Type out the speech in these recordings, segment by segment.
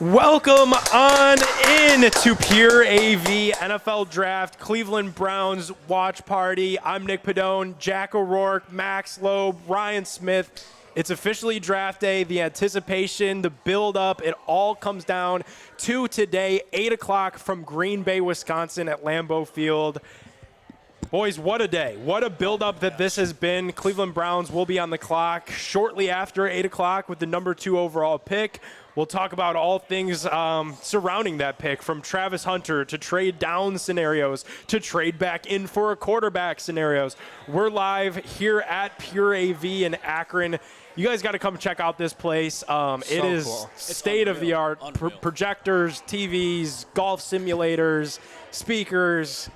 Welcome on in to Pure AV NFL Draft Cleveland Browns Watch Party. I'm Nick Padone, Jack O'Rourke, Max Loeb, Ryan Smith. It's officially draft day. The anticipation, the build-up, it all comes down to today, 8 o'clock from Green Bay, Wisconsin at Lambeau Field. Boys, what a day. What a build-up that this has been. Cleveland Browns will be on the clock shortly after 8 o'clock with the number 2 overall pick. We'll talk about all things surrounding that pick, from Travis Hunter to trade down scenarios to trade back in for a quarterback scenarios. We're live here at Pure AV in Akron. You guys got to come check out this place. It is cool. state-of-the-art. Projectors, TVs, golf simulators, speakers.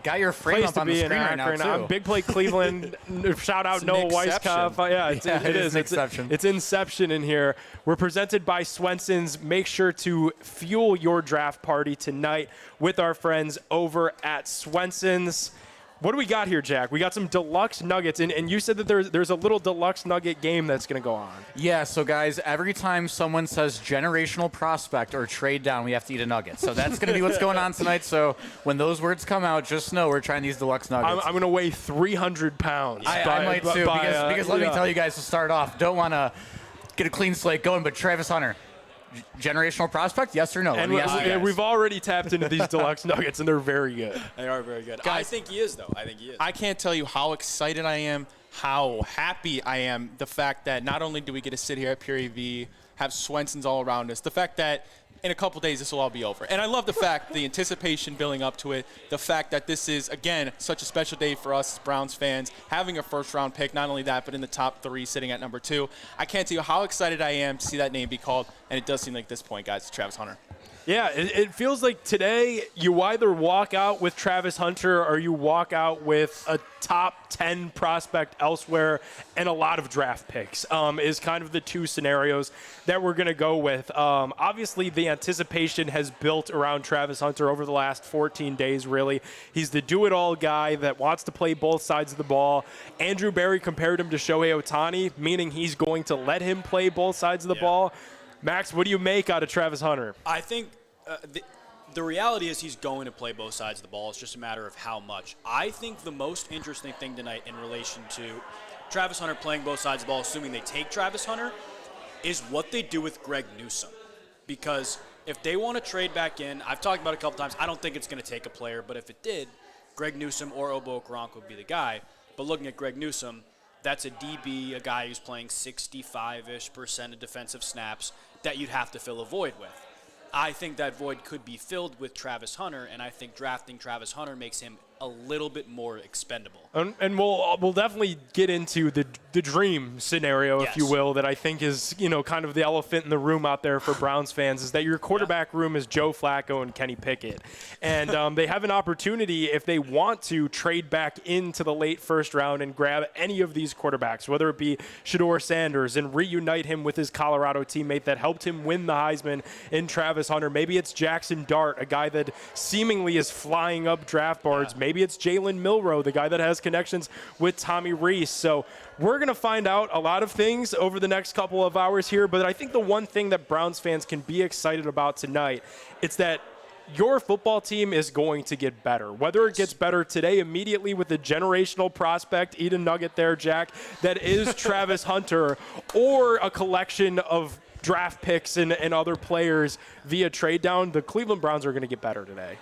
Got your frame Place up to on the be in screen right now, Akron. too. I'm Big Play Cleveland. Shout out It's an Noah exception. Weisskopf. Yeah, it is. an exception. It's Inception in here. We're presented by Swenson's. Make sure to fuel your draft party tonight with our friends over at Swenson's. What do we got here, Jack? We got some deluxe nuggets, and you said that there's a little deluxe nugget game that's going to go on. Yeah, so guys, every time someone says generational prospect or trade down, we have to eat a nugget. So that's going to be what's going on tonight. So when those words come out, just know we're trying these deluxe nuggets. I'm going to weigh 300 pounds. I might too, because let me tell you guys to start off, don't want to get a clean slate going, but Travis Hunter, generational prospect, yes or no? And we've already tapped into these deluxe nuggets, and they're very good. They are very good. Guys, I think he is, though. I think he is. I can't tell you how excited I am, how happy I am, the fact that not only do we get to sit here at Pure AV, have Swenson's all around us, the fact that in a couple days this will all be over. And I love the fact, the anticipation building up to it, the fact that this is, again, such a special day for us as Browns fans, having a first-round pick, not only that, but in the top 3 sitting at number 2. I can't tell you how excited I am to see that name be called, and it does seem like at this point, guys, it's Travis Hunter. Yeah, it feels like today you either walk out with Travis Hunter or you walk out with a top 10 prospect elsewhere and a lot of draft picks is kind of the two scenarios that we're going to go with. Obviously, the anticipation has built around Travis Hunter over the last 14 days, really. He's the do-it-all guy that wants to play both sides of the ball. Andrew Berry compared him to Shohei Ohtani, meaning he's going to let him play both sides of the ball. Max, what do you make out of Travis Hunter? I think the reality is he's going to play both sides of the ball. It's just a matter of how much. I think the most interesting thing tonight in relation to Travis Hunter playing both sides of the ball, assuming they take Travis Hunter, is what they do with Greg Newsome. Because if they want to trade back in, I've talked about it a couple times, I don't think it's going to take a player, but if it did, Greg Newsome or Obo Okoronkwo would be the guy. But looking at Greg Newsome, that's a DB, a guy who's playing 65-ish% of defensive snaps that you'd have to fill a void with. I think that void could be filled with Travis Hunter, and I think drafting Travis Hunter makes him a little bit more expendable. And we'll definitely get into the dream scenario, if you will, that I think is, kind of the elephant in the room out there for Browns fans, is that your quarterback room is Joe Flacco and Kenny Pickett. And they have an opportunity, if they want to, trade back into the late first round and grab any of these quarterbacks, whether it be Shedeur Sanders, and reunite him with his Colorado teammate that helped him win the Heisman in Travis Hunter. Maybe it's Jackson Dart, a guy that seemingly is flying up draft boards. Maybe it's Jalen Milroe, the guy that has connections with Tommy Reese. So we're going to find out a lot of things over the next couple of hours here, but I think the one thing that Browns fans can be excited about tonight, it's that your football team is going to get better. Whether it gets better today immediately with a generational prospect, eat a nugget there, Jack, that is Travis Hunter, or a collection of draft picks and other players via trade down, the Cleveland Browns are going to get better today.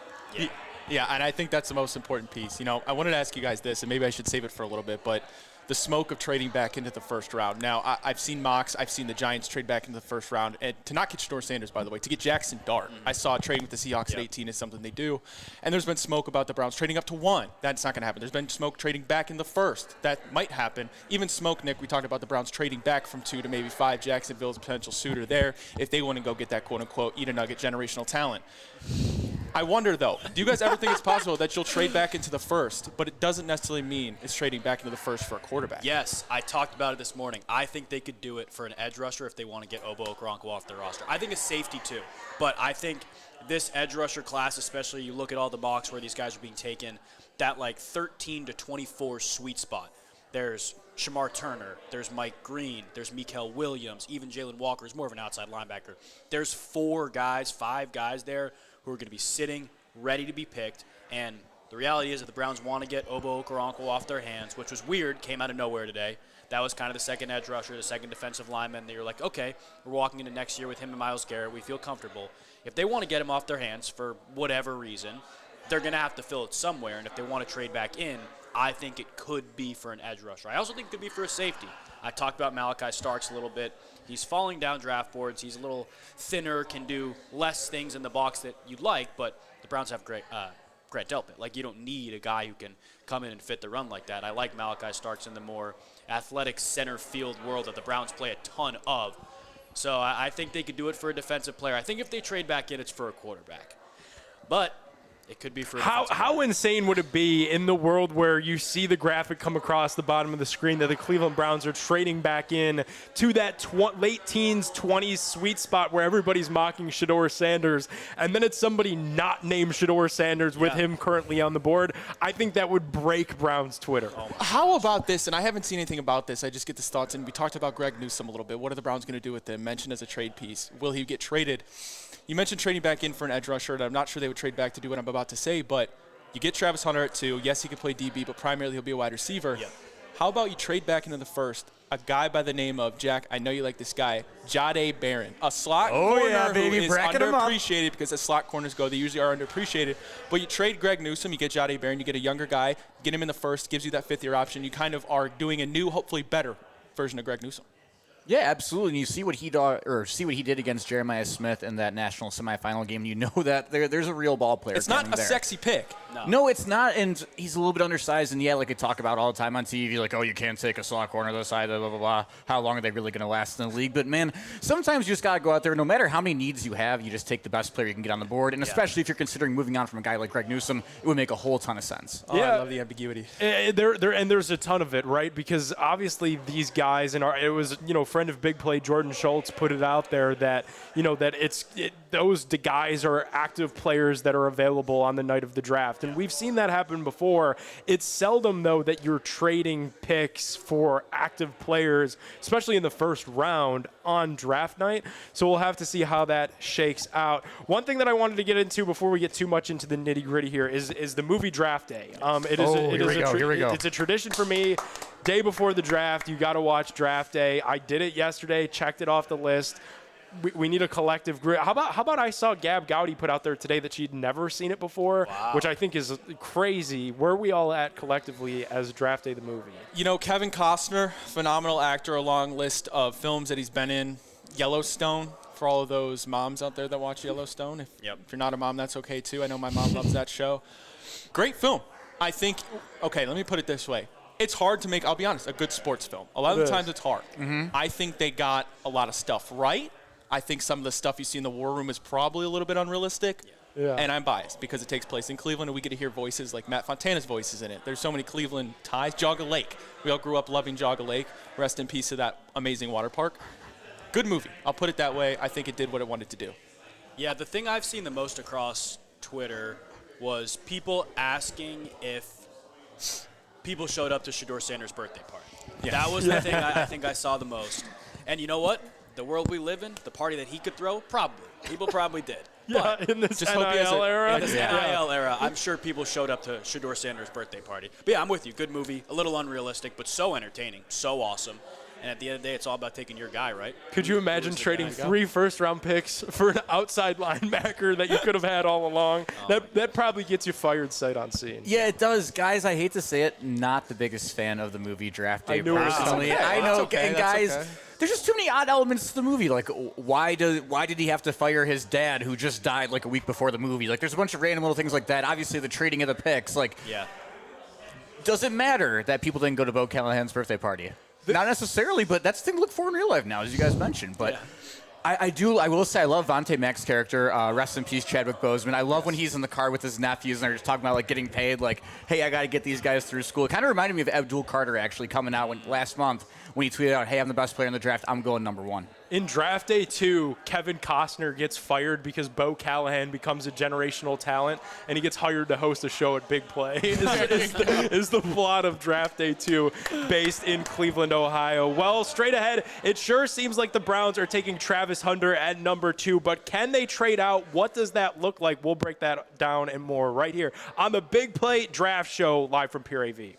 Yeah, and I think that's the most important piece. I wanted to ask you guys this, and maybe I should save it for a little bit, but the smoke of trading back into the first round. Now, I've seen mocks. I've seen the Giants trade back into the first round. And to not get Shedeur Sanders, by the way, to get Jackson Dart. I saw trading with the Seahawks at 18 is something they do. And there's been smoke about the Browns trading up to 1. That's not going to happen. There's been smoke trading back in the first. That might happen. Even smoke, Nick, we talked about the Browns trading back from 2 to maybe 5. Jacksonville's a potential suitor there if they want to go get that quote-unquote eat a nugget generational talent. I wonder, though, do you guys ever think it's possible that you'll trade back into the first, but it doesn't necessarily mean it's trading back into the first for a quarterback? Yes, I talked about it this morning. I think they could do it for an edge rusher if they want to get Obo Okoronkwo off their roster. I think a safety, too. But I think this edge rusher class, especially you look at all the mocks where these guys are being taken, that like 13 to 24 sweet spot. There's Shamar Turner. There's Mike Green. There's Mikael Williams. Even Jalen Walker is more of an outside linebacker. There's 5 guys there who are going to be sitting, ready to be picked. And the reality is that the Browns want to get Obo Okoronkwo off their hands, which was weird, came out of nowhere today. That was kind of the second edge rusher, the second defensive lineman. That you're like, okay, we're walking into next year with him and Myles Garrett. We feel comfortable. If they want to get him off their hands for whatever reason, they're going to have to fill it somewhere. And if they want to trade back in, I think it could be for an edge rusher. I also think it could be for a safety. I talked about Malachi Starks a little bit. He's falling down draft boards. He's a little thinner, can do less things in the box that you'd like, but the Browns have Grant Delpit. Like, you don't need a guy who can come in and fit the run like that. I like Malachi Starks in the more athletic center field world that the Browns play a ton of. So I think they could do it for a defensive player. I think if they trade back in, it's for a quarterback. But it could be for a how insane would it be in the world where you see the graphic come across the bottom of the screen that the Cleveland Browns are trading back in to that late teens, 20s sweet spot where everybody's mocking Shedeur Sanders, and then it's somebody not named Shedeur Sanders with him currently on the board? I think that would break Browns Twitter. How about this? And I haven't seen anything about this. I just get this thoughts, and we talked about Greg Newsome a little bit. What are the Browns going to do with him? Mentioned as a trade piece. Will he get traded? You mentioned trading back in for an edge rusher, and I'm not sure they would trade back to do what I'm about to say, but you get Travis Hunter at 2. Yes, he can play DB, but primarily he'll be a wide receiver. Yeah. How about you trade back into the first a guy by the name of, Jack, I know you like this guy, Jahdae Barron, a slot corner who is underappreciated because as slot corners go, they usually are underappreciated. But you trade Greg Newsome, you get Jahdae Barron, you get a younger guy, get him in the first, gives you that fifth-year option. You kind of are doing a new, hopefully better version of Greg Newsome. Yeah, absolutely. And you see what he did against Jeremiah Smith in that national semifinal game. You know that there's a real ball player. It's not a sexy pick. No, it's not. And he's a little bit undersized. And yeah, like I talk about all the time on TV, like, oh, you can't take a slot corner to the side, blah, blah, blah. How long are they really going to last in the league? But man, sometimes you just got to go out there. No matter how many needs you have, you just take the best player you can get on the board. And especially if you're considering moving on from a guy like Greg Newsome, it would make a whole ton of sense. Oh, yeah. I love the ambiguity. And there's a ton of it, right? Because obviously these guys, it was, friend of Big Play, Jordan Schultz, put it out there that, those guys are active players that are available on the night of the draft. And we've seen that happen before. It's seldom, though, that you're trading picks for active players, especially in the first round on draft night. So we'll have to see how that shakes out. One thing that I wanted to get into before we get too much into the nitty-gritty here is the movie Draft Day. Here we go. It's a tradition for me. Day before the draft, you got to watch Draft Day. I did it yesterday, checked it off the list. We need a collective grit. How about I saw Gab Gowdy put out there today that she'd never seen it before, which I think is crazy. Where are we all at collectively as Draft Day the movie? Kevin Costner, phenomenal actor, a long list of films that he's been in. Yellowstone, for all of those moms out there that watch Yellowstone. If you're not a mom, that's okay too. I know my mom loves that show. Great film. I think, okay, let me put it this way. It's hard to make, I'll be honest, a good sports film. A lot of the times it's hard. Mm-hmm. I think they got a lot of stuff right. I think some of the stuff you see in the War Room is probably a little bit unrealistic. Yeah. And I'm biased because it takes place in Cleveland, and we get to hear voices like Matt Fontana's voices in it. There's so many Cleveland ties. Jogga Lake. We all grew up loving Jogga Lake. Rest in peace to that amazing water park. Good movie. I'll put it that way. I think it did what it wanted to do. Yeah, the thing I've seen the most across Twitter was people asking if people showed up to Shedeur Sanders' birthday party. Yeah. That was the thing I think I saw the most. And you know what? The world we live in, the party that he could throw, probably. People probably did. Yeah, but in this NIL era. In this NIL era, I'm sure people showed up to Shedeur Sanders' birthday party. But yeah, I'm with you. Good movie. A little unrealistic, but so entertaining. So awesome. And at the end of the day, it's all about taking your guy, right? Could you imagine trading 3 first-round picks for an outside linebacker that you could have had all along? That probably gets you fired sight unseen. Yeah, it does. Guys, I hate to say it, not the biggest fan of the movie Draft Day personally. Okay. I know, okay. and guys, there's just too many odd elements to the movie. Like, why did he have to fire his dad who just died like a week before the movie? Like, there's a bunch of random little things like that. Obviously, the trading of the picks. Like, does it matter that people didn't go to Bo Callahan's birthday party? Not necessarily, but that's the thing to look for in real life now, as you guys mentioned. But I will say I love Vontae Mack's character. Rest in peace, Chadwick Boseman. I love when he's in the car with his nephews and they're just talking about like getting paid. Like, hey, I got to get these guys through school. It kind of reminded me of Abdul Carter actually coming out last month when he tweeted out, "Hey, I'm the best player in the draft. I'm going number 1." In draft day 2, Kevin Costner gets fired because Bo Callahan becomes a generational talent, and he gets hired to host a show at Big Play. is the plot of draft day 2, based in Cleveland, Ohio. Well, straight ahead, it sure seems like the Browns are taking Travis Hunter at number 2, but can they trade out? What does that look like? We'll break that down and more right here on the Big Play Draft Show, live from Pure AV.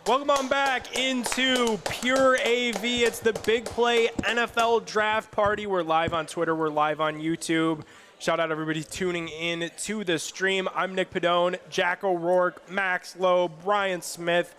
Welcome on back into Pure AV. It's the Big Play NFL Draft Party. We're live on Twitter. We're live on YouTube. Shout out everybody tuning in to the stream. I'm Nick Padone, Jack O'Rourke, Max Loeb, Brian Smith.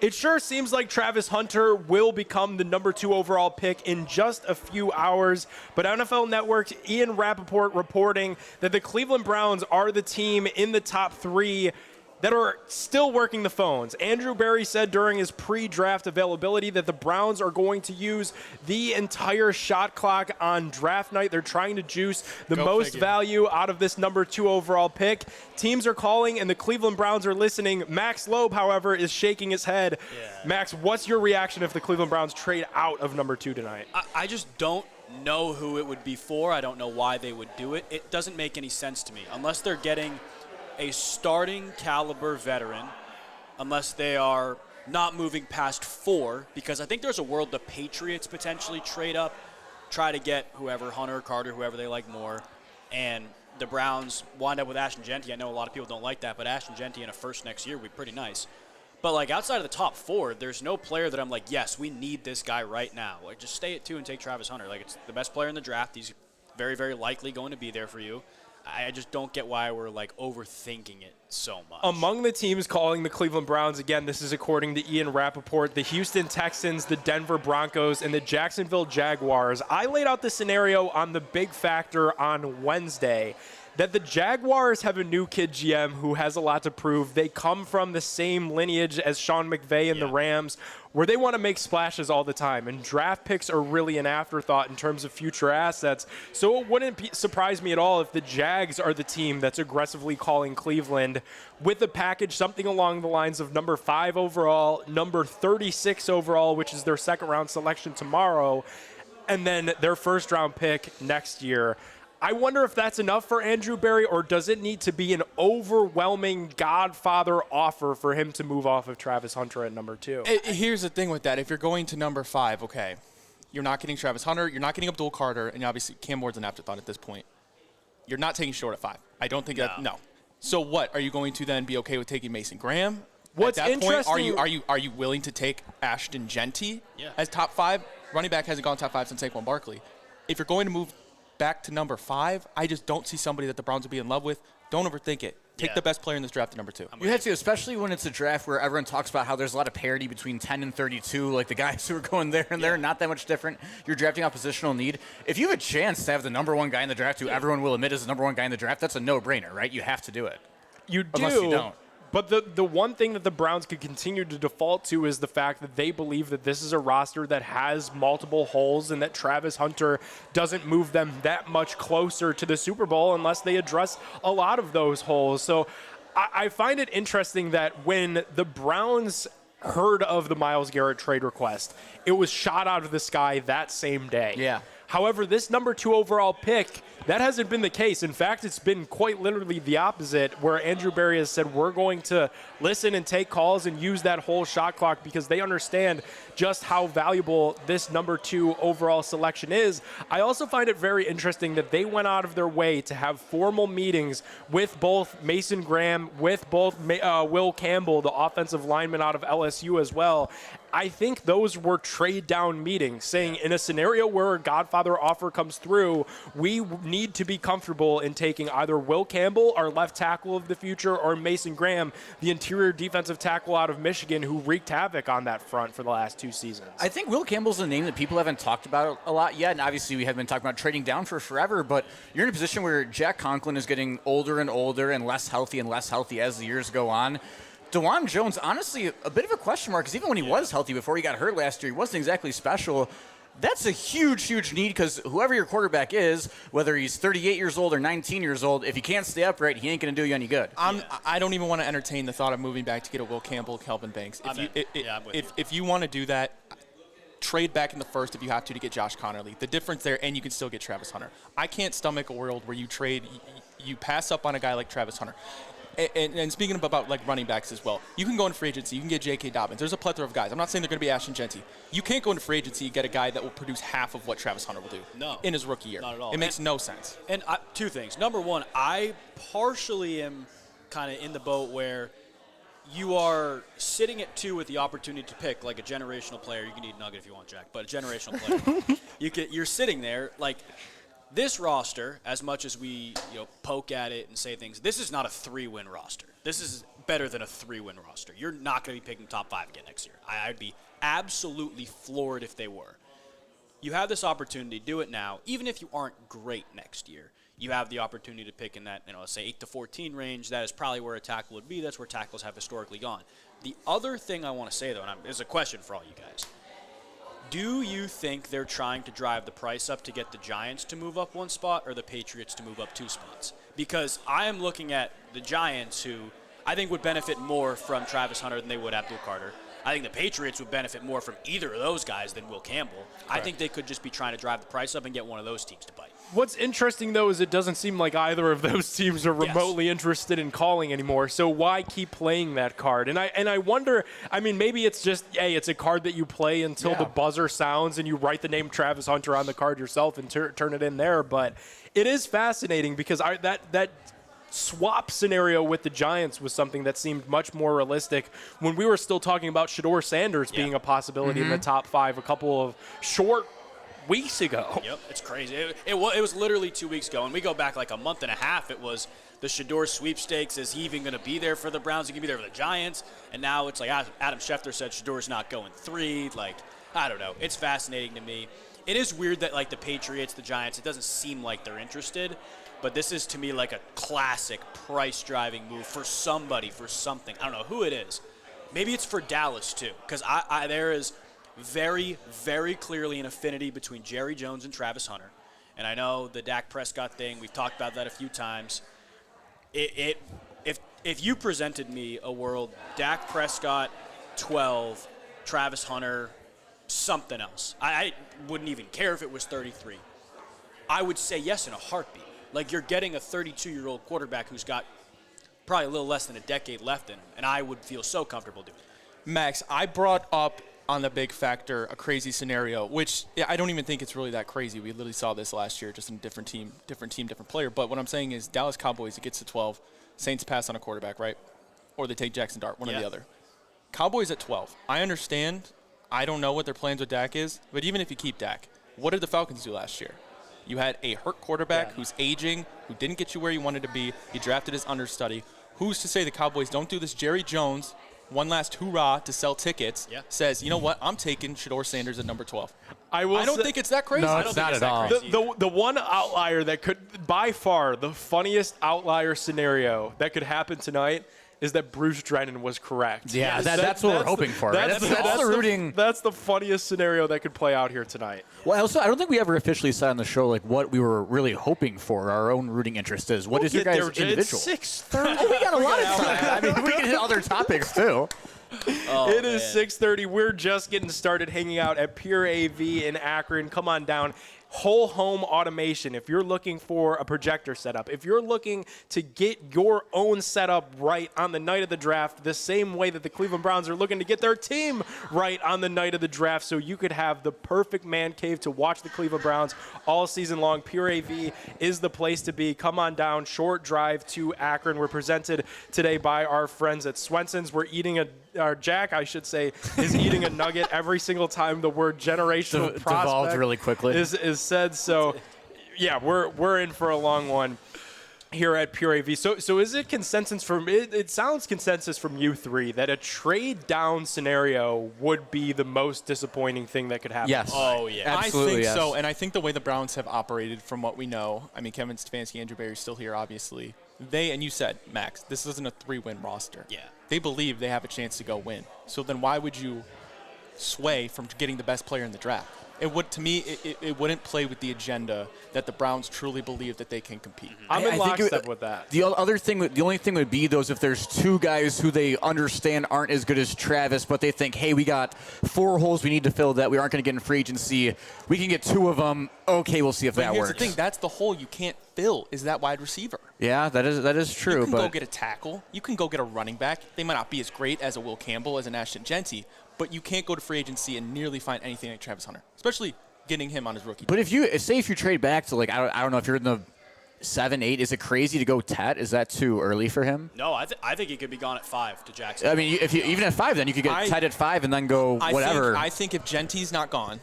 It sure seems like Travis Hunter will become the number 2 overall pick in just a few hours. But NFL Network's Ian Rappaport reporting that the Cleveland Browns are the team in the top 3 that are still working the phones. Andrew Berry said during his pre-draft availability that the Browns are going to use the entire shot clock on draft night. They're trying to juice the most value out of this number 2 overall pick. Teams are calling, and the Cleveland Browns are listening. Max Loeb, however, is shaking his head. Yeah. Max, what's your reaction if the Cleveland Browns trade out of number 2 tonight? I just don't know who it would be for. I don't know why they would do it. It doesn't make any sense to me. Unless they're getting a starting caliber veteran, unless they are not moving past 4, because I think there's a world the Patriots potentially trade up, try to get whoever, Hunter, Carter, whoever they like more, and the Browns wind up with Ashton Genty. I know a lot of people don't like that, but Ashton Genty in a first next year would be pretty nice. But, like, outside of the top 4, there's no player that I'm like, yes, we need this guy right now. Like, just stay at 2 and take Travis Hunter. Like, it's the best player in the draft. He's very, very likely going to be there for you. I just don't get why we're, like, overthinking it so much. Among the teams calling the Cleveland Browns, again, this is according to Ian Rappaport, the Houston Texans, the Denver Broncos, and the Jacksonville Jaguars. I laid out the scenario on the Big Factor on Wednesday that the Jaguars have a new kid GM who has a lot to prove. They come from the same lineage as Sean McVay and the Rams, where they want to make splashes all the time, and draft picks are really an afterthought in terms of future assets. So it wouldn't surprise me at all if the Jags are the team that's aggressively calling Cleveland with a package, something along the lines of number 5 overall, number 36 overall, which is their second-round selection tomorrow, and then their first-round pick next year. I wonder if that's enough for Andrew Berry, or does it need to be an overwhelming Godfather offer for him to move off of Travis Hunter at number 2? Here's the thing with that. If you're going to number 5, okay, you're not getting Travis Hunter, you're not getting Abdul Carter, and obviously Cam Ward's an afterthought at this point. You're not taking short at 5. I don't think no. So what? Are you going to then be okay with taking Mason Graham? What's at that interesting? Point, are you willing to take Ashton Genty as top 5? Running back hasn't gone top 5 since Saquon Barkley. If you're going to move back to number 5, I just don't see somebody that the Browns would be in love with. Don't overthink it. Take the best player in this draft at number 2. You had to, especially when it's a draft where everyone talks about how there's a lot of parity between 10 and 32, like the guys who are going there and there, not that much different. You're drafting off positional need. If you have a chance to have the number 1 guy in the draft who everyone will admit is the number 1 guy in the draft, that's a no-brainer, right? You have to do it. You do. Unless you don't. But the one thing that the Browns could continue to default to is the fact that they believe that this is a roster that has multiple holes and that Travis Hunter doesn't move them that much closer to the Super Bowl unless they address a lot of those holes. So I find it interesting that when the Browns heard of the Myles Garrett trade request, it was shot out of the sky that same day. Yeah. However, this number 2 overall pick, that hasn't been the case. In fact, it's been quite literally the opposite, where Andrew Berry has said, we're going to listen and take calls and use that whole shot clock because they understand just how valuable this number 2 overall selection is. I also find it very interesting that they went out of their way to have formal meetings with both Mason Graham, with both Will Campbell, the offensive lineman out of LSU as well. I think those were trade-down meetings, saying in a scenario where a Godfather offer comes through, we need to be comfortable in taking either Will Campbell, our left tackle of the future, or Mason Graham, the interior defensive tackle out of Michigan, who wreaked havoc on that front for the last 2 seasons. I think Will Campbell's a name that people haven't talked about a lot yet, and obviously we have been talking about trading down for forever, but you're in a position where Jack Conklin is getting older and older and less healthy as the years go on. DeJuan Jones, honestly, a bit of a question mark, because even when he was healthy before he got hurt last year, he wasn't exactly special. That's a huge, huge need, because whoever your quarterback is, whether he's 38 years old or 19 years old, if he can't stay upright, he ain't going to do you any good. I don't even want to entertain the thought of moving back to get a Will Campbell, Kelvin Banks. If you want to do that, trade back in the first if you have to get Josh Connerly. The difference there, and you can still get Travis Hunter. I can't stomach a world where you pass up on a guy like Travis Hunter. And speaking about like running backs as well, you can go into free agency. You can get J.K. Dobbins. There's a plethora of guys. I'm not saying they're going to be Ashton Genty. You can't go into free agency and get a guy that will produce half of what Travis Hunter will do in his rookie year. Not at all. It makes no sense. And 2 things. Number 1, I partially am kind of in the boat where you are sitting at 2 with the opportunity to pick like a generational player. You can eat nugget if you want, Jack, but a generational player. You're sitting there like. This roster, as much as we poke at it and say things, this is not a 3-win roster. This is better than a 3-win roster. You're not going to be picking top 5 again next year. I'd be absolutely floored if they were. You have this opportunity, do it now. Even if you aren't great next year, you have the opportunity to pick in that, let's say 8 to 14 range. That is probably where a tackle would be. That's where tackles have historically gone. The other thing I want to say, though, and is a question for all you guys. Do you think they're trying to drive the price up to get the Giants to move up 1 spot or the Patriots to move up 2 spots? Because I am looking at the Giants, who I think would benefit more from Travis Hunter than they would Abdul Carter. I think the Patriots would benefit more from either of those guys than Will Campbell. Correct. I think they could just be trying to drive the price up and get one of those teams to bite. What's interesting, though, is it doesn't seem like either of those teams are remotely interested in calling anymore. So why keep playing that card? And I wonder, maybe it's just, hey, it's a card that you play until the buzzer sounds and you write the name Travis Hunter on the card yourself and turn it in there. But it is fascinating because that swap scenario with the Giants was something that seemed much more realistic when we were still talking about Shedeur Sanders being a possibility in the top 5 a couple of short weeks ago. Yep, it's crazy. It was literally 2 weeks ago, and we go back like a month and a half. It was the Shedeur sweepstakes. Is he even going to be there for the Browns? He can be there for the Giants. And now it's like Adam Schefter said Shadeur's not going 3. Like, I don't know. It's fascinating to me. It is weird that, like, the Patriots, the Giants, it doesn't seem like they're interested. But this is, to me, like a classic price-driving move for somebody, for something. I don't know who it is. Maybe it's for Dallas, too, because there is very, very clearly an affinity between Jerry Jones and Travis Hunter. And I know the Dak Prescott thing, we've talked about that a few times. If you presented me a world, Dak Prescott, 12, Travis Hunter, something else. I wouldn't even care if it was 33. I would say yes in a heartbeat. Like, you're getting a 32-year-old quarterback who's got probably a little less than a decade left in him, and I would feel so comfortable doing it. Max, I brought up on the big factor a crazy scenario, which I don't even think it's really that crazy. We literally saw this last year, just in a different team, different player. But what I'm saying is Dallas Cowboys, it gets to 12. Saints pass on a quarterback, right? Or they take Jackson Dart, one or the other. Cowboys at 12. I understand. I don't know what their plans with Dak is, but even if you keep Dak, what did the Falcons do last year? You had a hurt quarterback who's aging, who didn't get you where you wanted to be. He drafted his understudy. Who's to say the Cowboys don't do this? Jerry Jones, one last hoorah to sell tickets, says, you know what, I'm taking Shedeur Sanders at number 12. I don't think it's that crazy. No, it's not at all. The one outlier that could, by far, the funniest outlier scenario that could happen tonight is that Bruce Drennan was correct. Yeah, that's what we're hoping for. Right? That's the funniest scenario that could play out here tonight. Well, also, I don't think we ever officially said on the show like what we were really hoping for. Our own rooting interest is. What is your guys' individual? It's 6:30. Oh, we got a lot of time. I mean, we can hit other topics too. It is 6:30. We're just getting started hanging out at Pure AV in Akron. Come on down. Whole home automation. If you're looking for a projector setup, if you're looking to get your own setup right on the night of the draft, the same way that the Cleveland Browns are looking to get their team right on the night of the draft, so you could have the perfect man cave to watch the Cleveland Browns all season long, Pure AV is the place to be. Come on down. Short drive to Akron. We're presented today by our friends at Swenson's. We're eating Jack, I should say, is eating a nugget every single time the word generational prospect devolved really quickly is said. So, yeah, we're in for a long one here at Pure AV. So is it consensus from it sounds consensus from you three that a trade down scenario would be the most disappointing thing that could happen? Yes. Oh, yeah. Absolutely, I think yes. so, and I think the way the Browns have operated from what we know, I mean, Kevin Stefanski, Andrew Berry's still here, obviously. And you said, Max, this isn't a 3-win roster. Yeah. They believe they have a chance to go win. So then why would you sway from getting the best player in the draft? It would, to me, it wouldn't play with the agenda that the Browns truly believe that they can compete. I'm in lockstep with that. The only thing would be those if there's two guys who they understand aren't as good as Travis, but they think, hey, we got 4 holes we need to fill that we aren't going to get in free agency. We can get 2 of them. Okay, we'll see if that works. Here's the thing: that's the hole you can't fill. Is that wide receiver? Yeah, that is true. You can go get a tackle. You can go get a running back. They might not be as great as a Will Campbell, as an Ashton Genty, but you can't go to free agency and nearly find anything like Travis Hunter, especially getting him on his rookie. But if you trade back to like I don't know if you're in the 7, 8, is it crazy to go Tet? Is that too early for him? No, I think he could be gone at 5 to Jackson. I mean, if you even at 5, then you could get Tet at 5 and then go whatever. I think if Genty's not gone,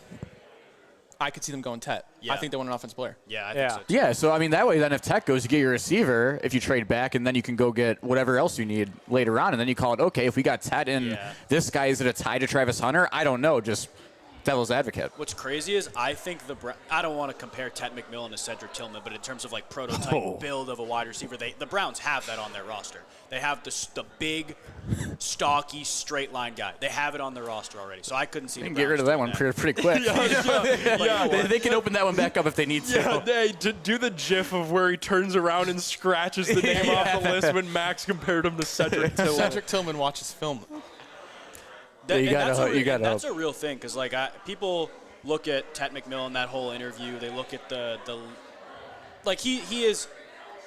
I could see them going Tet. Yeah. I think they want an offensive player. Yeah, I think so too. Yeah, so I mean that way then if Tet goes, you get your receiver if you trade back, and then you can go get whatever else you need later on, and then you call it okay. If we got Tet and this guy, is it a tie to Travis Hunter? I don't know. Just devil's advocate. What's crazy is I think I don't want to compare Ted McMillan to Cedric Tillman, but in terms of like prototype build of a wide receiver, the Browns have that on their roster. They have the big, stocky, straight line guy. They have it on their roster already. So I couldn't see They the can get rid of that one pretty quick. They can open that one back up if they need to. Yeah, they do the gif of where he turns around and scratches the name off the list when Max compared him to Cedric Tillman. Cedric Tillman watches film. That's a real thing because like people look at Ted McMillan, that whole interview. They look at the like he is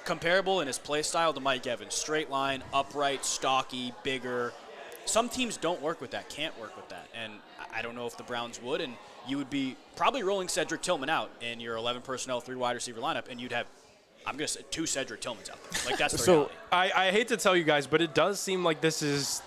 comparable in his play style to Mike Evans. Straight line, upright, stocky, bigger. Some teams don't work with that, can't work with that, and I don't know if the Browns would. And you would be probably rolling Cedric Tillman out in your 11 personnel, 3 wide receiver lineup, and you'd have, I'm going to say, 2 Cedric Tillmans out there. Like, that's the reality. I hate to tell you guys, but it does seem like this is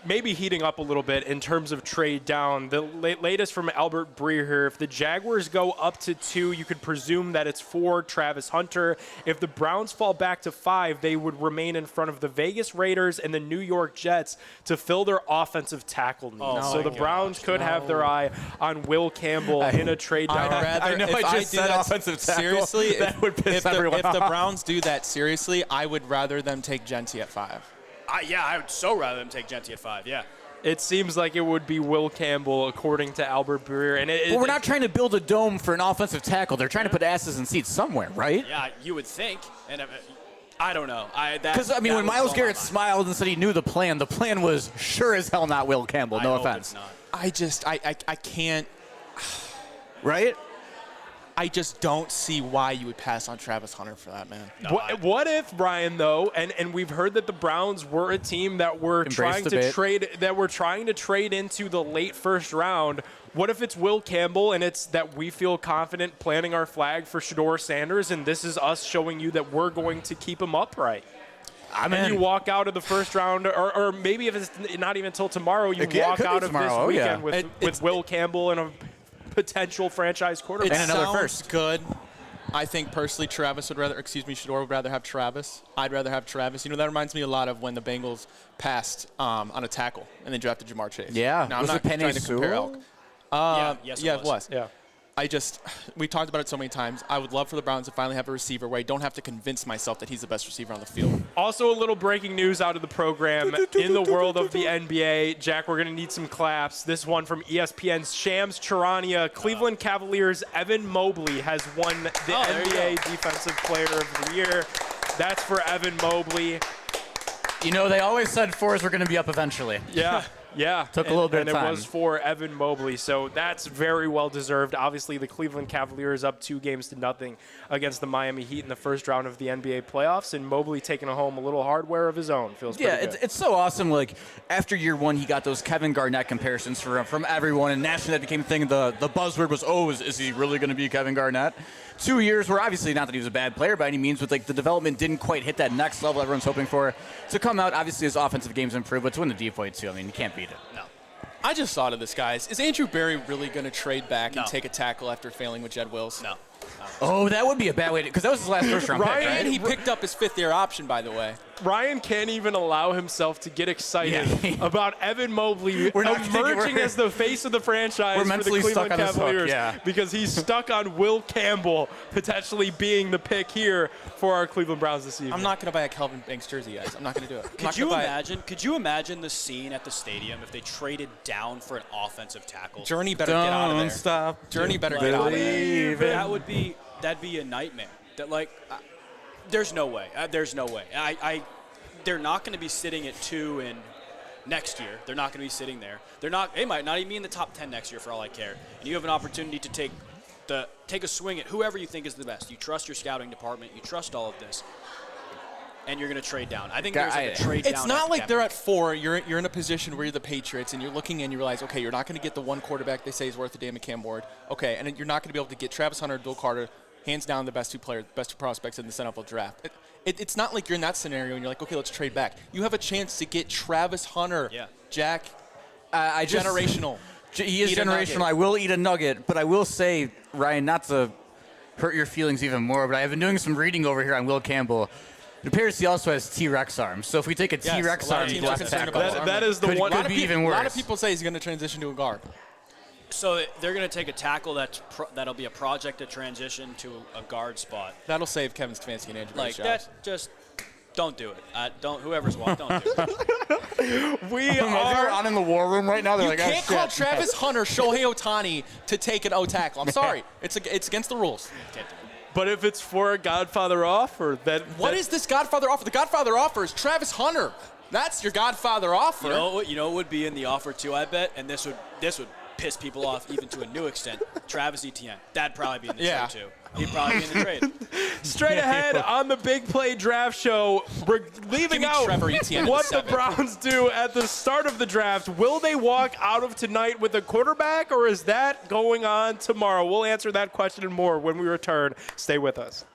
maybe heating up a little bit in terms of trade down. The latest from Albert Breer here, if the Jaguars go up to 2, you could presume that it's for Travis Hunter. If the Browns fall back to 5, they would remain in front of the Vegas Raiders and the New York Jets to fill their offensive tackle needs. So the Browns could have their eye on Will Campbell in a trade down. I know I just said offensive tackle. Seriously, that would piss everyone off. If the Browns do that seriously, I would rather them take Genty at 5. I would so rather them take Genty at 5, yeah. It seems like it would be Will Campbell, according to Albert Breer. But we're not trying to build a dome for an offensive tackle. They're trying to put asses in seats somewhere, right? Yeah, you would think. And I don't know. Because, I mean, when Myles Garrett smiled and said he knew the plan was sure as hell not Will Campbell. No offense. It's not. I can't. Right? I just don't see why you would pass on Travis Hunter for that, man. No, What if, Brian, though, and we've heard that the Browns were a team that were trying to trade into the late first round. What if it's Will Campbell and it's that we feel confident planting our flag for Shedeur Sanders, and this is us showing you that we're going to keep him upright? And you walk out of the first round, or maybe if it's not even until tomorrow, you walk out of this weekend with Will Campbell and a potential franchise quarterback. It And another sounds first. good. I think personally Shedeur would rather have Travis. I'd rather have Travis. You know, that reminds me a lot of when the Bengals passed on a tackle and then drafted Jamar Chase. Yeah. Now, Was I'm it not Penei trying to compare Sewell? elk. Yes, Yeah, it it was. Yeah. We talked about it so many times. I would love for the Browns to finally have a receiver where I don't have to convince myself that he's the best receiver on the field. Also, a little breaking news out of the program in the world of the NBA. Jack, we're going to need some claps. This one from ESPN's Shams Charania. Cleveland Cavaliers' Evan Mobley has won the NBA Defensive Player of the Year. That's for Evan Mobley. You know, they always said fours were going to be up eventually. Yeah. Yeah. Took a little bit of And time. it was for Evan Mobley. So that's very well deserved. Obviously, the Cleveland Cavaliers up 2-0 against the Miami Heat in the first round of the NBA playoffs. And Mobley taking home a little hardware of his own. Feels pretty good. It's so awesome. Like, after year one, he got those Kevin Garnett comparisons from everyone. And nationally, that became a thing. The buzzword was, is he really going to be Kevin Garnett? 2 years where obviously not that he was a bad player by any means, but like the development didn't quite hit that next level everyone's hoping for. To come out, obviously his offensive game's improved, but to win the D-point too, I mean, you can't beat it. No. I just thought of this, guys. Is Andrew Berry really going to trade back No. and take a tackle after failing with Jed Wills? No. Oh, that would be a bad way to, because that was his last first round pick, Ryan, right? And he picked up his fifth-year option, by the way. Ryan can't even allow himself to get excited about Evan Mobley emerging as the face of the franchise We're for the mentally Cleveland stuck on this hook, Cavaliers yeah. because he's stuck on Will Campbell potentially being the pick here for our Cleveland Browns this evening. I'm not going to buy a Kelvin Banks jersey, guys. I'm not going to do it. Could you imagine the scene at the stadium if they traded down for an offensive tackle? Journey better get out of there. Stop. Journey better get out of there. That'd be a nightmare. There's no way. There's no way. They're not going to be sitting at 2 in next year. They're not going to be sitting there. They might not even be in the top 10 next year for all I care. And you have an opportunity to take a swing at whoever you think is the best. You trust your scouting department. You trust all of this. And you're going to trade down. I think there's a trade down. It's not like they're at 4. You're in a position where you're the Patriots, and you're looking and you realize, okay, you're not going to get the one quarterback they say is worth a damn McCam board. Okay, and you're not going to be able to get Travis Hunter, Bill Carter, hands down the best two prospects in the NFL draft. It's not like you're in that scenario and you're like, okay, let's trade back. You have a chance to get Travis Hunter. Yeah. Jack, generational. He is Eat a generational. nugget. I will eat a nugget, but I will say, Ryan, not to hurt your feelings even more, but I have been doing some reading over here on Will Campbell. It appears he also has T-Rex arms. So if we take a Yes, T-Rex a lot of arm teams are left concerned tackle, about his arm. that is the could, one. could be even A worse. lot of people say he's going to transition to a guard. So they're going to take a tackle that'll be a project to transition to a guard spot. That'll save Kevin Stefanski and Andrew Like Berry's jobs. that, just don't do it. Whoever's watching, don't do it. We They're are on in the war room right now. They're You like, can't oh, call shit. Travis Hunter Shohei Ohtani to take an O tackle. I'm sorry. It's against the rules. Can't do it. But if it's for a Godfather offer, What is this Godfather offer? The Godfather offer is Travis Hunter. That's your Godfather offer. You know what would be in the offer too, I bet, and this would piss people off even to a new extent. Travis Etienne. That'd probably be in the trade too. He'd probably be in the trade. straight ahead on the Big Play Draft Show? We're leaving me out Trevor Etienne at what the 7. Browns do at the start of the draft. Will they walk out of tonight with a quarterback, or is that going on tomorrow? We'll answer that question and more when we return. Stay with us.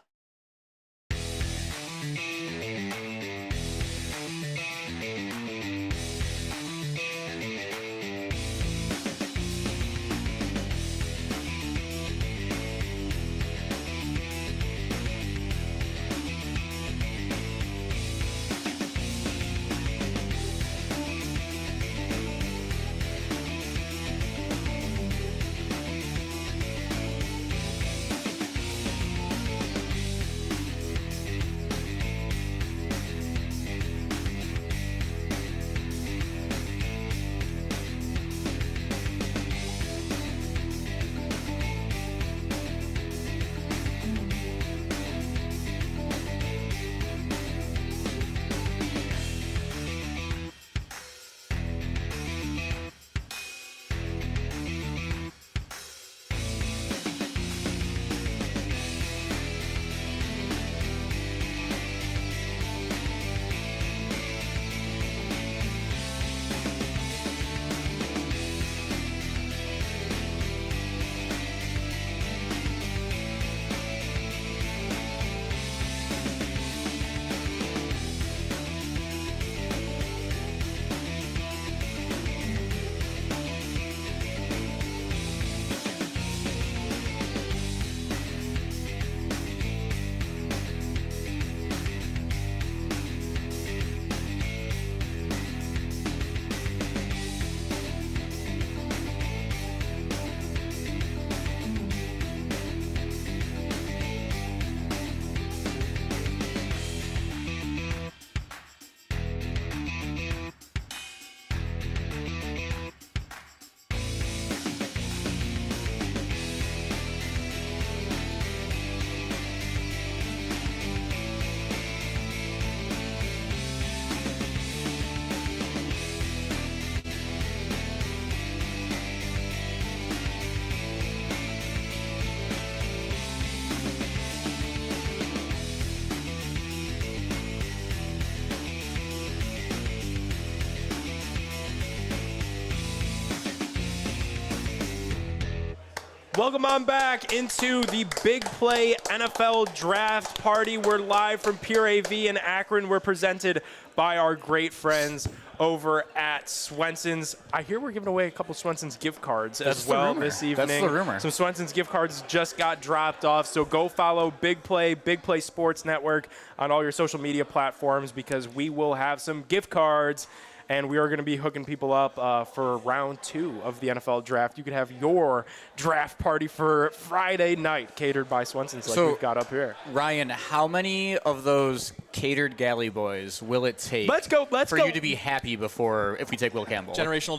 Welcome on back into the Big Play NFL Draft Party. We're live from Pure AV in Akron. We're presented by our great friends over at Swenson's. I hear we're giving away a couple Swenson's gift cards as well this evening. That's the rumor. Some Swenson's gift cards just got dropped off, so go follow Big Play Sports Network on all your social media platforms because we will have some gift cards. And we are going to be hooking people up for round 2 of the NFL draft. You could have your draft party for Friday night catered by Swenson's like we've got up here. Ryan, how many of those catered galley boys will it take for you to be happy if we take Will Campbell? Generational.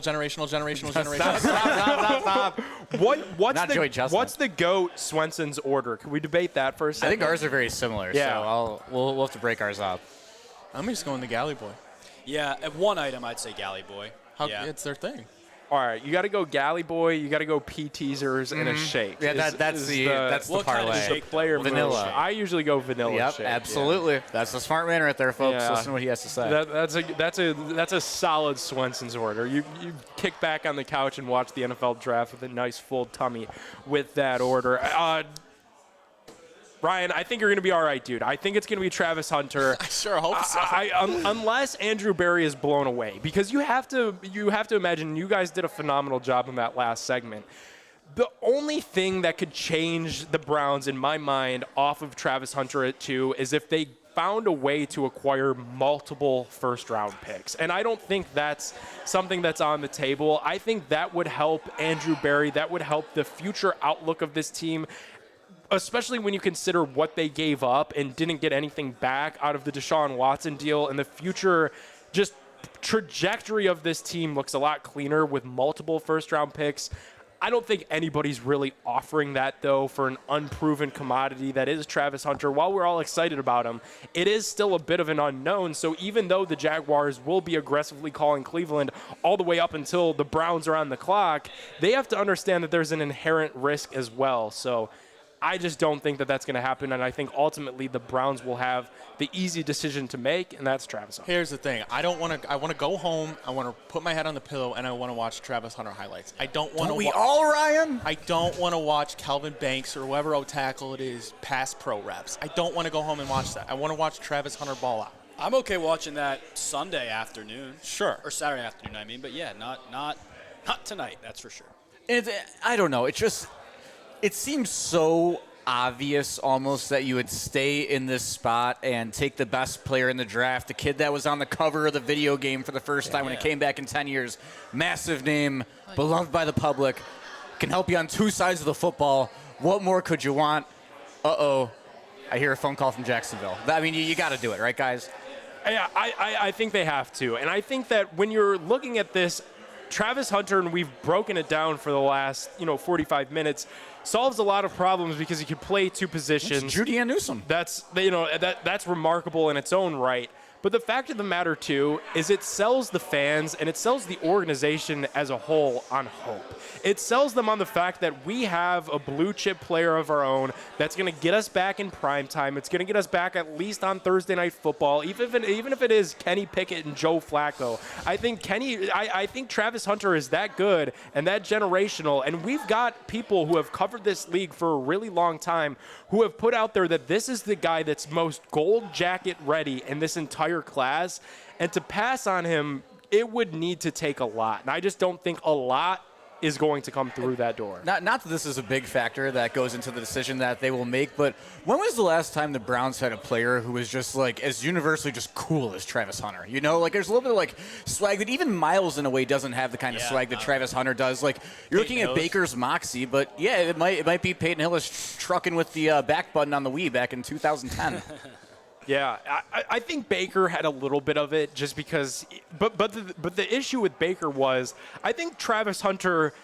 Stop. What's the GOAT Swenson's order? Can we debate that for a second? I think ours are very similar, so we'll have to break ours up. I'm just going the galley boy. Yeah, at one item, I'd say Galley Boy. It's their thing. All right, you got to go Galley Boy, you got to go P-teasers, and a shake. Yeah, that's the what parlay. Kind of shake Player vanilla. I usually go vanilla shake. Absolutely. Yeah. That's the smart man right there, folks. Yeah. Listen to what he has to say. That's a solid Swenson's order. You kick back on the couch and watch the NFL draft with a nice full tummy with that order. Ryan, I think you're going to be all right, dude. I think it's going to be Travis Hunter. I sure hope so. Unless Andrew Berry is blown away, because you have to imagine you guys did a phenomenal job in that last segment. The only thing that could change the Browns, in my mind, off of Travis Hunter at 2 is if they found a way to acquire multiple first-round picks. And I don't think that's something that's on the table. I think that would help Andrew Berry. That would help the future outlook of this team, especially when you consider what they gave up and didn't get anything back out of the Deshaun Watson deal. And the future just trajectory of this team looks a lot cleaner with multiple first-round picks. I don't think anybody's really offering that, though, for an unproven commodity that is Travis Hunter. While we're all excited about him, it is still a bit of an unknown. So even though the Jaguars will be aggressively calling Cleveland all the way up until the Browns are on the clock, they have to understand that there's an inherent risk as well. So I just don't think that that's going to happen, and I think ultimately the Browns will have the easy decision to make, and that's Travis Hunter. Here's the thing. I want to go home, I want to put my head on the pillow, and I want to watch Travis Hunter highlights. I don't want to we all, Ryan? I don't want to watch Calvin Banks or whoever O-tackle it is pass pro reps. I don't want to go home and watch that. I want to watch Travis Hunter ball out. I'm okay watching that Sunday afternoon. Sure. Or Saturday afternoon, I mean. But, yeah, not tonight, that's for sure. I don't know. It seems so obvious almost that you would stay in this spot and take the best player in the draft, the kid that was on the cover of the video game for the first time when it came back in 10 years. Massive name, beloved by the public, can help you on 2 sides of the football. What more could you want? Uh-oh. I hear a phone call from Jacksonville. I mean, you got to do it, right, guys? Yeah, I think they have to. And I think that when you're looking at this, Travis Hunter, and we've broken it down for the last 45 minutes, solves a lot of problems because he can play 2 positions. It's Judy and Newsome. That's remarkable in its own right. But the fact of the matter, too, is it sells the fans and it sells the organization as a whole on hope. It sells them on the fact that we have a blue-chip player of our own that's going to get us back in prime time. It's going to get us back at least on Thursday Night Football, even if it is Kenny Pickett and Joe Flacco. I think Travis Hunter is that good and that generational, and we've got people who have covered this league for a really long time who have put out there that this is the guy that's most gold jacket ready in this entire class, and to pass on him, it would need to take a lot. And I just don't think a lot is going to come through that door. Not that this is a big factor that goes into the decision that they will make, but when was the last time the Browns had a player who was just as universally just cool as Travis Hunter? There's a little bit of swag that even Miles in a way doesn't have the kind of swag that Travis Hunter does. You're looking at Baker's moxie, but yeah, it might be Peyton Hillis trucking with the back button on the Wii back in 2010. Yeah, I think Baker had a little bit of it just because, but the issue with Baker was I think Travis Hunter,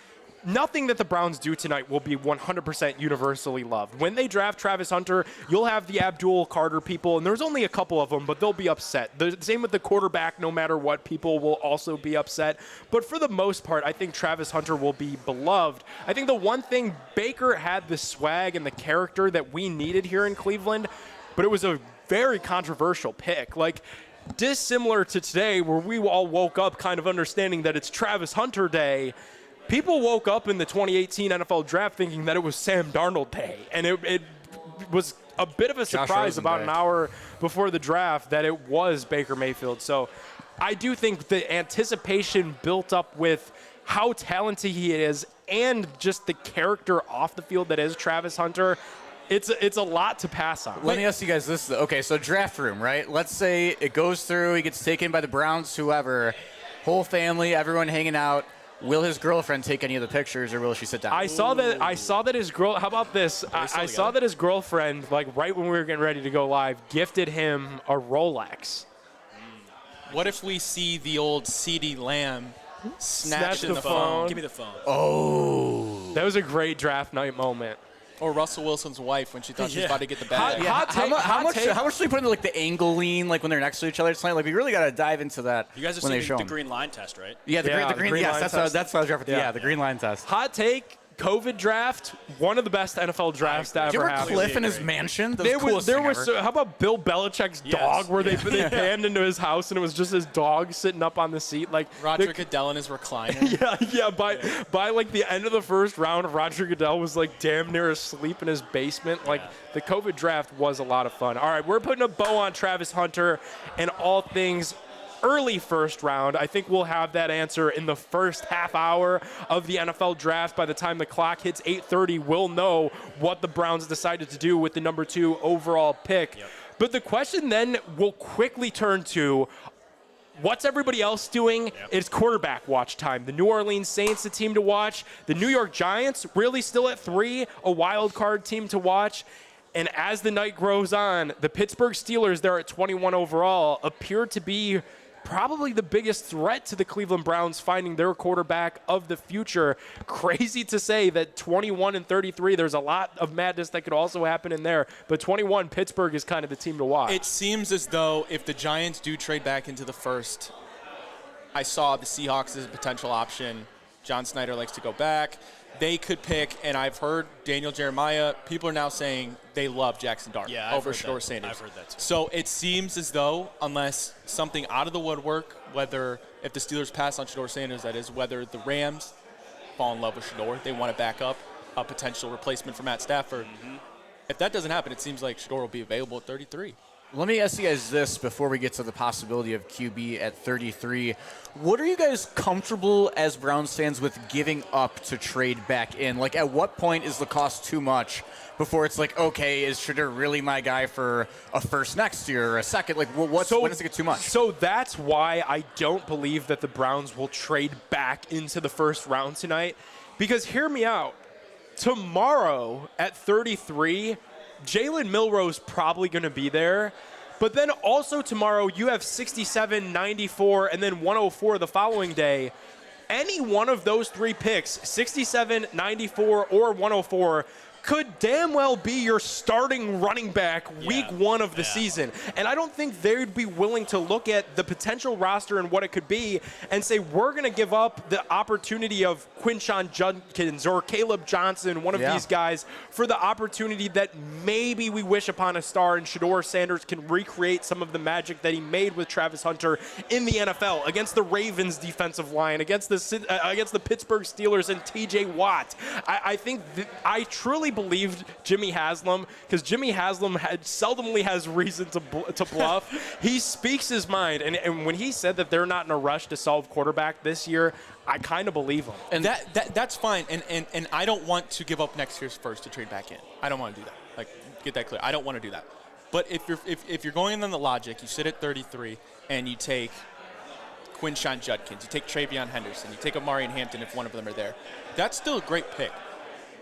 nothing that the Browns do tonight will be 100% universally loved. When they draft Travis Hunter, you'll have the Abdul Carter people, and there's only a couple of them, but they'll be upset. The same with the quarterback, no matter what, people will also be upset. But for the most part, I think Travis Hunter will be beloved. I think the one thing, Baker had the swag and the character that we needed here in Cleveland, but it was a very controversial pick. Dissimilar to today where we all woke up kind of understanding that it's Travis Hunter day. people woke up in the 2018 NFL Draft thinking that it was Sam Darnold day, and it was a bit of a surprise about an hour before the draft that it was Baker Mayfield. So I do think the anticipation built up with how talented he is and just the character off the field that is Travis Hunter, it's a lot to pass on. Let me ask you guys this, though. Okay, so draft room, right? Let's say it goes through, he gets taken by the Browns, whoever, whole family, everyone hanging out. Will his girlfriend take any of the pictures, or will she sit down? I saw that his girl. How about this? I saw that his girlfriend, like right when we were getting ready to go live, gifted him a Rolex. What if we see the old CeeDee Lamb snatch the phone? Give me the phone. Oh. That was a great draft night moment. Or Russell Wilson's wife when she thought she was about to get the bag. How much do they put into like the angle lean, like when they're next to each other? It's like we really got to dive into that. You guys have when they seen show the 'em. green line test, right? Yeah, the green line yes, test. that's what I was referencing. Yeah, the green line test. Hot take. COVID draft, one of the best NFL drafts to Did you ever remember happen. Cliff in his mansion? There was how about Bill Belichick's dog, where they panned into his house and it was just his dog sitting up on the seat, like Roger Goodell in his recliner. By like the end of the first round, Roger Goodell was like damn near asleep in his basement. Like the COVID draft was a lot of fun. All right, we're putting a bow on Travis Hunter and all things early first round. I think we'll have that answer in the first half hour of the NFL draft. By the time the clock hits 8:30, we'll know what the Browns decided to do with the number 2 overall pick. But the question then will quickly turn to what's everybody else doing? It's quarterback watch time. The New Orleans Saints, the team to watch. The New York Giants, really still at 3, a wild card team to watch. And as the night grows on, the Pittsburgh Steelers, they're at 21 overall, appear to be probably the biggest threat to the Cleveland Browns finding their quarterback of the future. Crazy to say that 21 and 33, there's a lot of madness that could also happen in there. But 21, Pittsburgh is kind of the team to watch. It seems as though if the Giants do trade back into the first, I saw the Seahawks as a potential option. John Snyder likes to go back. They could pick, and I've heard Daniel Jeremiah, people are now saying they love Jackson Dart over Shedeur Sanders. I've heard that too. So it seems as though, unless something out of the woodwork, whether if the Steelers pass on Shedeur Sanders, that is, whether the Rams fall in love with Shedeur, they want to back up a potential replacement for Matt Stafford. If that doesn't happen, it seems like Shedeur will be available at 33. Let me ask you guys this before we get to the possibility of QB at 33. What are you guys comfortable as Browns fans with giving up to trade back in? Like, at what point is the cost too much before it's like, okay, is Shedeur really my guy for a first next year or a second? Like, when does it get too much? So that's why I don't believe that the Browns will trade back into the first round tonight. Because hear me out. Tomorrow at 33, Jalen Milroe's probably going to be there. But then also tomorrow you have 67, 94, and then 104 the following day. Any one of those 3 picks, 67, 94, or 104, could damn well be your starting running back week 1 of the season. And I don't think they'd be willing to look at the potential roster and what it could be and say, we're going to give up the opportunity of Quinshon Judkins or Caleb Johnson, one of these guys, for the opportunity that maybe we wish upon a star and Shedeur Sanders can recreate some of the magic that he made with Travis Hunter in the NFL against the Ravens defensive line, against the Pittsburgh Steelers and TJ Watt. I think I truly believed Jimmy Haslam, because Jimmy Haslam seldomly has reason to bluff. He speaks his mind, and when he said that they're not in a rush to solve quarterback this year, I kind of believe him. And that's fine, and I don't want to give up next year's first to trade back in. I don't want to do that. Like, get that clear. I don't want to do that. But if you're going on the logic, you sit at 33 and you take Quinshon Judkins, you take Travion Henderson, you take Amari and Hampton if one of them are there. That's still a great pick.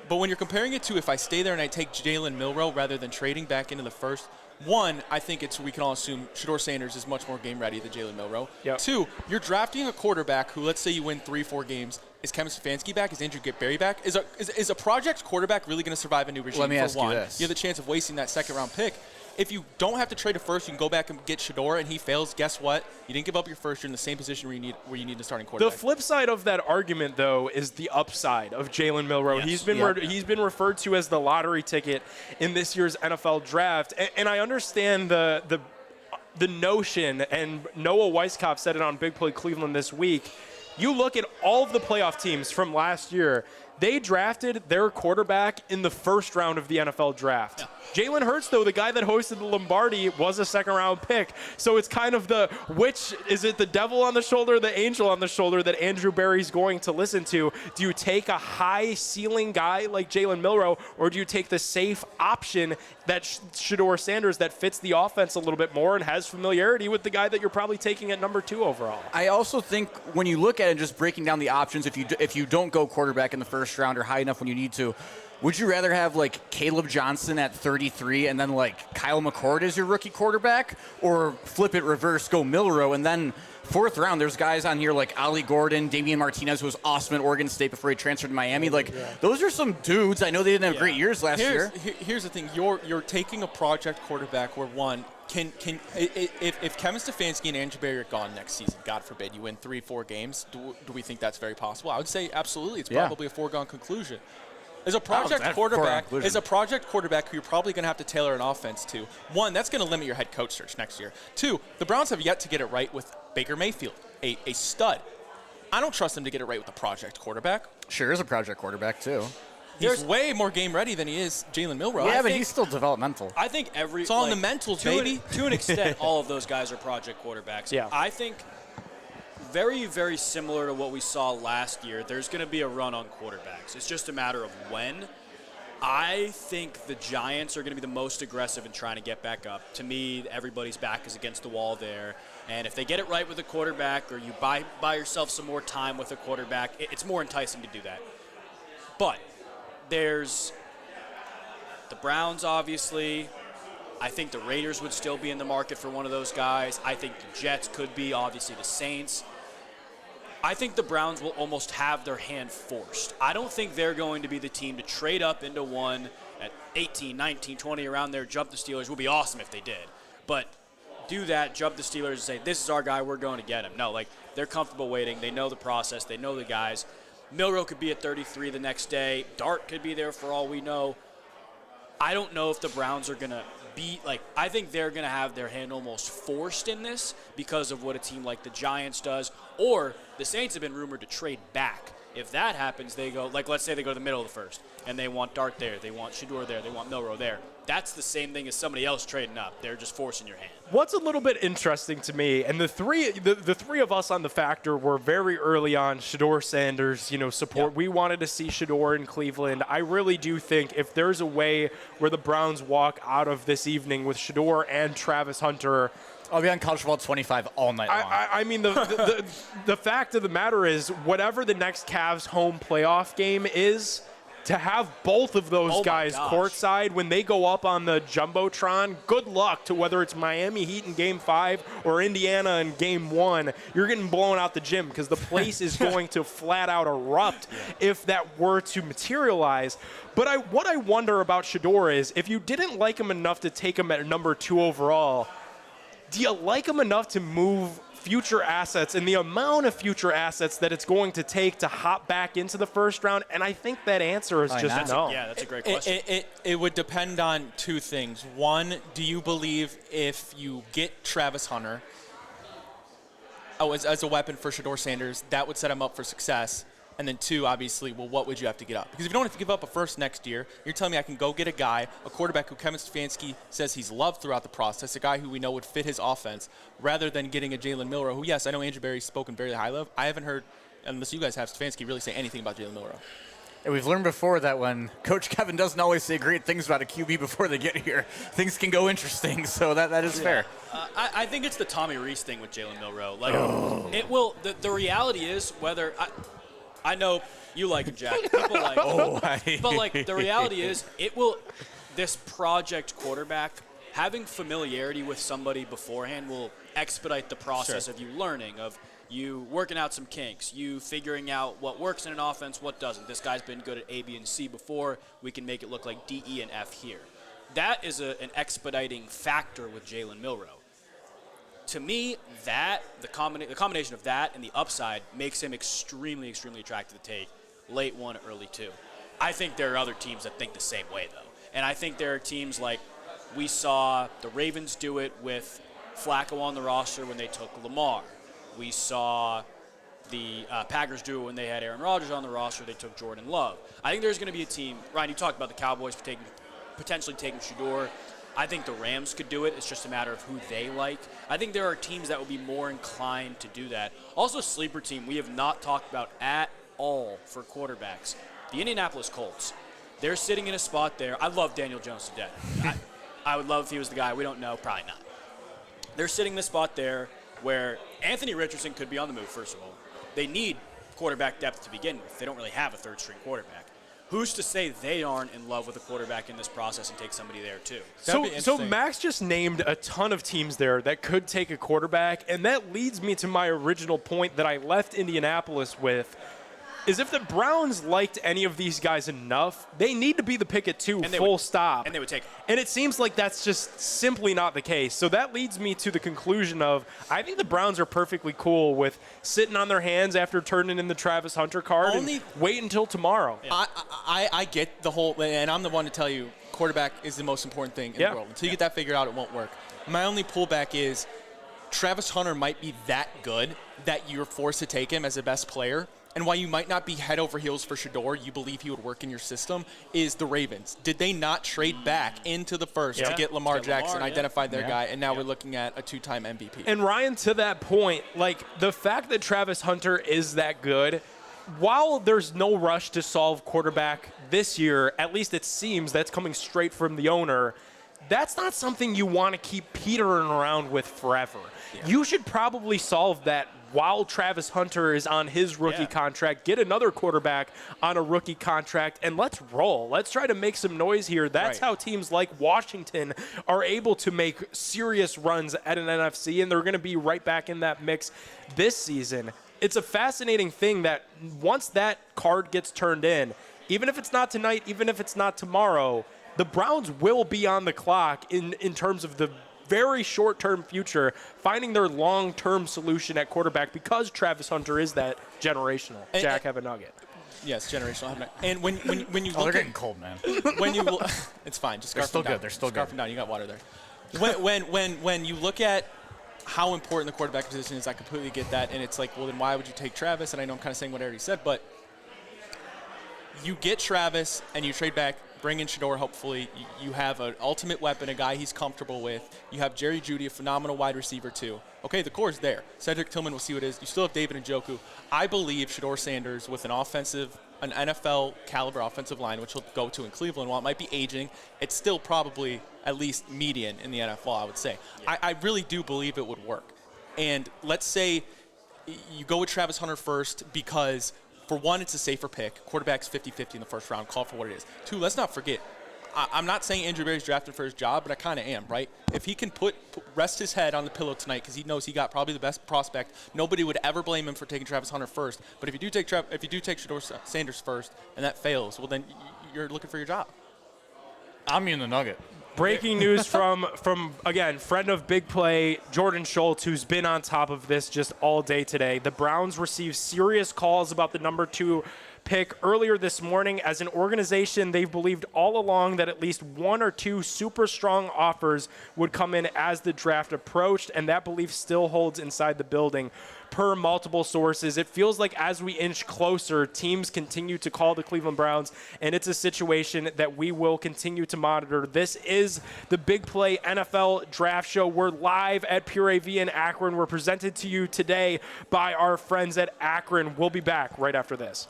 But when you're comparing it to if I stay there and I take Jalen Milroe rather than trading back into the first, one, I think we can all assume Shedeur Sanders is much more game ready than Jalen Milroe. Yep. 2, you're drafting a quarterback who, let's say you win 3-4 games. Is Kevin Stefanski back? Is Andrew Berry back? Is a project quarterback really going to survive a new regime? Let me ask you you this. You have the chance of wasting that second-round pick. If you don't have to trade a first, you can go back and get Shedeur, and he fails. Guess what? You didn't give up your first. You're in the same position where you need a starting quarterback. The flip side of that argument, though, is the upside of Jalen Milroe. Yes. He's been referred to as the lottery ticket in this year's NFL draft, and I understand the notion. And Noah Weisskopf said it on Big Play Cleveland this week, You look at all of the playoff teams from last year, they drafted their quarterback in the first round of the NFL draft. Jalen Hurts, though, the guy that hosted the Lombardi, was a second-round pick. So it's kind of is it the devil on the shoulder, the angel on the shoulder that Andrew Berry's going to listen to? Do you take a high-ceiling guy like Jalen Milroe, or do you take the safe option that Shedeur Sanders that fits the offense a little bit more and has familiarity with the guy that you're probably taking at number 2 overall? I also think when you look at it, just breaking down the options, if you don't go quarterback in the first round or high enough when you need to, would you rather have like Caleb Johnson at 33 and then like Kyle McCord as your rookie quarterback, or flip it reverse, go Milroe, and then fourth round there's guys on here like Ollie Gordon, Damian Martinez, who was awesome at Oregon State before he transferred to Miami. Those are some dudes. I know they didn't have great years last year. Here's the thing: you're taking a project quarterback where one if Kevin Stefanski and Andrew Berry are gone next season, God forbid, you win 3-4 games, do we think that's very possible? I would say absolutely. It's probably a foregone conclusion. As a project quarterback, who you're probably going to have to tailor an offense to, one, that's going to limit your head coach search next year. Two, the Browns have yet to get it right with Baker Mayfield, a stud. I don't trust him to get it right with a project quarterback. Sure is a project quarterback, too. He's way more game ready than he is Jalen Milroe. Yeah, but he's still developmental. I think it's all in the mentals, baby. To an extent, all of those guys are project quarterbacks. Yeah. I think very, very similar to what we saw last year, there's going to be a run on quarterbacks. It's just a matter of when. I think the Giants are going to be the most aggressive in trying to get back up. To me, everybody's back is against the wall there. And if they get it right with a quarterback, or you buy yourself some more time with a quarterback, it's more enticing to do that. But there's the Browns, obviously. I think the Raiders would still be in the market for one of those guys. I think the Jets could be, obviously the Saints. I think the Browns will almost have their hand forced. I don't think they're going to be the team to trade up into one at 18, 19, 20, around there, jump the Steelers. It would be awesome if they did. But do that, jump the Steelers and say, this is our guy, we're going to get him. No, they're comfortable waiting. They know the process. They know the guys. Milroe could be at 33 the next day. Dart could be there for all we know. I don't know if the Browns are going to be I think they're going to have their hand almost forced in this because of what a team like the Giants does, or the Saints have been rumored to trade back. If that happens, they go, let's say they go to the middle of the first, and they want Dart there, they want Shedeur there, they want Milroe there. That's the same thing as somebody else trading up. They're just forcing your hand. What's a little bit interesting to me, and the three of us on the Factor were very early on Shedeur Sanders, support. Yep. We wanted to see Shedeur in Cleveland. I really do think if there's a way where the Browns walk out of this evening with Shedeur and Travis Hunter, I'll be on College Football 25 all night long. I mean, the fact of the matter is, whatever the next Cavs home playoff game is, to have both of those guys courtside when they go up on the Jumbotron, good luck to whether it's Miami Heat in Game 5 or Indiana in Game 1. You're getting blown out the gym because the place is going to flat out erupt if that were to materialize. But what I wonder about Shedeur is, if you didn't like him enough to take him at number 2 overall, do you like him enough to move future assets and the amount of future assets that it's going to take to hop back into the first round? And I think that answer is just no. That's a great question. It would depend on two things. One, do you believe if you get Travis Hunter as a weapon for Shedeur Sanders, that would set him up for success? And then two, obviously, what would you have to get up? Because if you don't have to give up a first next year, you're telling me I can go get a guy, a quarterback who Kevin Stefanski says he's loved throughout the process, a guy who we know would fit his offense, rather than getting a Jalen Milroe, who, yes, I know Andrew Berry's spoken very highly of. I haven't heard, unless you guys have, Stefanski really say anything about Jalen Milroe. And we've learned before that when Coach Kevin doesn't always say great things about a QB before they get here, things can go interesting, so that is fair. I think it's the Tommy Rees thing with Jalen Milroe. It will. The reality is whether I know you like him, Jack. People like him. But the reality is, this project quarterback, having familiarity with somebody beforehand will expedite the process of you learning, of you working out some kinks, you figuring out what works in an offense, what doesn't. This guy's been good at A, B, and C before. We can make it look like D, E, and F here. That is an expediting factor with Jalen Milroe. To me, the combination of that and the upside makes him extremely, extremely attractive to take late 1, early 2. I think there are other teams that think the same way, though. And I think there are teams like we saw the Ravens do it with Flacco on the roster when they took Lamar. We saw the Packers do when they had Aaron Rodgers on the roster. They took Jordan Love. I think there's going to be a team. Ryan, you talked about the Cowboys potentially taking Shedeur. I think the Rams could do it. It's just a matter of who they like. I think there are teams that will be more inclined to do that. Also, sleeper team we have not talked about at all for quarterbacks. The Indianapolis Colts. They're sitting in a spot there. I love Daniel Jones to death. I would love if he was the guy. We don't know. Probably not. They're sitting in a spot there where Anthony Richardson could be on the move, first of all. They need quarterback depth to begin with. They don't really have a third-string quarterback. Who's to say they aren't in love with a quarterback in this process and take somebody there too? So Max just named a ton of teams there that could take a quarterback, and that leads me to my original point that I left Indianapolis with, is if the Browns liked any of these guys enough, they need to be the pick at 2, full stop. And they would take them. And it seems like that's just simply not the case. So that leads me to the conclusion of, I think the Browns are perfectly cool with sitting on their hands after turning in the Travis Hunter card and wait until tomorrow. Yeah. I get the whole, and I'm the one to tell you, quarterback is the most important thing in the world. Until you get that figured out, it won't work. My only pullback is Travis Hunter might be that good that you're forced to take him as the best player. And why you might not be head over heels for Shedeur, you believe he would work in your system, is the Ravens. Did they not trade back into the first to get Lamar Jackson, identified their guy, and now we're looking at a 2-time MVP? And Ryan, to that point, like the fact that Travis Hunter is that good, while there's no rush to solve quarterback this year, at least it seems that's coming straight from the owner, that's not something you want to keep petering around with forever. Yeah. You should probably solve that while Travis Hunter is on his rookie contract, get another quarterback on a rookie contract, and let's roll. Let's try to make some noise here. That's how teams like Washington are able to make serious runs at an NFC, and they're going to be right back in that mix this season. It's a fascinating thing that once that card gets turned in, even if it's not tonight, even if it's not tomorrow, the Browns will be on the clock in terms of the very short-term future, finding their long-term solution at quarterback because Travis Hunter is that generational. Jack, have a nugget. Yes, generational. And when you look they're getting cold, man. When you, it's fine. Just scarf them down. They're still good. Scarf them down. You got water there. When you look at how important the quarterback position is, I completely get that. And it's like, well, then why would you take Travis? And I know I'm kind of saying what I already said, but you get Travis and you trade back. Bring in Shedeur, hopefully. You have an ultimate weapon, a guy he's comfortable with. You have Jerry Jeudy, a phenomenal wide receiver, too. Okay, the core is there. Cedric Tillman, we'll see what it is. You still have David Njoku. I believe Shedeur Sanders with an NFL-caliber offensive line, which he'll go to in Cleveland, while it might be aging, it's still probably at least median in the NFL, I would say. Yeah. I really do believe it would work. And let's say you go with Travis Hunter first because – for one, it's a safer pick. Quarterback's 50-50 in the first round. Call for what it is. Two, let's not forget, I'm not saying Andrew Berry's drafted for his job, but I kind of am, right? If he can rest his head on the pillow tonight because he knows he got probably the best prospect, nobody would ever blame him for taking Travis Hunter first. But if you do take Shedeur Sanders first and that fails, well, then you're looking for your job. I'm in the nugget. Breaking news from again, friend of Big Play, Jordan Schultz, who's been on top of this just all day today. The Browns received serious calls about the number 2 pick earlier this morning. As an organization, they've believed all along that at least 1 or 2 super strong offers would come in as the draft approached, and that belief still holds inside the building. Per multiple sources, it feels like as we inch closer, teams continue to call the Cleveland Browns, and it's a situation that we will continue to monitor. This is the Big Play NFL Draft Show. We're live at Pure AV in Akron. We're presented to you today by our friends at Akron. We'll be back right after this.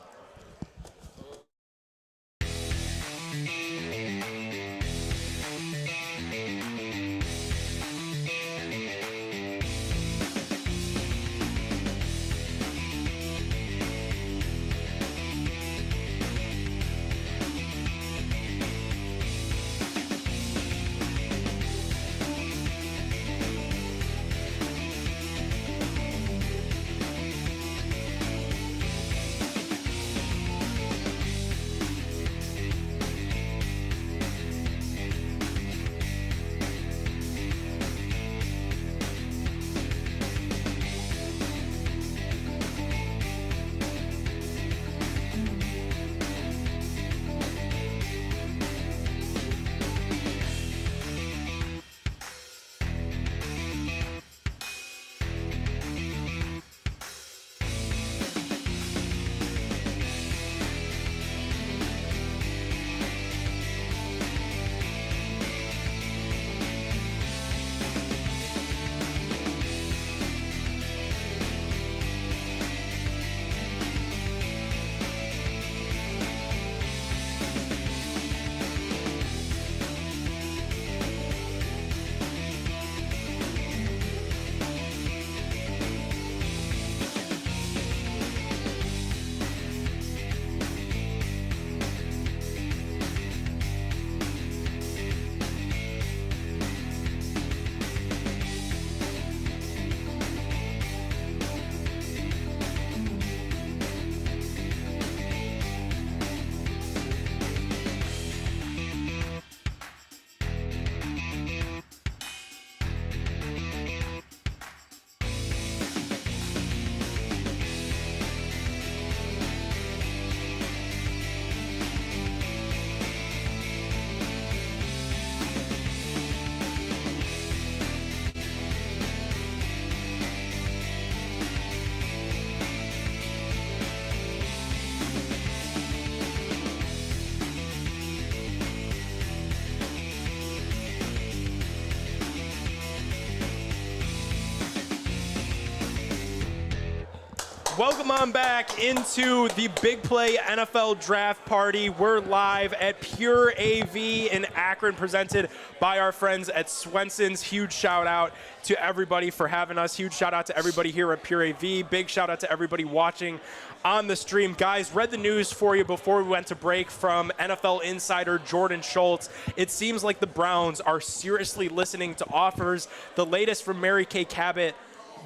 welcome on back into the Big Play NFL Draft Party. We're live at Pure AV in Akron, presented by our friends at Swenson's. Huge shout out to everybody for having us. Huge shout out to everybody here at Pure AV. Big shout out to everybody watching on the stream. Guys, read the news for you before we went to break from NFL insider Jordan Schultz. It seems like the Browns are seriously listening to offers. The latest from Mary Kay Cabot: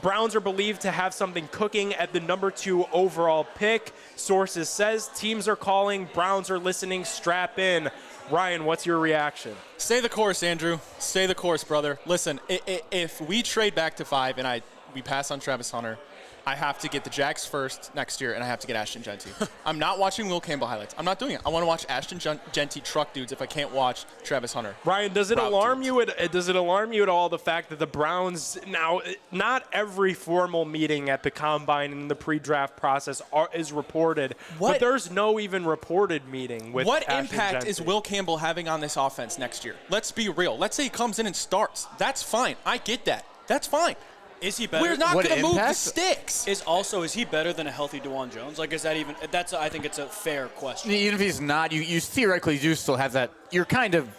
Browns are believed to have something cooking at the number 2 overall pick. Sources says teams are calling, Browns are listening, strap in. Ryan, what's your reaction? Stay the course, Andrew. Stay the course, brother. Listen, if we trade back to 5 and we pass on Travis Hunter, I have to get the Jags first next year, and I have to get Ashton Genty. I'm not watching Will Campbell highlights. I'm not doing it. I want to watch Ashton Genty truck dudes if I can't watch Travis Hunter. Ryan, does it alarm you at all the fact that the Browns now, not every formal meeting at the combine and the pre-draft process is reported, but there's no even reported meeting with What Ashton impact Genty. is Will Campbell having on this offense next year? Let's be real. Let's say he comes in and starts. That's fine. I get that. That's fine. Is he better? We're not going to move the sticks. Is he better than a healthy DeJuan Jones? Like, is that even? I think it's a fair question. Even if he's not, you theoretically do still have that. You're kind of,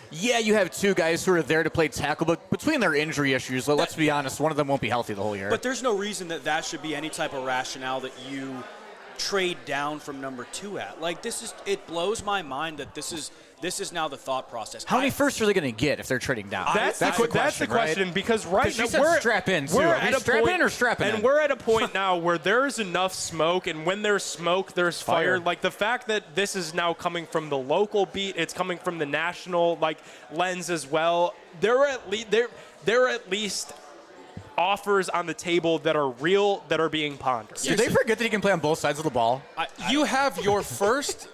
you have 2 guys who are there to play tackle, but between their injury issues, let's be honest, one of them won't be healthy the whole year. But there's no reason that should be any type of rationale that you trade down from number 2 at. Like, it blows my mind that this is now the thought process. How many firsts are they going to get if they're trading down? That's the question, right? Because right now we're strap in too. We're at a point now where there's enough smoke, and when there's smoke, there's fire. Like, the fact that this is now coming from the local beat, it's coming from the national lens as well. There are at least offers on the table that are real, that are being pondered. Do they forget that he can play on both sides of the ball? You have your first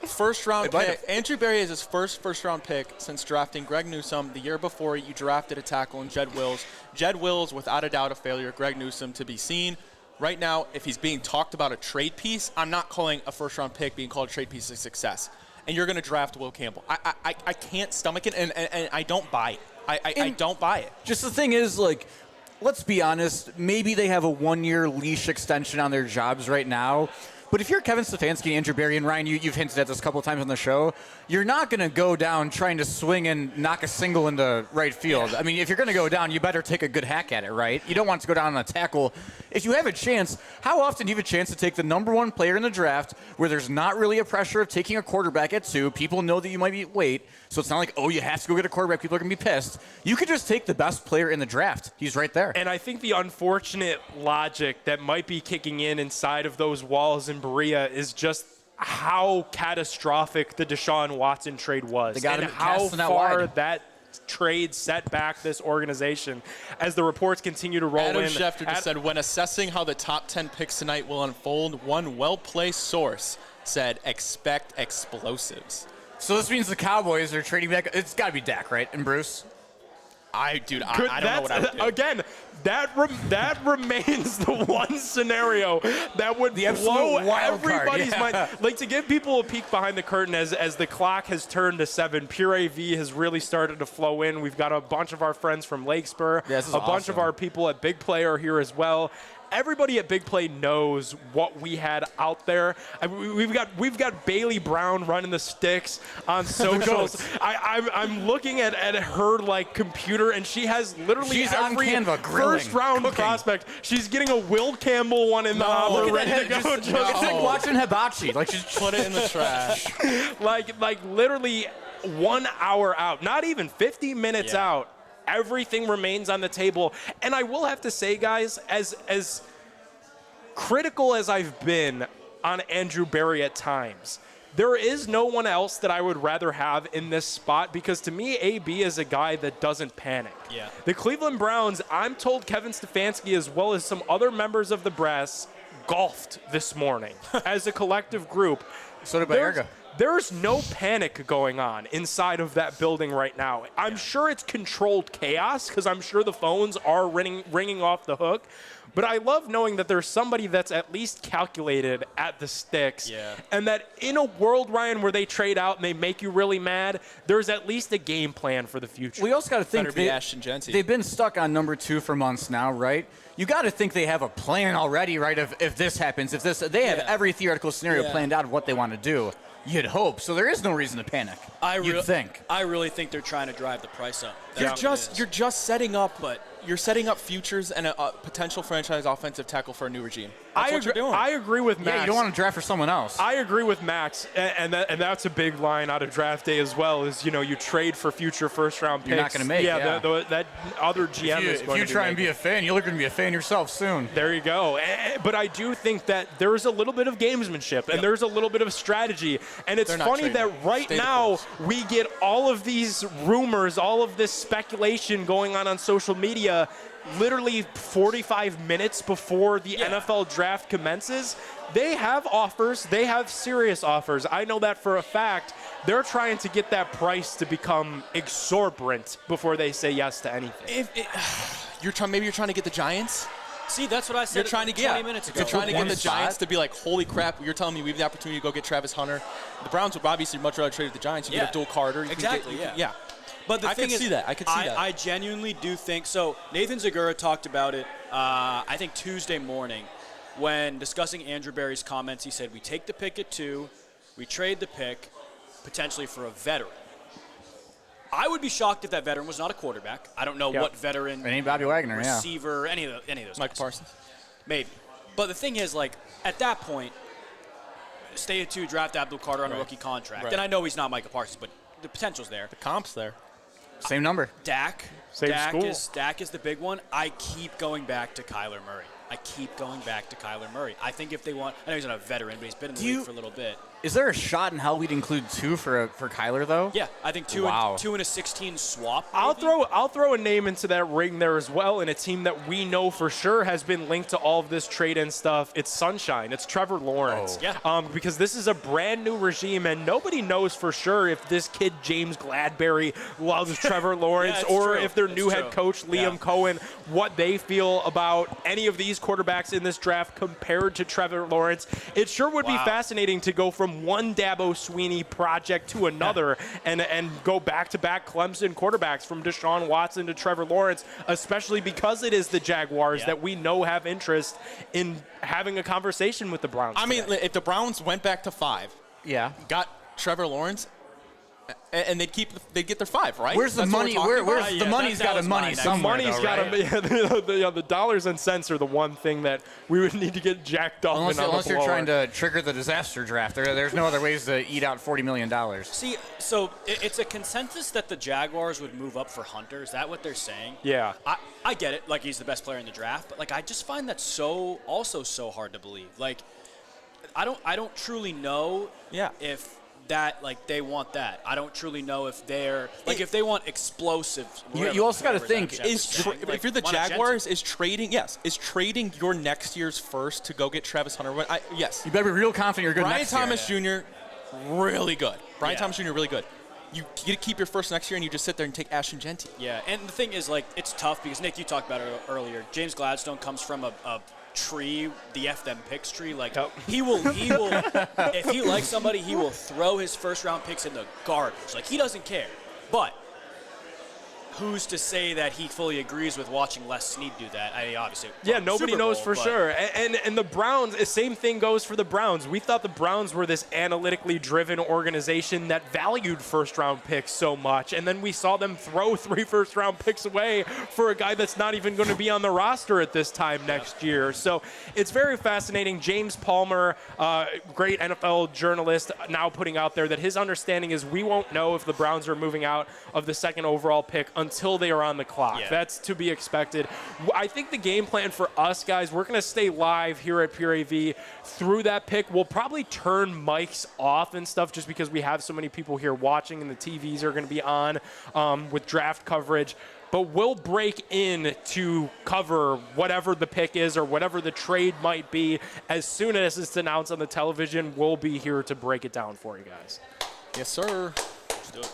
round pick. Andrew Berry is his first round pick since drafting Greg Newsome. The year before, you drafted a tackle in Jed Wills. Jed Wills, without a doubt, a failure. Greg Newsome to be seen. Right now, if he's being talked about a trade piece, I'm not calling a first round pick being called a trade piece a success. And you're going to draft Will Campbell. I can't stomach it, and I don't buy it. I don't buy it. Just the thing is, let's be honest, maybe they have a 1-year leash extension on their jobs right now. But if you're Kevin Stefanski, Andrew Berry, and Ryan, you've hinted at this a couple of times on the show, you're not going to go down trying to swing and knock a single into right field. Yeah. I mean, if you're going to go down, you better take a good hack at it, right? You don't want to go down on a tackle. If you have a chance, how often do you have a chance to take the number 1 player in the draft where there's not really a pressure of taking a quarterback at 2? People know that you might be late, so it's not like, you have to go get a quarterback. People are going to be pissed. You could just take the best player in the draft. He's right there. And I think the unfortunate logic that might be kicking inside of those walls in Berea is just how catastrophic the Deshaun Watson trade was, and how far that trade set back this organization as the reports continue to roll in. Adam Schefter just said, when assessing how the top 10 picks tonight will unfold, one well-placed source said, expect explosives. So this means the Cowboys are trading back. It's got to be Dak, right? And Bruce? I don't know what I would do. Again, that remains the one scenario that would blow everybody's mind. Like, to give people a peek behind the curtain as the clock has turned to 7, Pure AV has really started to flow in. We've got a bunch of our friends from Lakespur. Bunch of our people at Big Play are here as well. Everybody at Big Play knows what we had out there. We've got Bailey Brown running the sticks on socials. I'm looking at her computer, and she has literally every first round prospect. She's getting a Will Campbell one in the hopper ready to go. It's like watching hibachi. Just put it in the trash. like literally 1 hour out, not even 50 minutes out. Everything remains on the table. And I will have to say, guys, as critical as I've been on Andrew Berry at times, there is no one else that I would rather have in this spot, because to me, AB is a guy that doesn't panic. Yeah. The Cleveland Browns, I'm told Kevin Stefanski as well as some other members of the brass golfed this morning as a collective group. So did Bayerga. There's no panic going on inside of that building right now. I'm sure it's controlled chaos, because I'm sure the phones are ringing off the hook. but I love knowing that there's somebody that's at least calculated at the sticks. Yeah. And that in a world, Ryan, where they trade out and they make you really mad, there's at least a game plan for the future. We also got to think Better be Ashton Genty. they've been stuck on number 2 for months now, right? You got to think they have a plan already, right? If this happens, they have every theoretical scenario planned out of what they want to do. You'd hope. So there is no reason to panic. You'd think. I really think they're trying to drive the price up. You're just setting up, you're setting up futures and a potential franchise offensive tackle for a new regime. That's what you're doing. I agree with Max. Yeah, you don't want to draft for someone else. I agree with Max, and that's a big line out of draft day as well. Is you trade for future first-round picks. You're not going to make. Yeah, that other GM is going to. If you try and be a fan, you're going to be a fan yourself soon. There you go. But I do think that there's a little bit of gamesmanship and there's a little bit of strategy. And it's funny that right now we get all of these rumors, all of this speculation going on social media. Literally 45 minutes before the NFL draft commences, they have offers. They have serious offers. I know that for a fact. They're trying to get that price to become exorbitant before they say yes to anything. Maybe you're trying to get the Giants. See, that's what I said. You're trying to get 20 minutes ago. You're trying to get the Giants to be like, holy crap! You're telling me we have the opportunity to go get Travis Hunter. The Browns would obviously much rather trade with the Giants. You get a dual Carter. Exactly. Yeah. But the thing is, I could see that. I genuinely do think so. Nathan Zagura talked about it, I think Tuesday morning, when discussing Andrew Berry's comments. He said, we take the pick at 2, we trade the pick potentially for a veteran. I would be shocked if that veteran was not a quarterback. I don't know what veteran, any Bobby Wagner, receiver, any of those. Michael Parsons, maybe. But the thing is, at that point, stay at 2, draft Abdul Carter on a rookie contract. And I know he's not Michael Parsons, but the potential's there. the comp's there. Same number. Dak. Same school. Dak is the big one. I keep going back to Kyler Murray. I think if they want, I know he's not a veteran, but he's been in the league for a little bit. Is there a shot in hell we'd include 2 for Kyler though? Yeah, I think 2 and a 16 swap. I'll throw a name into that ring there as well, and a team that we know for sure has been linked to all of this trade and stuff. It's Sunshine. It's Trevor Lawrence. Because this is a brand new regime, and nobody knows for sure if this kid James Gladberry loves Trevor Lawrence or if their new head coach Liam Cohen, what they feel about any of these quarterbacks in this draft compared to Trevor Lawrence. It sure would be fascinating to go from one Dabo Sweeney project to another and go back-to-back Clemson quarterbacks from Deshaun Watson to Trevor Lawrence, especially because it is the Jaguars that we know have interest in having a conversation with the Browns. I mean, if the Browns went back to 5, got Trevor Lawrence, and they'd get their 5, right? Where's the money? Where's the money's got to money somewhere? The money's got to. The dollars and cents are the one thing that we would need to get jacked up. Unless you're trying to trigger the disaster draft, there's no other ways to eat out $40 million. See, so it's a consensus that the Jaguars would move up for Hunter. Is that what they're saying? Yeah. I get it. He's the best player in the draft, but I just find that so hard to believe. I don't truly know if that they want that. I don't truly know if they're if they want explosive. You also got to think if you're the Jaguars, is trading your next year's first to go get Travis Hunter. Yes, you better be real confident you're good. Brian Thomas Jr. really good. Thomas Jr. really good. You get to keep your first next year, and you just sit there and take Ashton Genty. Yeah, and the thing is, it's tough because Nick, you talked about it earlier. James Gladstone comes from a tree, the F them picks tree. He will if he likes somebody, he will throw his first round picks in the garbage. He doesn't care. But who's to say that he fully agrees with watching Les Snead do that? Obviously. Yeah, nobody knows for sure. And the Browns, the same thing goes for the Browns. We thought the Browns were this analytically driven organization that valued first-round picks so much. And then we saw them throw 3 first-round picks away for a guy that's not even going to be on the roster at this time next year. So it's very fascinating. James Palmer, great NFL journalist, now putting out there that his understanding is we won't know if the Browns are moving out of the 2nd overall pick until they are on the clock. Yeah. That's to be expected. I think the game plan for us, guys, we're going to stay live here at Pure AV through that pick. We'll probably turn mics off and stuff just because we have so many people here watching and the TVs are going to be on with draft coverage. But we'll break in to cover whatever the pick is or whatever the trade might be. As soon as it's announced on the television, we'll be here to break it down for you guys. Yes, sir. Let's do it.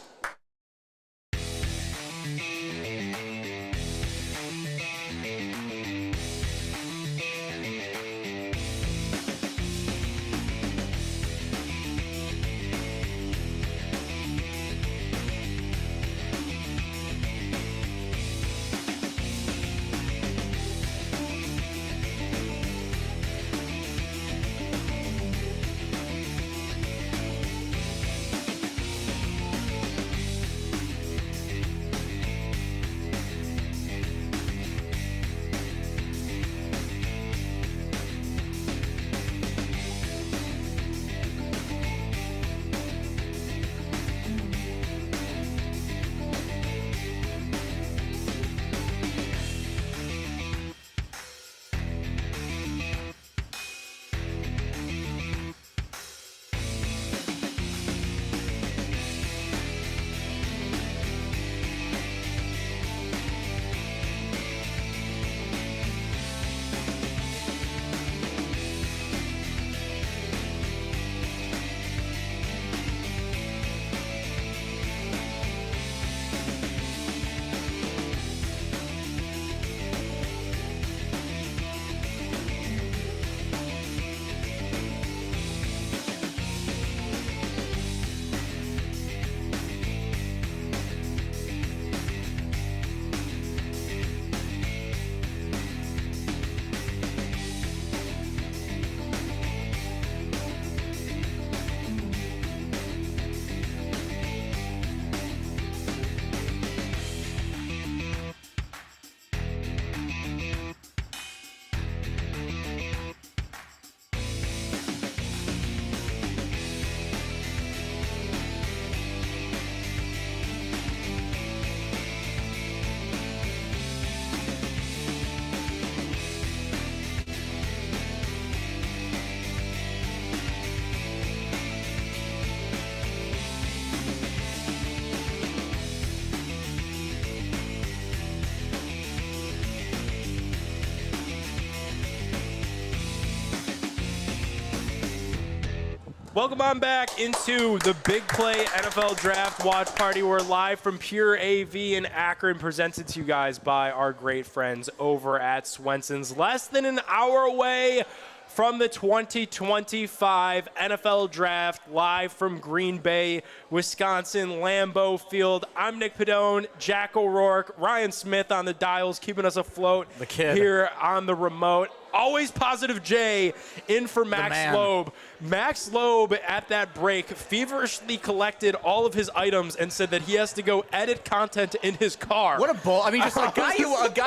Welcome on back into the Big Play NFL Draft Watch Party. We're live from Pure AV in Akron, presented to you guys by our great friends over at Swenson's. Less than an hour away from the 2025 NFL Draft, live from Green Bay, Wisconsin, Lambeau Field. I'm Nick Padone, Jack O'Rourke, Ryan Smith on the dials, keeping us afloat the kid here on the remote. Always Positive J in for Max Loeb. Max Loeb at that break feverishly collected all of his items and said that he has to go edit content in his car. What a ball. I mean, just a guy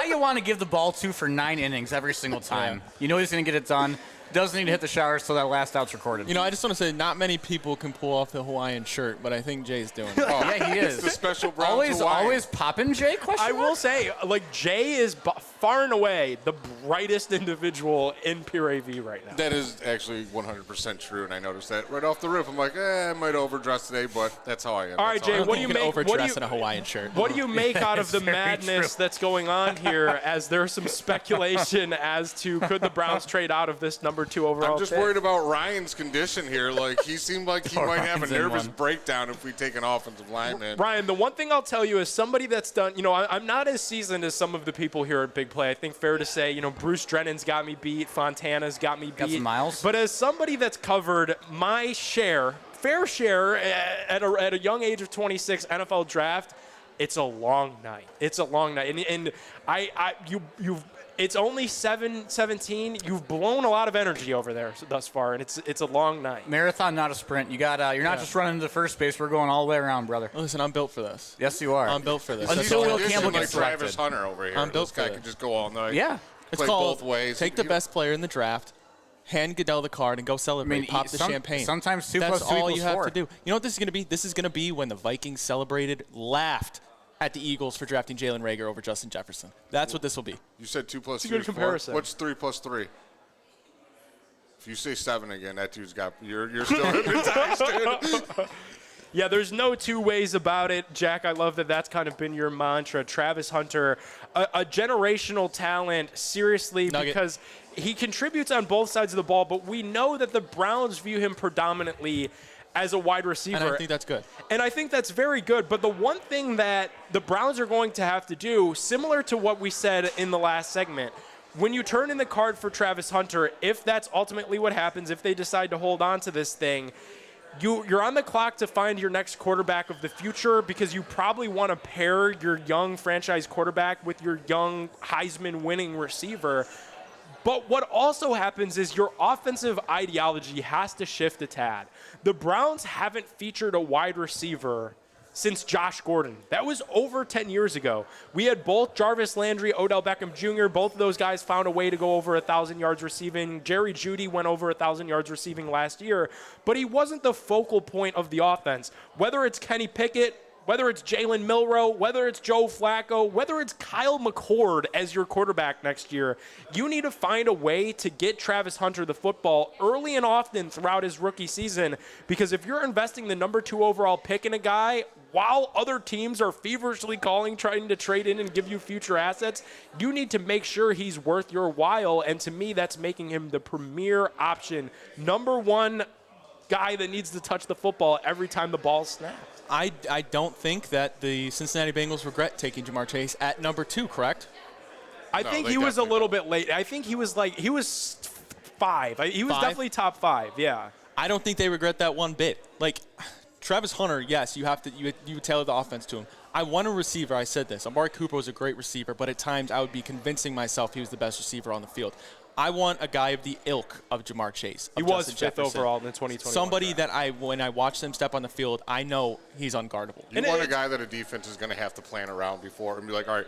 you want to give the ball to for 9 innings every single time. Yeah. You know he's going to get it done. Doesn't need to hit the shower so that last out's recorded. You know, I just want to say not many people can pull off the Hawaiian shirt, but I think Jay's doing it. Oh, yeah, he is. It's the special Browns always poppin' Jay? I will say, like, Jay is far and away the brightest individual in Pure AV right now. That is actually 100% true, and I noticed that right off the rip. I'm like, I might overdress today, but that's how I am. All right, Jay, what do you make? Overdress in a Hawaiian shirt. What do you make out of the madness that's going on here? As there's some speculation as to could the Browns trade out of this number 2 overall? I'm just worried about Ryan's condition here. Like, he seemed like he might have a nervous breakdown if we take an offensive lineman. Ryan, the one thing I'll tell you is somebody that's done, you know, I'm not as seasoned as some of the people here at Big Play. I think fair to say, you know, Bruce Drennan's got me beat, Fontana's got me beat. Got some miles. But as somebody that's covered my fair share at a young age of 26 NFL draft, it's a long night. It's a long night. And you've it's only 7:17. You've blown a lot of energy over there thus far, and it's a long night. Marathon, not a sprint. You're not just running to first base. We're going all the way around, brother. Listen, I'm built for this. Yes, you are. I'm built for this. Until Will Campbell like gets selected. Travis Hunter over here. I'm built this guy for could it. just go all night. Yeah. It's play called both ways. Take the best player in the draft, hand Goodell the card, and go celebrate. Pop the champagne. Sometimes 2 That's plus 2 all equals you have 4. to do. You know what this is going to be? This is going to be when the Vikings laughed at the Eagles for drafting Jalen Reagor over Justin Jefferson. That's what this will be. You said 2 plus 2 good is 4. comparison. What's 3 plus 3? If you say 7 again, that dude's got you're still hypnotized, dude. Yeah, there's no two ways about it. Jack, I love that that's kind of been your mantra. Travis Hunter, a generational talent, seriously, Nugget. because he contributes on both sides of the ball, but we know that the Browns view him predominantly as a wide receiver. And I think that's good. And I think that's very good. But the one thing that the Browns are going to have to do, similar to what we said in the last segment, when you turn in the card for Travis Hunter, if that's ultimately what happens, if they decide to hold on to this thing, you're on the clock to find your next quarterback of the future, because you probably want to pair your young franchise quarterback with your young Heisman winning receiver. But what also happens is your offensive ideology has to shift a tad. The Browns haven't featured a wide receiver since Josh Gordon. That was over 10 years ago. We had both Jarvis Landry, Odell Beckham Jr. Both of those guys found a way to go over 1,000 yards receiving. Jerry Jeudy went over 1,000 yards receiving last year, but he wasn't the focal point of the offense. Whether it's Kenny Pickett, whether it's Jalen Milroe, whether it's Joe Flacco, whether it's Kyle McCord as your quarterback next year, you need to find a way to get Travis Hunter the football early and often throughout his rookie season, because if you're investing the number 2 overall pick in a guy while other teams are feverishly trying to trade in and give you future assets, you need to make sure he's worth your while. And to me, that's making him the premier option. Number 1 guy that needs to touch the football every time the ball's snapped. I don't think that the Cincinnati Bengals regret taking Jamar Chase at number 2, correct? I think he was a little bit late. I think he was 5. He was definitely top 5, yeah. I don't think they regret that one bit. Like, Travis Hunter, yes, you tailor the offense to him. I want a receiver. I said this. Amari Cooper was a great receiver, but at times I would be convincing myself he was the best receiver on the field. I want a guy of the ilk of Jamar Chase. He was 5th overall in the 2021 Somebody draft. that when I watch him step on the field, I know he's unguardable. You want a guy that a defense is going to have to plan around before and be like, all right,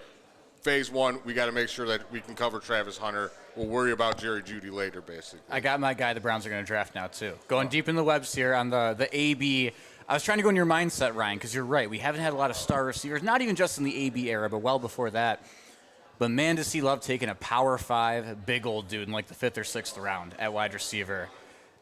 phase 1, we got to make sure that we can cover Travis Hunter. We'll worry about Jerry Jeudy later, basically. I got my guy the Browns are going to draft now, too. Going deep in the webs here on the AB. I was trying to go in your mindset, Ryan, because you're right. We haven't had a lot of star receivers, not even just in the AB era, but well before that. But man, does he love taking a Power 5 big old dude in like the 5th or 6th round at wide receiver.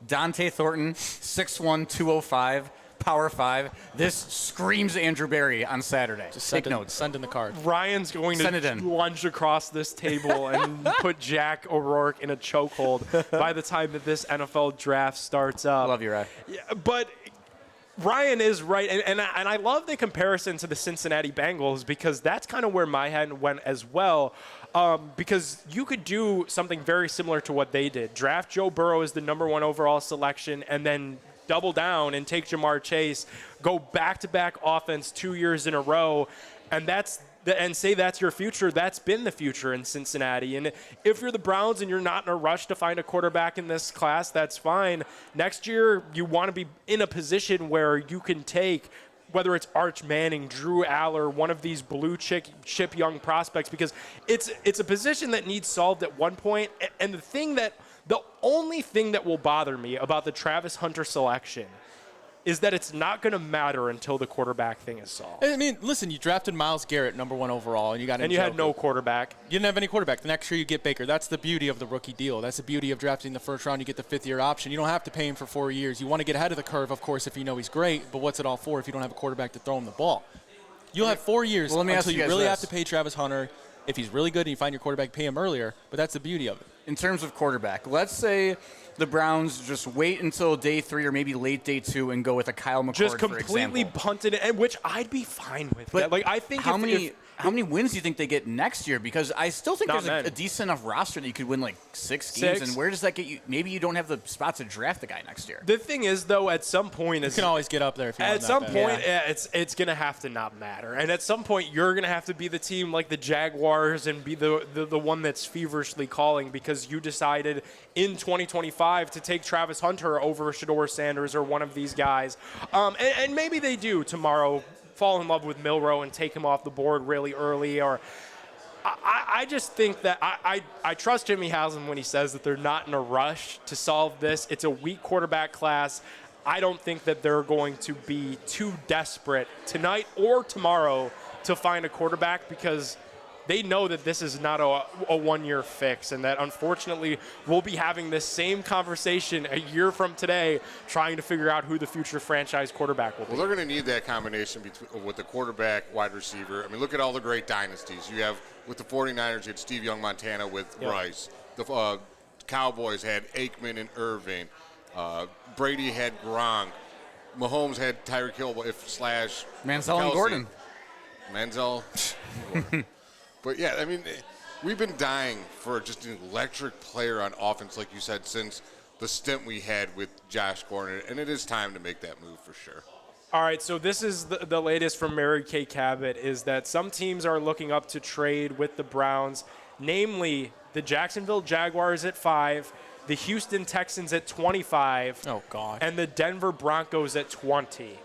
Dante Thornton, 6'1", 205, Power 5. This screams Andrew Berry on Saturday. Just take notes. Send in the card. Ryan's going to lunge across this table and put Jack O'Rourke in a chokehold by the time that this NFL draft starts up. Love you, Ryan. Yeah, but Ryan is right, and I love the comparison to the Cincinnati Bengals because that's kind of where my head went as well. Because you could do something very similar to what they did. Draft Joe Burrow as the #1 overall selection and then double down and take Jamar Chase, go back-to-back offense 2 years in a row, and say that's your future. That's been the future in Cincinnati. And if you're the Browns and you're not in a rush to find a quarterback in this class, that's fine. Next year, you want to be in a position where you can take – whether it's Arch Manning, Drew Aller, one of these blue chip young prospects, because it's a position that needs solved at one point. And the only thing that will bother me about the Travis Hunter selection is that it's not going to matter until the quarterback thing is solved. I mean, listen, you drafted Myles Garrett #1 overall, and you got and you had no quarterback. You didn't have any quarterback. The next year you get Baker. That's the beauty of the rookie deal. That's the beauty of drafting in the first round. You get the fifth-year option. You don't have to pay him for 4 years. You want to get ahead of the curve, of course, if you know he's great, but what's it all for if you don't have a quarterback to throw him the ball? You'll have 4 years until you really have to pay Travis Hunter. If he's really good and you find your quarterback, pay him earlier, but that's the beauty of it. In terms of quarterback, let's say the Browns just wait until day 3 or maybe late day 2 and go with a Kyle McCord, just completely for example. punted it, which I'd be fine with. But like, I think how many wins do you think they get next year? Because I still think there's a decent enough roster that you could win like 6 games. And where does that get you? Maybe you don't have the spot to draft the guy next year. The thing is, though, at some point, you can always get up there if you want. At some point, it's going to have to not matter. And at some point, you're going to have to be the team like the Jaguars and be the one that's feverishly calling because you decided in 2025 to take Travis Hunter over Shedeur Sanders or one of these guys. And maybe they do tomorrow fall in love with Milroe and take him off the board really early. Or I just think that I trust Jimmy Haslam when he says that they're not in a rush to solve this. It's a weak quarterback class. I don't think that they're going to be too desperate tonight or tomorrow to find a quarterback because they know that this is not a one-year fix and that, unfortunately, we'll be having this same conversation a year from today trying to figure out who the future franchise quarterback will be. Well, they're going to need that combination with the quarterback, wide receiver. I mean, look at all the great dynasties. You have, with the 49ers, you had Steve Young, Montana with Rice. The Cowboys had Aikman and Irving. Brady had Gronk. Mahomes had Tyreek Hill / Manziel and Gordon. Manziel. But, yeah, I mean, we've been dying for just an electric player on offense, like you said, since the stint we had with Josh Gordon, and it is time to make that move for sure. All right, so this is the latest from Mary Kay Cabot, is that some teams are looking up to trade with the Browns, namely the Jacksonville Jaguars at 5, the Houston Texans at 25, and the Denver Broncos at 20.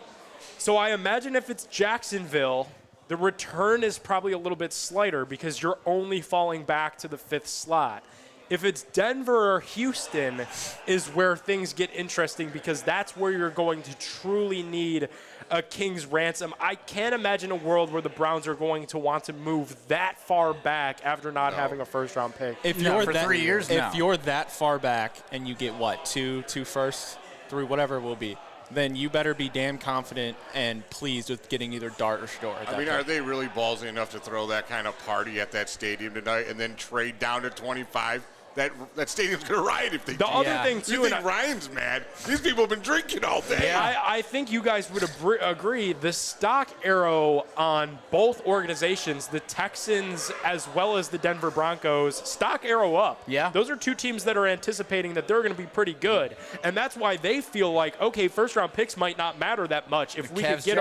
So I imagine if it's Jacksonville, the return is probably a little bit slighter because you're only falling back to the 5th slot. If it's Denver or Houston is where things get interesting because that's where you're going to truly need a king's ransom. I can't imagine a world where the Browns are going to want to move that far back after not having a first-round pick. If you're for 3 years now. If you're that far back and you get, two firsts, 3, whatever it will be, then you better be damn confident and pleased with getting either Dart or Shedeur. I mean, are they really ballsy enough to throw that kind of party at that stadium tonight and then trade down to 25? That stadium's going to riot if they do. The other thing, too, you think Ryan's mad? These people have been drinking all day. Yeah. I think you guys would agree the stock arrow on both organizations, the Texans as well as the Denver Broncos, stock arrow up. Yeah. Those are two teams that are anticipating that they're going to be pretty good. And that's why they feel like, okay, first-round picks might not matter that much. If we could get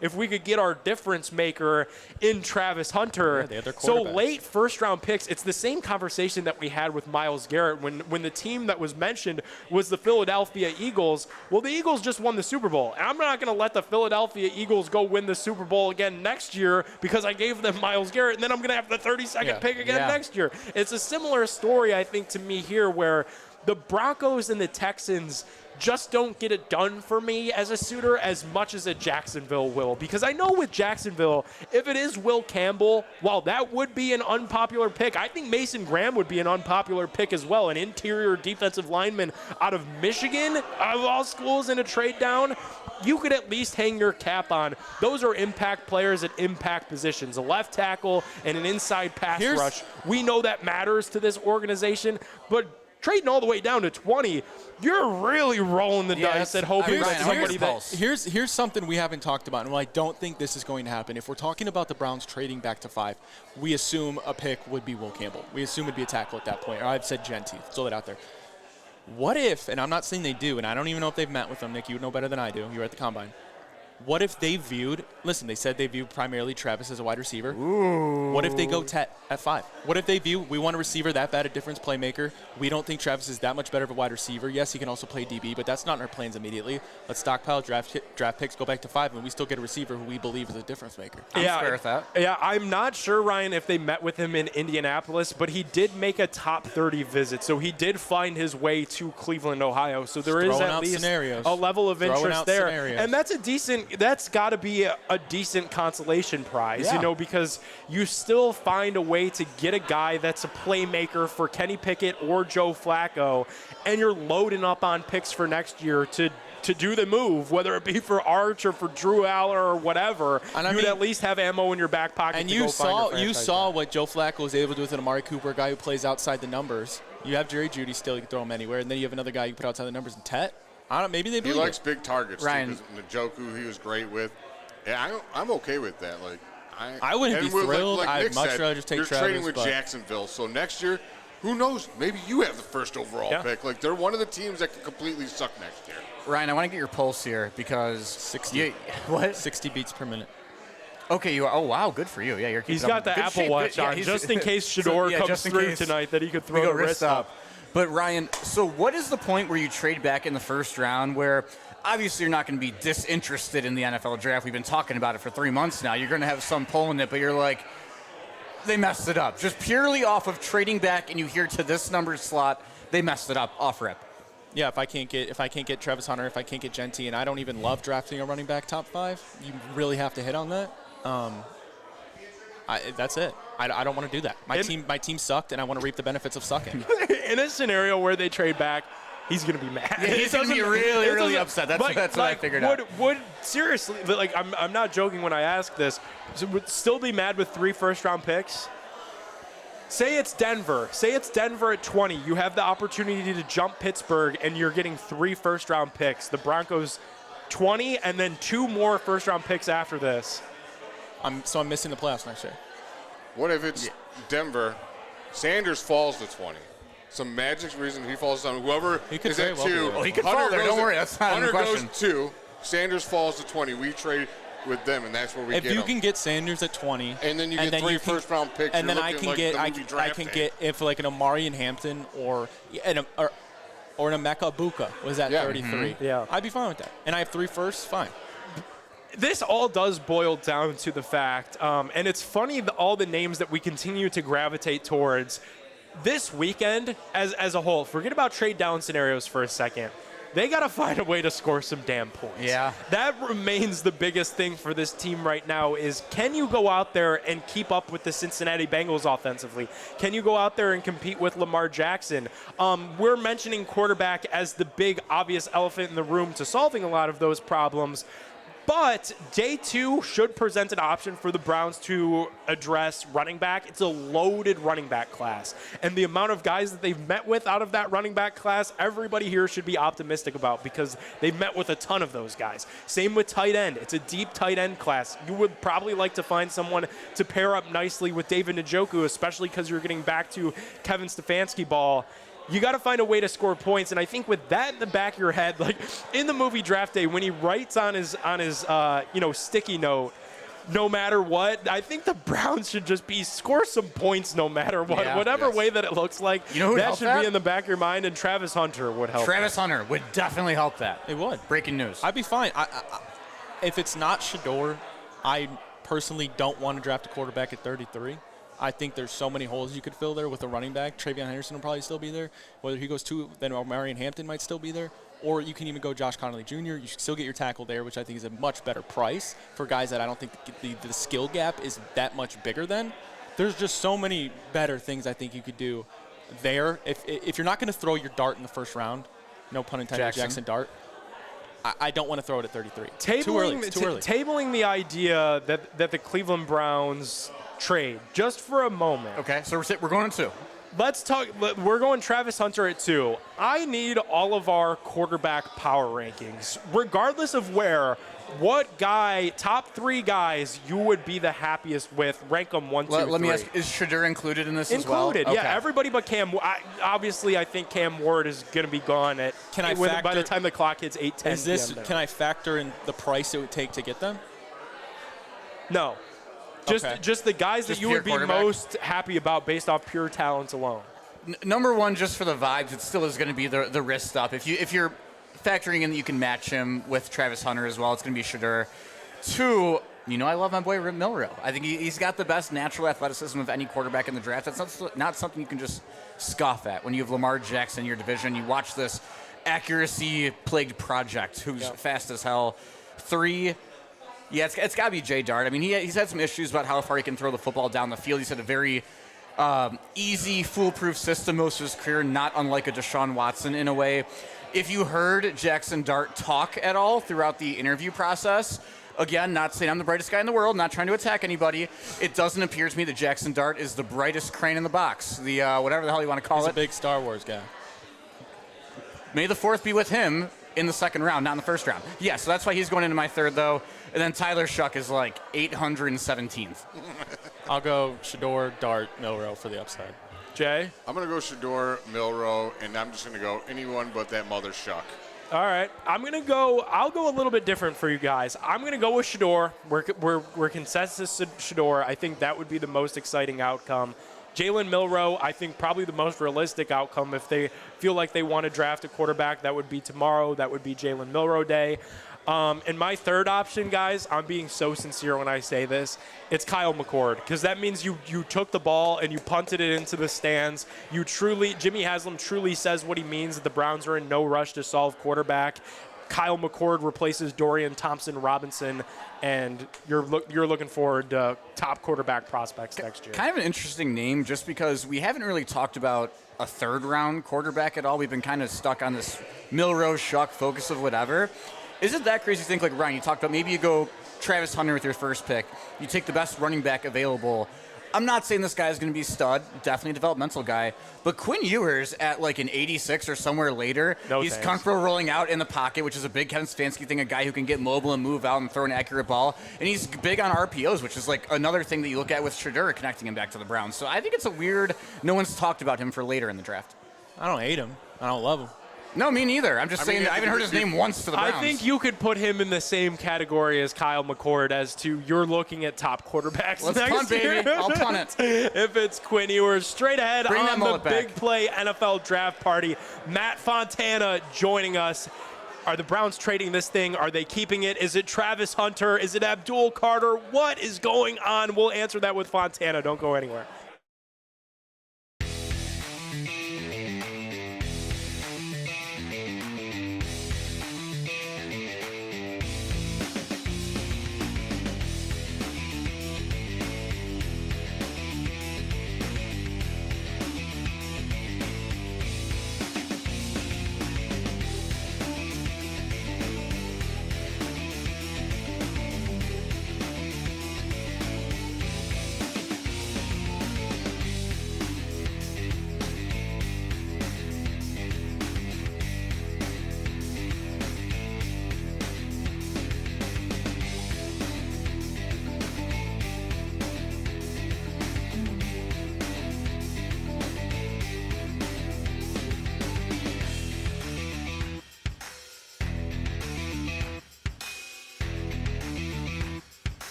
if we could get our difference maker in Travis Hunter. Yeah, so late first-round picks, it's the same conversation that we had with Myles Garrett when the team that was mentioned was the Philadelphia Eagles. Well, the Eagles just won the Super Bowl. And I'm not going to let the Philadelphia Eagles go win the Super Bowl again next year because I gave them Myles Garrett, and then I'm going to have the 32nd pick again next year. It's a similar story, I think, to me here where the Broncos and the Texans just don't get it done for me as a suitor as much as a Jacksonville will. Because I know with Jacksonville, if it is Will Campbell, while that would be an unpopular pick, I think Mason Graham would be an unpopular pick as well, an interior defensive lineman out of Michigan, out of all schools in a trade down. you could at least hang your cap on. Those are impact players at impact positions, a left tackle and an inside pass rush. We know that matters to this organization, but trading all the way down to 20, you're really rolling the dice at hoping that somebody Here's something we haven't talked about, and I don't think this is going to happen. If we're talking about the Browns trading back to 5, we assume a pick would be Will Campbell. We assume it'd be a tackle at that point. Or I've said Genty. Throw that out there. What if, and I'm not saying they do, and I don't even know if they've met with them, Nick, you would know better than I do. You were at the Combine. What if they viewed, listen, they said they viewed primarily Travis as a wide receiver. Ooh. What if they go Tet at 5? What if they view, we want a receiver that bad, a difference playmaker. We don't think Travis is that much better of a wide receiver. Yes, he can also play DB, but that's not in our plans immediately. Let's stockpile draft picks, go back to 5, and we still get a receiver who we believe is a difference maker. I'm fair with that. Yeah, I'm not sure, Ryan, if they met with him in Indianapolis, but he did make a top 30 visit, so he did find his way to Cleveland, Ohio. So there is at least a level of interest there. And that's got to be a decent consolation prize, because you still find a way to get a guy that's a playmaker for Kenny Pickett or Joe Flacco, and you're loading up on picks for next year to do the move, whether it be for Arch or for Drew Aller or whatever. And you would at least have ammo in your back pocket. And you saw what Joe Flacco was able to do with an Amari Cooper, a guy who plays outside the numbers. You have Jerry Jeudy still, you can throw him anywhere, and then you have another guy you put outside the numbers in Tet. Maybe they believe He likes big targets. Ryan. Too, Njoku, he was great with. Yeah, I'm okay with that. Like, I wouldn't be thrilled. I'd much rather just take Travis. You're trading with but Jacksonville, so next year, who knows? Maybe you have the first overall pick. Like, they're one of the teams that can completely suck next year. Ryan, I want to get your pulse here because 60 beats per minute. Okay, you are. Oh wow, good for you. Yeah, you're. He's got the Apple Watch on, just in case Shador comes through tonight, that he could throw the wrist up. But Ryan, so what is the point where you trade back in the first round where obviously you're not going to be disinterested in the NFL draft? We've been talking about it for 3 months now. You're going to have some pull in it, but you're like, they messed it up. Just purely off of trading back, and you hear to this number slot, they messed it up off rip. Yeah, if I can't get Travis Hunter, if I can't get Genty, and I don't even love drafting a running back top 5, you really have to hit on that. That's it. I don't want to do that. My team sucked, and I want to reap the benefits of sucking. In a scenario where they trade back, he's going to be mad. Yeah, he's going to be really upset. That's what I figured out. Seriously, like, I'm not joking when I ask this. So would still be mad with 3 first-round picks? Say it's Denver. Say it's Denver at 20. You have the opportunity to jump Pittsburgh, and you're getting 3 first-round picks. The Broncos 20, and then 2 more first-round picks after this. I'm missing the playoffs next year. What if it's Denver? Sanders falls to 20. Some magic reason he falls down. Whoever is at 2. He could fall there. Don't worry. That's not Hunter a question. goes 2. Sanders falls to 20. We trade with them, and that's where we get If you him. can get Sanders at 20, and then you get 3 first-round picks, and then I can get if like an Amari and Hampton or an Emeka Buka was at 33. Mm-hmm. Yeah, I'd be fine with that. And I have 3 firsts. Fine. This all does boil down to the fact, and it's funny all the names that we continue to gravitate towards this weekend as a whole. Forget about trade down scenarios for a second. They got to find a way to score some damn points. Yeah. That remains the biggest thing for this team right now is, can you go out there and keep up with the Cincinnati Bengals offensively? Can you go out there and compete with Lamar Jackson? We're mentioning quarterback as the big obvious elephant in the room to solving a lot of those problems. But day 2 should present an option for the Browns to address running back. It's a loaded running back class. And the amount of guys that they've met with out of that running back class, everybody here should be optimistic about because they've met with a ton of those guys. Same with tight end. It's a deep tight end class. You would probably like to find someone to pair up nicely with David Njoku, especially because you're getting back to Kevin Stefanski ball. You got to find a way to score points, and I think with that in the back of your head, like in the movie Draft Day, when he writes on his sticky note, no matter what, I think the Browns should just score some points no matter what, whatever way that it looks like. You know who that should be in the back of your mind, and Travis Hunter would help. Travis Hunter would definitely help that. It would. Breaking news. I'd be fine. If it's not Shador, I personally don't want to draft a quarterback at 33. I think there's so many holes you could fill there with a running back. Travion Henderson will probably still be there. Whether he goes 2, then Marion Hampton might still be there. Or you can even go Josh Connolly Jr. You should still get your tackle there, which I think is a much better price for guys that I don't think the skill gap is that much bigger than. There's just so many better things I think you could do there. If you're not going to throw your dart in the first round, no pun intended, Jackson Dart, I don't want to throw it at 33. Too Tabling, early. tabling the idea that the Cleveland Browns trade just for a moment. Okay, so we're going to 2. Let's talk. We're going Travis Hunter at 2. I need all of our quarterback power rankings, regardless of where. What guy, top 3 guys, you would be the happiest with? Rank them 1, 2, 3. Let me ask, is Shedeur included in this as well? Included, yeah. Everybody but Cam. Obviously, I think Cam Ward is going to be gone by the time the clock hits 8:10 p.m. Can I factor in the price it would take to get them? No. Just the guys that you would be most happy about based off pure talent alone. Number 1, just for the vibes, it still is going to be the wrist up. If you're factoring in that you can match him with Travis Hunter as well, it's going to be Shedeur. 2, I love my boy Rip Milroe. I think he's got the best natural athleticism of any quarterback in the draft. That's not something you can just scoff at. When you have Lamar Jackson in your division, you watch this accuracy-plagued project who's fast as hell. 3, yeah, it's got to be Jay Dart. I mean, he's had some issues about how far he can throw the football down the field. He's had a very easy, foolproof system most of his career, not unlike a Deshaun Watson in a way. If you heard Jackson Dart talk at all throughout the interview process, again, not saying I'm the brightest guy in the world, not trying to attack anybody, it doesn't appear to me that Jackson Dart is the brightest crane in the box, the whatever the hell you want to call it. He's a big Star Wars guy. May the 4th be with him in the 2nd round, not in the 1st round. Yeah, so that's why he's going into my 3rd, though. And then Tyler Shuck is like 817th. I'll go Shedeur, Dart, Milroe for the upside. Jay? I'm going to go Shedeur, Milroe, and I'm just going to go anyone but that mother Shuck. All right. I'll go a little bit different for you guys. I'm going to go with Shedeur. We're consensus Shedeur. I think that would be the most exciting outcome. Jalen Milroe, I think probably the most realistic outcome. If they feel like they want to draft a quarterback, that would be tomorrow. That would be Jalen Milroe day. And my 3rd option, guys, I'm being so sincere when I say this, it's Kyle McCord, because that means you took the ball and you punted it into the stands. Jimmy Haslam truly says what he means, that the Browns are in no rush to solve quarterback. Kyle McCord replaces Dorian Thompson-Robinson, and you're looking forward to top quarterback prospects next year. Kind of an interesting name, just because we haven't really talked about a 3rd-round quarterback at all. We've been kind of stuck on this Milroe, Shuck focus of whatever. Is it that crazy to think, like Ryan, you talked about maybe you go Travis Hunter with your 1st pick, you take the best running back available. I'm not saying this guy is going to be stud, definitely a developmental guy, but Quinn Ewers at like an 86 or somewhere later, he's comfortable rolling out in the pocket, which is a big Kevin Stefanski thing, a guy who can get mobile and move out and throw an accurate ball, and he's big on RPOs, which is like another thing that you look at with Shedeur connecting him back to the Browns. So I think it's a weird, no one's talked about him for later in the draft. I don't hate him. I don't love him. No, me neither. I'm just saying that I haven't heard his name once for the Browns. I think you could put him in the same category as Kyle McCord as to you're looking at top quarterbacks Let's next punt, year. baby. I'll punt it. If it's Quinn Ewers, straight ahead Bring on the Big back. Play NFL Draft Party. Matt Fontana joining us. Are the Browns trading this thing? Are they keeping it? Is it Travis Hunter? Is it Abdul Carter? What is going on? We'll answer that with Fontana. Don't go anywhere.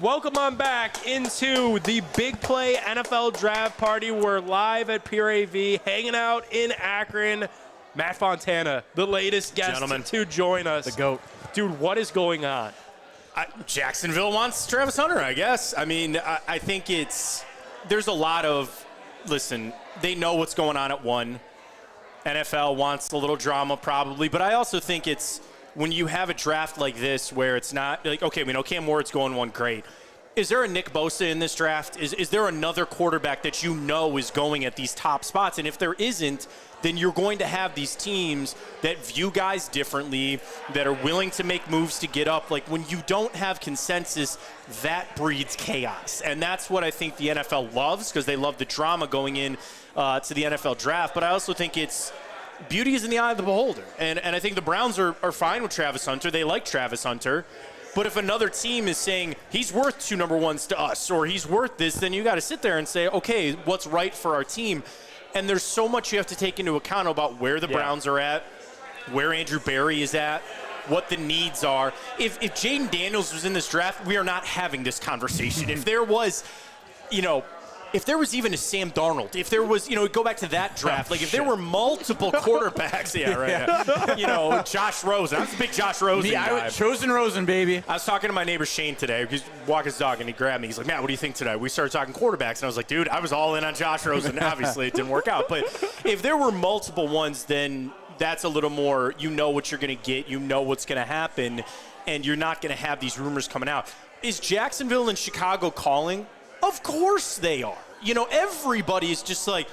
welcome on back into the Big Play NFL Draft Party. We're live at Pure AV, hanging out in Akron. Matt Fontana, the latest guest to join us. The GOAT. Dude, what is going on? Jacksonville wants Travis Hunter, I guess. I mean, I think there's a lot of, listen, they know what's going on at 1. NFL wants a little drama probably, but I also think it's when you have a draft like this where it's not like, okay, we know Cam Ward's going 1, great. Is there a Nick Bosa in this draft? Is there another quarterback that you know is going at these top spots? And if there isn't, then you're going to have these teams that view guys differently, that are willing to make moves to get up. Like when you don't have consensus, that breeds chaos. And that's what I think the NFL loves, because they love the drama going in to the NFL draft. But I also think beauty is in the eye of the beholder. And I think the Browns are fine with Travis Hunter. They like Travis Hunter. But if another team is saying he's worth 2 number ones to us, or he's worth this, then you got to sit there and say, okay, what's right for our team? And there's so much you have to take into account about where the Browns are at, where Andrew Berry is at, what the needs are. If Jaden Daniels was in this draft, we are not having this conversation. If there was, if there was even a Sam Darnold, if there was, go back to that draft, if there were multiple quarterbacks, Josh Rosen. I was a big Josh Rosen guy. Chosen Rosen, baby. I was talking to my neighbor Shane today. He's walking his dog, and he grabbed me. He's like, Matt, what do you think today? We started talking quarterbacks, and I was like, dude, I was all in on Josh Rosen. Obviously, it didn't work out. But if there were multiple ones, then that's a little more, what you're going to get, what's going to happen, and you're not going to have these rumors coming out. Is Jacksonville and Chicago calling? Of course they are. Everybody is just like,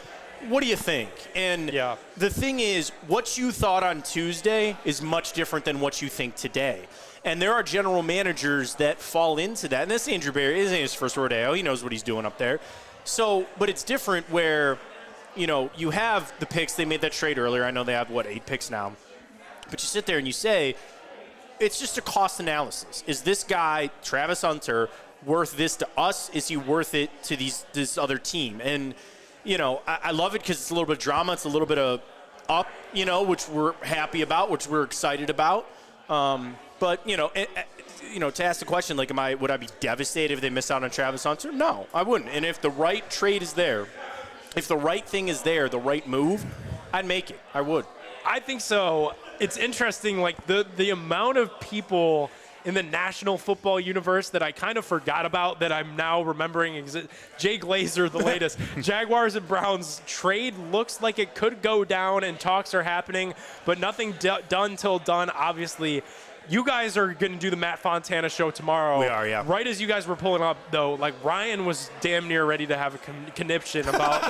what do you think? And the thing is, what you thought on Tuesday is much different than what you think today. And there are general managers that fall into that. And this Andrew Berry isn't his first rodeo. He knows what he's doing up there. So, but it's different where, you have the picks. They made that trade earlier. I know they have, 8 picks now. But you sit there and you say, it's just a cost analysis. Is this guy, Travis Hunter, worth this to us? Is he worth it to this other team? And, I love it because it's a little bit of drama. It's a little bit of up, which we're happy about, which we're excited about. But, to ask the question, would I be devastated if they miss out on Travis Hunter? No, I wouldn't. And if the right trade is there, if the right thing is there, the right move, I'd make it. I would. I think so. It's interesting, the amount of people in the National Football universe that I kind of forgot about that I'm now remembering. Jay Glazer, the latest. Jaguars and Browns trade looks like it could go down and talks are happening, but nothing done till done, obviously. You guys are going to do the Matt Fontana show tomorrow. We are, yeah. Right as you guys were pulling up, though, Ryan was damn near ready to have a conniption about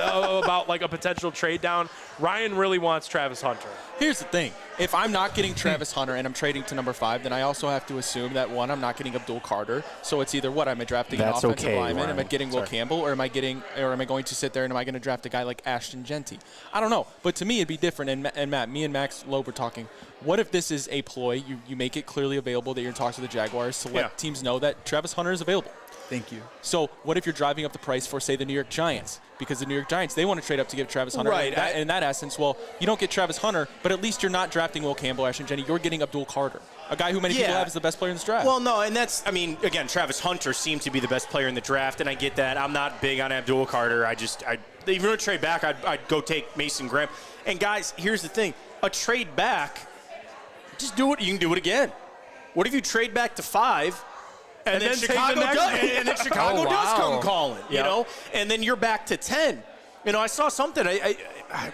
a potential trade down. Ryan really wants Travis Hunter. Here's the thing. If I'm not getting Travis Hunter and I'm trading to number 5, then I also have to assume that, 1, I'm not getting Abdul Carter. So it's either, am I drafting an offensive lineman? Ryan. Am I getting Will Campbell? Or am I going to sit there and am I going to draft a guy like Ashton Genty? I don't know. But to me, it'd be different. And Matt, me and Max Loeb were talking. What if this is a ploy? You make it clearly available that you're in talks with the Jaguars to let teams know that Travis Hunter is available. Thank you. So what if you're driving up the price for, say, the New York Giants? Because the New York Giants, they want to trade up to get Travis Hunter. Right. In that essence, you don't get Travis Hunter, but at least you're not drafting Will Campbell, Ashton Genty. You're getting Abdul Carter, a guy who many people have as the best player in this draft. Well, no, and that's, again, Travis Hunter seemed to be the best player in the draft, and I get that. I'm not big on Abdul Carter. Even a trade back, I'd go take Mason Graham. And, guys, here's the thing. A trade back, just do it. You can do it again. What if you trade back to 5? And then Chicago does come calling, and then you're back to 10. I saw something. It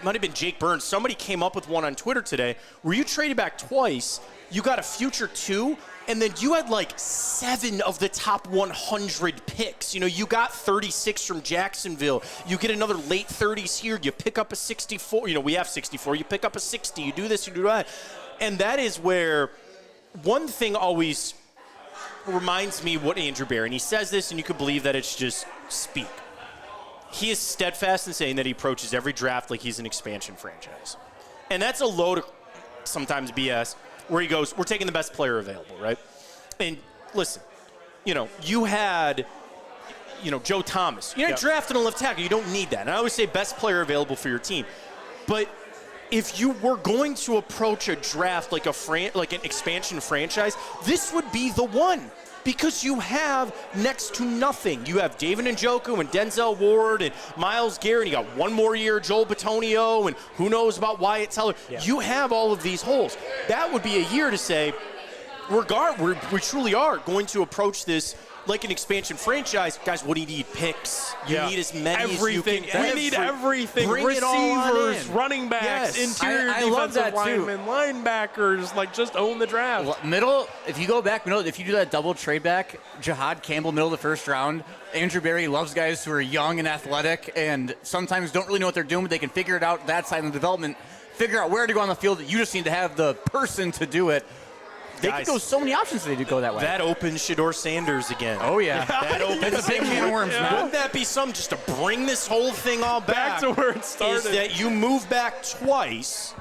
might have been Jake Burns. Somebody came up with one on Twitter today where you traded back twice. You got a future 2, and then you had 7 of the top 100 picks. You got 36 from Jacksonville. You get another late 30s here. You pick up a 64. We have 64. You pick up a 60. You do this, you do that. And that is where one thing always reminds me what Andrew Berry, and he says this, and you could believe that it's just speak. He is steadfast in saying that he approaches every draft like he's an expansion franchise. And that's a load of sometimes BS where he goes, we're taking the best player available, right? And listen, you had, Joe Thomas. You're not drafting a left tackle. You don't need that. And I always say best player available for your team. But if you were going to approach a draft like an expansion franchise, this would be the one. because you have next to nothing. You have David Njoku and Denzel Ward and Myles Garrett. You got one more year, Joel Bitonio, and who knows about Wyatt Teller. Yeah. You have all of these holes. That would be a year to say, we truly are going to approach this like an expansion franchise. Guys, what do you need? Picks. You need as many everything. as you can. We need everything. Bring Receivers, running backs, interior I love defensive that too. linemen, linebackers, like just own the draft. Middle, if you go back, if you do that double trade back, Jihad Campbell, middle of the first round, Andrew Berry loves guys who are young and athletic and sometimes don't really know what they're doing, but they can figure it out that side of the development, figure out where to go on the field. You just need to have the person to do it. They could go so many options if they do go that way. That opens Shedeur Sanders again. Oh, yeah. That opens That's a big can of worms now. Wouldn't that be something just to bring this whole thing all back to where it started? Is that you move back twice,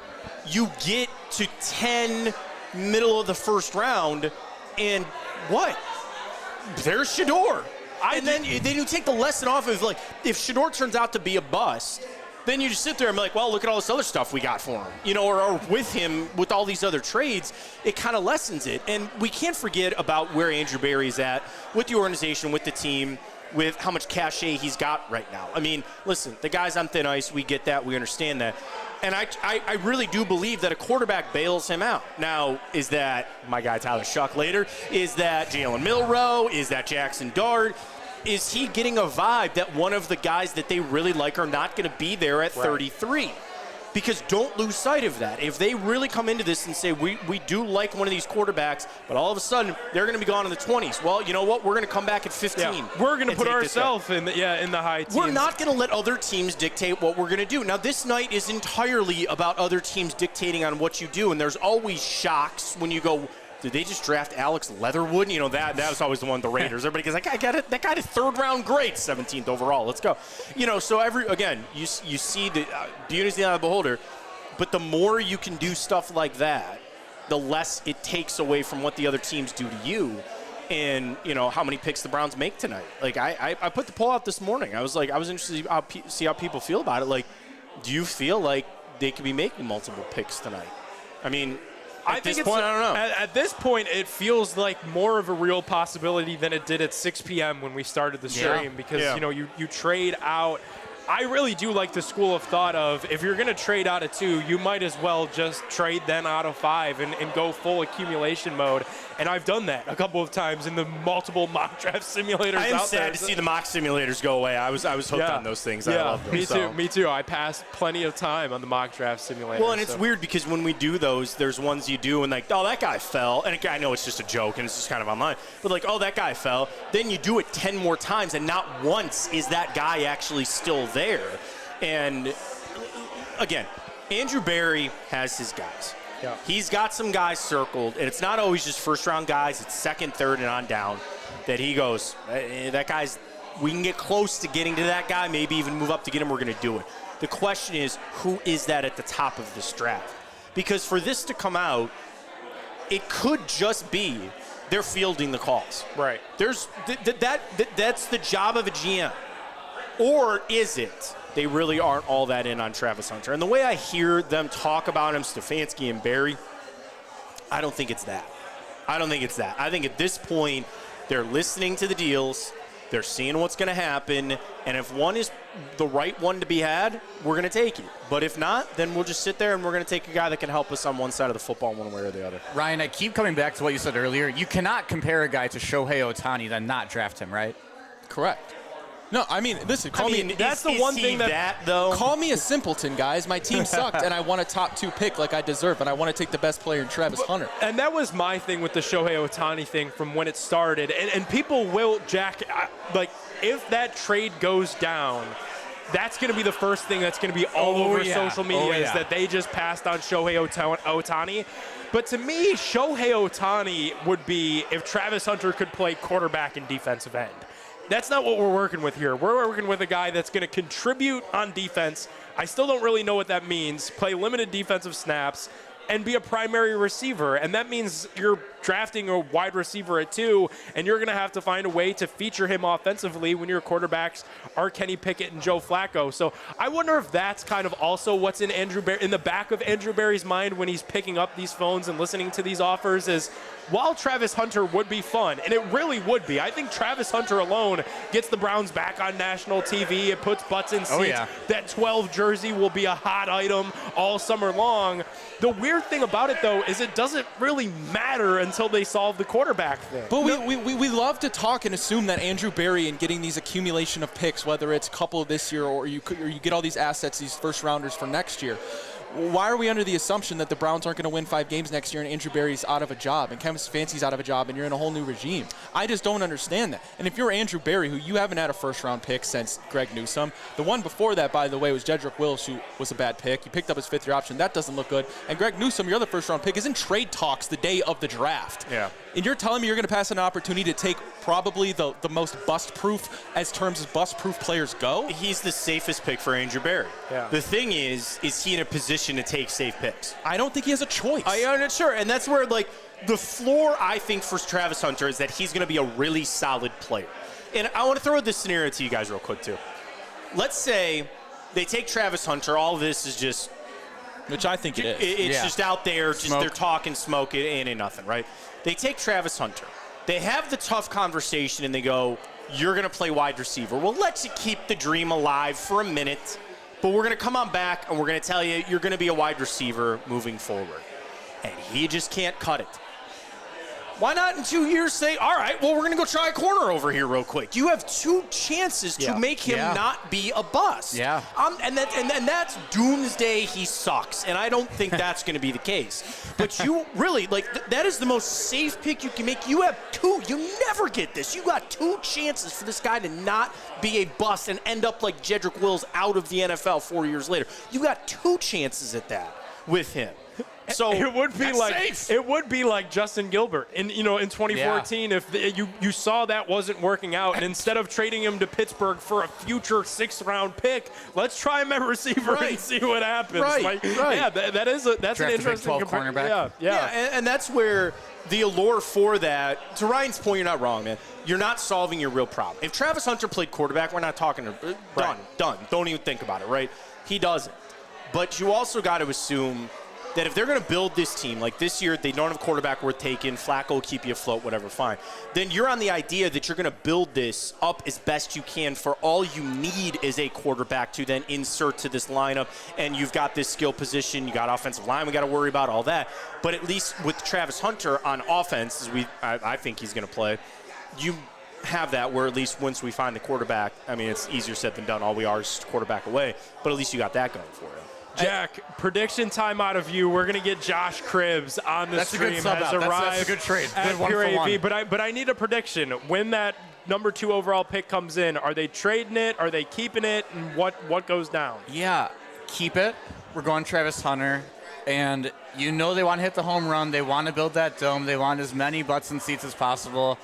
you get to 10 middle of the first round, and what? There's Shedeur. And then you take the lesson off of, like, if Shedeur turns out to be a bust, then you just sit there and be like, well, look at all this other stuff we got for him. Or with him, with all these other trades, it kind of lessens it. And we can't forget about where Andrew Berry's at with the organization, with the team, with how much cachet he's got right now. I mean, listen, the guy's on thin ice. We get that. We understand that. And I really do believe that a quarterback bails him out. Now, is that my guy Tyler Shuck later? Is that Jalen Milroe? Is that Jackson Dart? Is he getting a vibe that one of the guys that they really like are not going to be there at 33? Because don't lose sight of that. If they really come into this and say, we do like one of these quarterbacks, but all of a sudden they're going to be gone in the 20s. Well, you know what? We're going to come back at 15. Yeah. We're going to put ourselves in the high teens. We're not going to let other teams dictate what we're going to do. Now, this night is entirely about other teams dictating on what you do, and there's always shocks when you go, did they just draft Alex Leatherwood? That was always the one, the Raiders. Everybody goes, that guy is third-round grade, 17th overall. Let's go. So you see the beauty is the eye of the beholder, but the more you can do stuff like that, the less it takes away from what the other teams do to you. And, how many picks the Browns make tonight. Like, I put the poll out this morning. I was interested to see how people feel about it. Like, do you feel like they could be making multiple picks tonight? I mean, At this point, I don't know. At this point, it feels like more of a real possibility than it did at 6 p.m. when we started the stream because, you trade out. I really do like the school of thought of if you're going to trade out of 2, you might as well just trade then out of 5 and go full accumulation mode. And I've done that a couple of times in the multiple mock draft simulators I am out sad there. to see the mock simulators go away. I was hooked on those things. I love them. Me too. I passed plenty of time on the mock draft simulator. Well, and it's weird because when we do those, there's ones you do and like, oh, that guy fell. And I know it's just a joke and it's just kind of online. But like, oh, that guy fell. Then you do it 10 more times and not once is that guy actually still there. And again, Andrew Berry has his guys. Yeah. He's got some guys circled, and it's not always just first-round guys. It's second, third, and on down that he goes, that guy's, we can get close to getting to that guy, maybe even move up to get him, we're going to do it. The question is, who is that at the top of this draft? Because for this to come out, it could just be they're fielding the calls. Right. There's that's the job of a GM. Or is it they really aren't all that in on Travis Hunter? And the way I hear them talk about him, Stefanski and Barry, I don't think it's that. I think at this point, they're listening to the deals. They're seeing what's going to happen. And if one is the right one to be had, we're going to take it. But if not, then we'll just sit there and we're going to take a guy that can help us on one side of the football one way or the other. Ryan, I keep coming back to what you said earlier. You cannot compare a guy to Shohei Ohtani then not draft him, right? Correct. No, I mean, listen, call me. That's the one thing though. Call me a simpleton, guys. My team sucked, and I want a top 2 pick like I deserve, and I want to take the best player in Travis Hunter. And that was my thing with the Shohei Ohtani thing from when it started. And people will, Jack, like, if that trade goes down, that's going to be the first thing that's going to be all over social media is that they just passed on Shohei Ohtani. But to me, Shohei Ohtani would be if Travis Hunter could play quarterback and defensive end. That's not what we're working with here. We're working with a guy that's going to contribute on defense. I still don't really know what that means. Play limited defensive snaps and be a primary receiver. And that means you're drafting a wide receiver at 2, and you're going to have to find a way to feature him offensively when your quarterbacks are Kenny Pickett and Joe Flacco. So I wonder if that's kind of also what's in the back of Andrew Berry's mind when he's picking up these phones and listening to these offers is, while Travis Hunter would be fun, and it really would be, I think Travis Hunter alone gets the Browns back on national TV. It puts butts in seats. Oh, yeah. That 12 jersey will be a hot item all summer long. The weird thing about it, though, is it doesn't really matter until they solve the quarterback thing. But we love to talk and assume that Andrew Berry and getting these accumulation of picks, whether it's a couple this year or you get all these assets, these first-rounders for next year. Why are we under the assumption that the Browns aren't going to win 5 games next year and Andrew Berry's out of a job and Kevin Stefanski's out of a job and you're in a whole new regime? I just don't understand that. And if you're Andrew Berry, who you haven't had a first-round pick since Greg Newsome, the one before that, by the way, was Jedrick Wills, who was a bad pick. You picked up his 5th-year option. That doesn't look good. And Greg Newsome, your other first-round pick, is in trade talks the day of the draft. Yeah. And you're telling me you're going to pass an opportunity to take probably the most bust-proof as terms as bust-proof players go? He's the safest pick for Andrew Berry. Yeah. The thing is he in a position to take safe picks? I don't think he has a choice. I'm not sure. And that's where, like, the floor, I think, for Travis Hunter is that he's going to be a really solid player. And I want to throw this scenario to you guys real quick, too. Let's say they take Travis Hunter. All of this is just... Which I think it is. It's just out there. Just Smoke. they're talking smoke. It ain't nothing, right? They take Travis Hunter. They have the tough conversation, and they go, you're going to play wide receiver. Well, let's keep the dream alive for a minute, but we're going to come on back, and we're going to tell you you're going to be a wide receiver moving forward. And he just can't cut it. Why not in 2 years say, all right, well, we're going to go try a corner over here real quick. You have 2 chances to make him not be a bust. Yeah. And that's doomsday he sucks. And I don't think that's going to be the case. But you really, like, that is the most safe pick you can make. You have 2. You never get this. You got 2 chances for this guy to not be a bust and end up like Jedrick Wills out of the NFL 4 years later. You got 2 chances at that with him. So it would be like safe. it would be like Justin Gilbert in 2014 if you saw that wasn't working out, and instead of trading him to Pittsburgh for a future 6th-round pick, let's try him at receiver and see what happens. Right. Yeah, that's an interesting cornerback. Yeah. And that's where the allure for that. To Ryan's point, you're not wrong, man. You're not solving your real problem. If Travis Hunter played quarterback, we're not talking. Done. Don't even think about it. Right? He doesn't. But you also got to assume that if they're going to build this team, like this year, they don't have a quarterback worth taking, Flacco will keep you afloat, whatever, fine. Then you're on the idea that you're going to build this up as best you can for all you need is a quarterback to then insert to this lineup, and you've got this skill position, you got offensive line, we got to worry about all that. But at least with Travis Hunter on offense, as I think he's going to play, you have that where at least once we find the quarterback, I mean, it's easier said than done. All we are is quarterback away, but at least you got that going for you. Jack, prediction time out of you. We're going to get Josh Cribbs on the stream. That's a good sub out. That's a good trade. Good one Pure for AV, one. but I need a prediction. When that number 2 overall pick comes in, are they trading it? Are they keeping it? And what goes down? Yeah, keep it. We're going Travis Hunter. And they want to hit the home run. They want to build that dome. They want as many butts and seats as possible.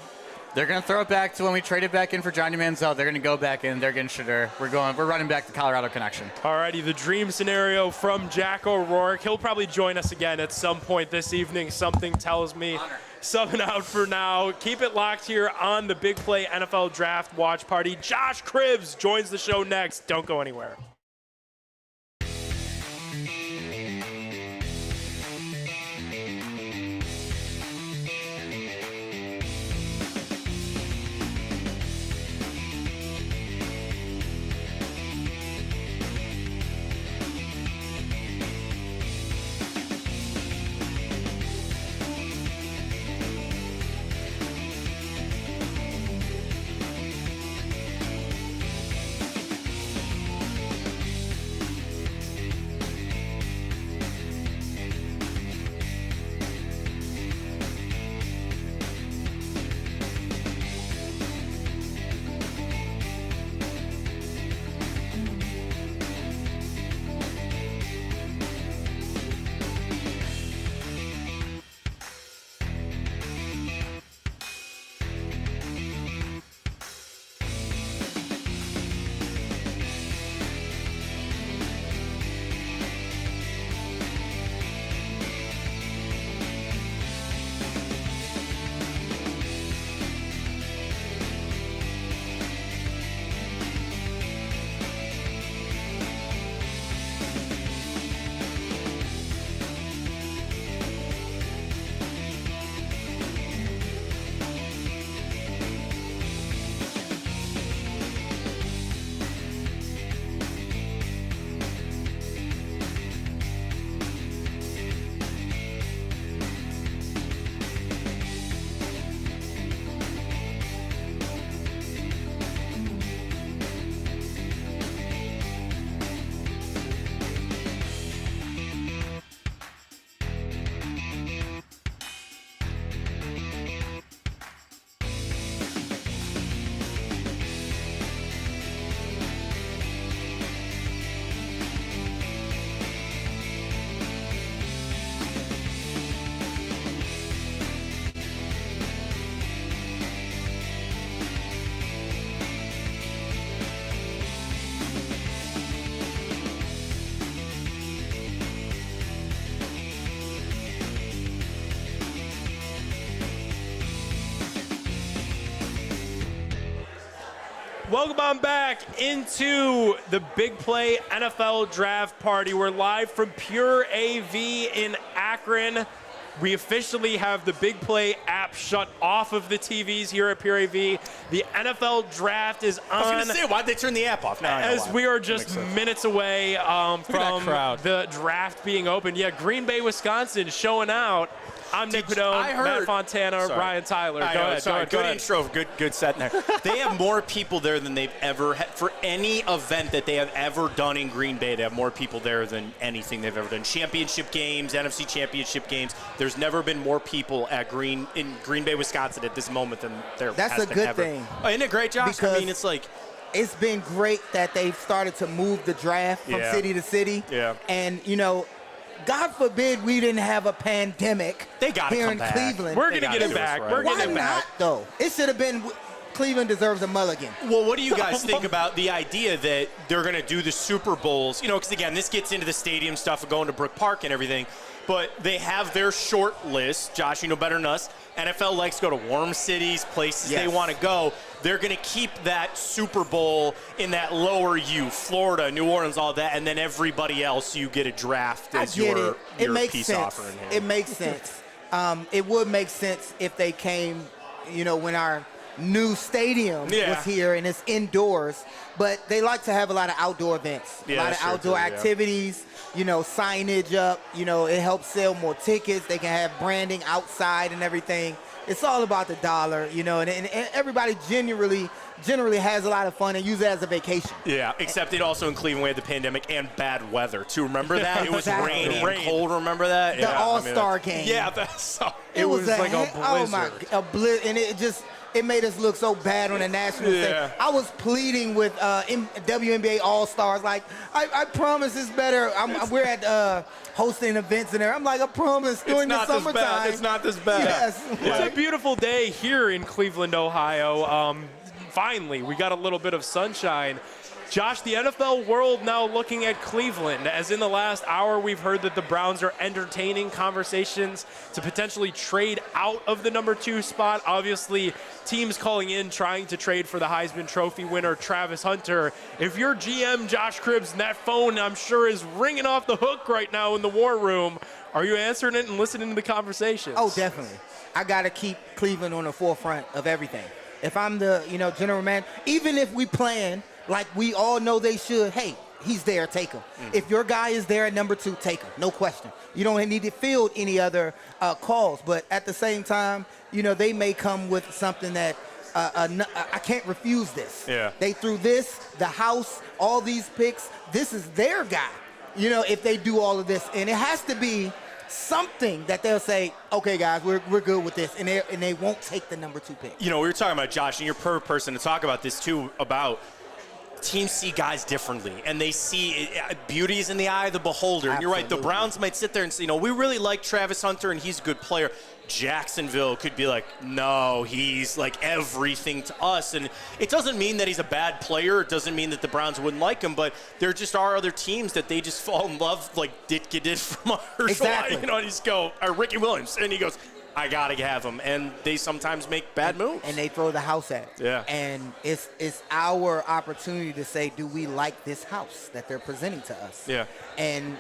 They're going to throw it back to when we traded back in for Johnny Manziel. They're going to go back in. They're getting Shedeur. We're running back the Colorado connection. Alrighty, the dream scenario from Jack O'Rourke. He'll probably join us again at some point this evening. Something tells me. Subbing out for now. Keep it locked here on the Big Play NFL Draft Watch Party. Josh Cribbs joins the show next. Don't go anywhere. Welcome on back into the Big Play NFL Draft Party. We're live from Pure AV in Akron. We officially have the Big Play app shut off of the TVs here at Pure AV. The NFL Draft is on. I was going to say, why'd they turn the app off? Now as we are just minutes away from the draft being open. Yeah, Green Bay, Wisconsin showing out. I'm Nick Padone, Matt Fontana, Ryan Tyler. Go ahead. Good intro. Good set in there. They have more people there than they've ever had. For any event that they have ever done in Green Bay, they have more people there than anything they've ever done. Championship games, NFC championship games. There's never been more people at Green Bay, Wisconsin at this moment than there That's has a been good ever. thing. Oh, isn't it great, Josh? Because I mean, it's like it's been great that they've started to move the draft from city to city. Yeah. And, you know, God forbid we didn't have a pandemic They gotta here come in back. Cleveland. We're going to get it back. We're Why getting it not, back. though? It should have been Cleveland deserves a mulligan. Well, what do you guys think about the idea that they're going to do the Super Bowls? You know, because, again, this gets into the stadium stuff of going to Brook Park and everything. But they have their short list. Josh, you know better than us. NFL likes to go to warm cities, places they want to go. They're going to keep that Super Bowl in that lower U, Florida, New Orleans, all that, and then everybody else you get a draft as your makes peace sense. offering here. It makes sense. It would make sense if they came, you know, when our new stadium was here and it's indoors. But they like to have a lot of outdoor events, a lot of outdoor activities, you know, signage up. You know, it helps sell more tickets. They can have branding outside and everything. It's all about the dollar, you know, and everybody generally has a lot of fun and use it as a vacation. Yeah, except it also in Cleveland we had the pandemic and bad weather too. Remember that? It was Exactly. rainy and cold. Remember that? The All-Star game. Yeah, that's It was like a blizzard. Oh my, and it made us look so bad on the national stage. I was pleading with WNBA All-Stars, like, I promise it's better. We're at hosting events in there. I'm like, I promise during the summertime. It's not this bad. Yes. It's a beautiful day here in Cleveland, Ohio. Finally, we got a little bit of sunshine. Josh, the NFL world now looking at Cleveland, as in the last hour we've heard that the Browns are entertaining conversations to potentially trade out of the number 2 spot. Obviously, teams calling in trying to trade for the Heisman Trophy winner, Travis Hunter. If you're GM Josh Cribbs, and that phone I'm sure is ringing off the hook right now in the war room, are you answering it and listening to the conversations? Oh, definitely. I got to keep Cleveland on the forefront of everything. If I'm the, general man, even if we plan like we all know they should, hey, he's there, take him. If your guy is there at number 2, take him, no question. You don't need to field any other calls. But at the same time, they may come with something that I can't refuse this. Yeah. They threw this, the house, all these picks. This is their guy, if they do all of this. And it has to be something that they'll say, okay, guys, we're good with this, and they won't take the number 2 pick. We were talking about, Josh, and you're a perfect person to talk about this too, about teams see guys differently, and they see beauty is in the eye of the beholder. Absolutely. And you're right, the Browns might sit there and say, we really like Travis Hunter, and he's a good player. Jacksonville could be like, no, he's like everything to us. And it doesn't mean that he's a bad player. It doesn't mean that the Browns wouldn't like him, but there just are other teams that they just fall in love, like Ditka did from Herschel. Exactly. And just go, or Ricky Williams, and he goes, I got to have him. And they sometimes make bad moves. And they throw the house at it. Yeah. And it's our opportunity to say, do we like this house that they're presenting to us? Yeah. And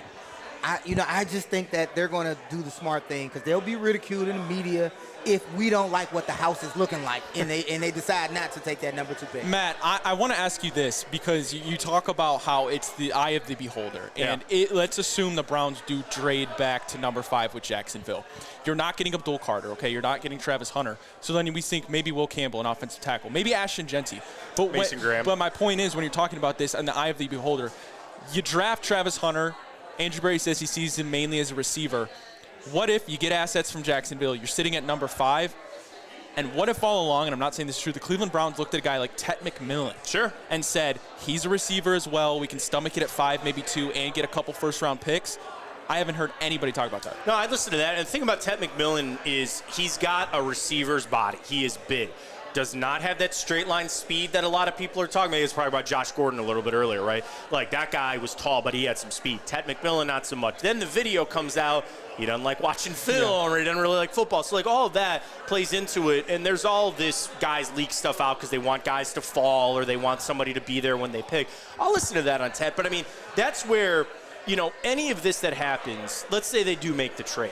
I just think that they're going to do the smart thing, because they'll be ridiculed in the media if we don't like what the house is looking like, and they decide not to take that number 2 pick. Matt, I want to ask you this, because you talk about how it's the eye of the beholder. And let's assume the Browns do trade back to number 5 with Jacksonville. You're not getting Abdul Carter, okay? You're not getting Travis Hunter. So then we think maybe Will Campbell, an offensive tackle. Maybe Ashton Genty. But Mason Graham. But my point is, when you're talking about this and the eye of the beholder, you draft Travis Hunter. Andrew Berry says he sees him mainly as a receiver. What if you get assets from Jacksonville, you're sitting at number 5, and what if all along, and I'm not saying this is true, the Cleveland Browns looked at a guy like Ted McMillan and said, he's a receiver as well, we can stomach it at 5, maybe 2, and get a couple first-round picks? I haven't heard anybody talk about that. No, I listened to that, and the thing about Ted McMillan is he's got a receiver's body. He is big. Does not have that straight line speed that a lot of people are talking about. It's probably about Josh Gordon a little bit earlier, right? Like, that guy was tall, but he had some speed. Ted McMillan, not so much. Then the video comes out. He doesn't like watching film, or he doesn't really like football. So, like, all of that plays into it. And there's all this guys leak stuff out because they want guys to fall or they want somebody to be there when they pick. I'll listen to that on Ted. But, I mean, that's where, any of this that happens, let's say they do make the trade.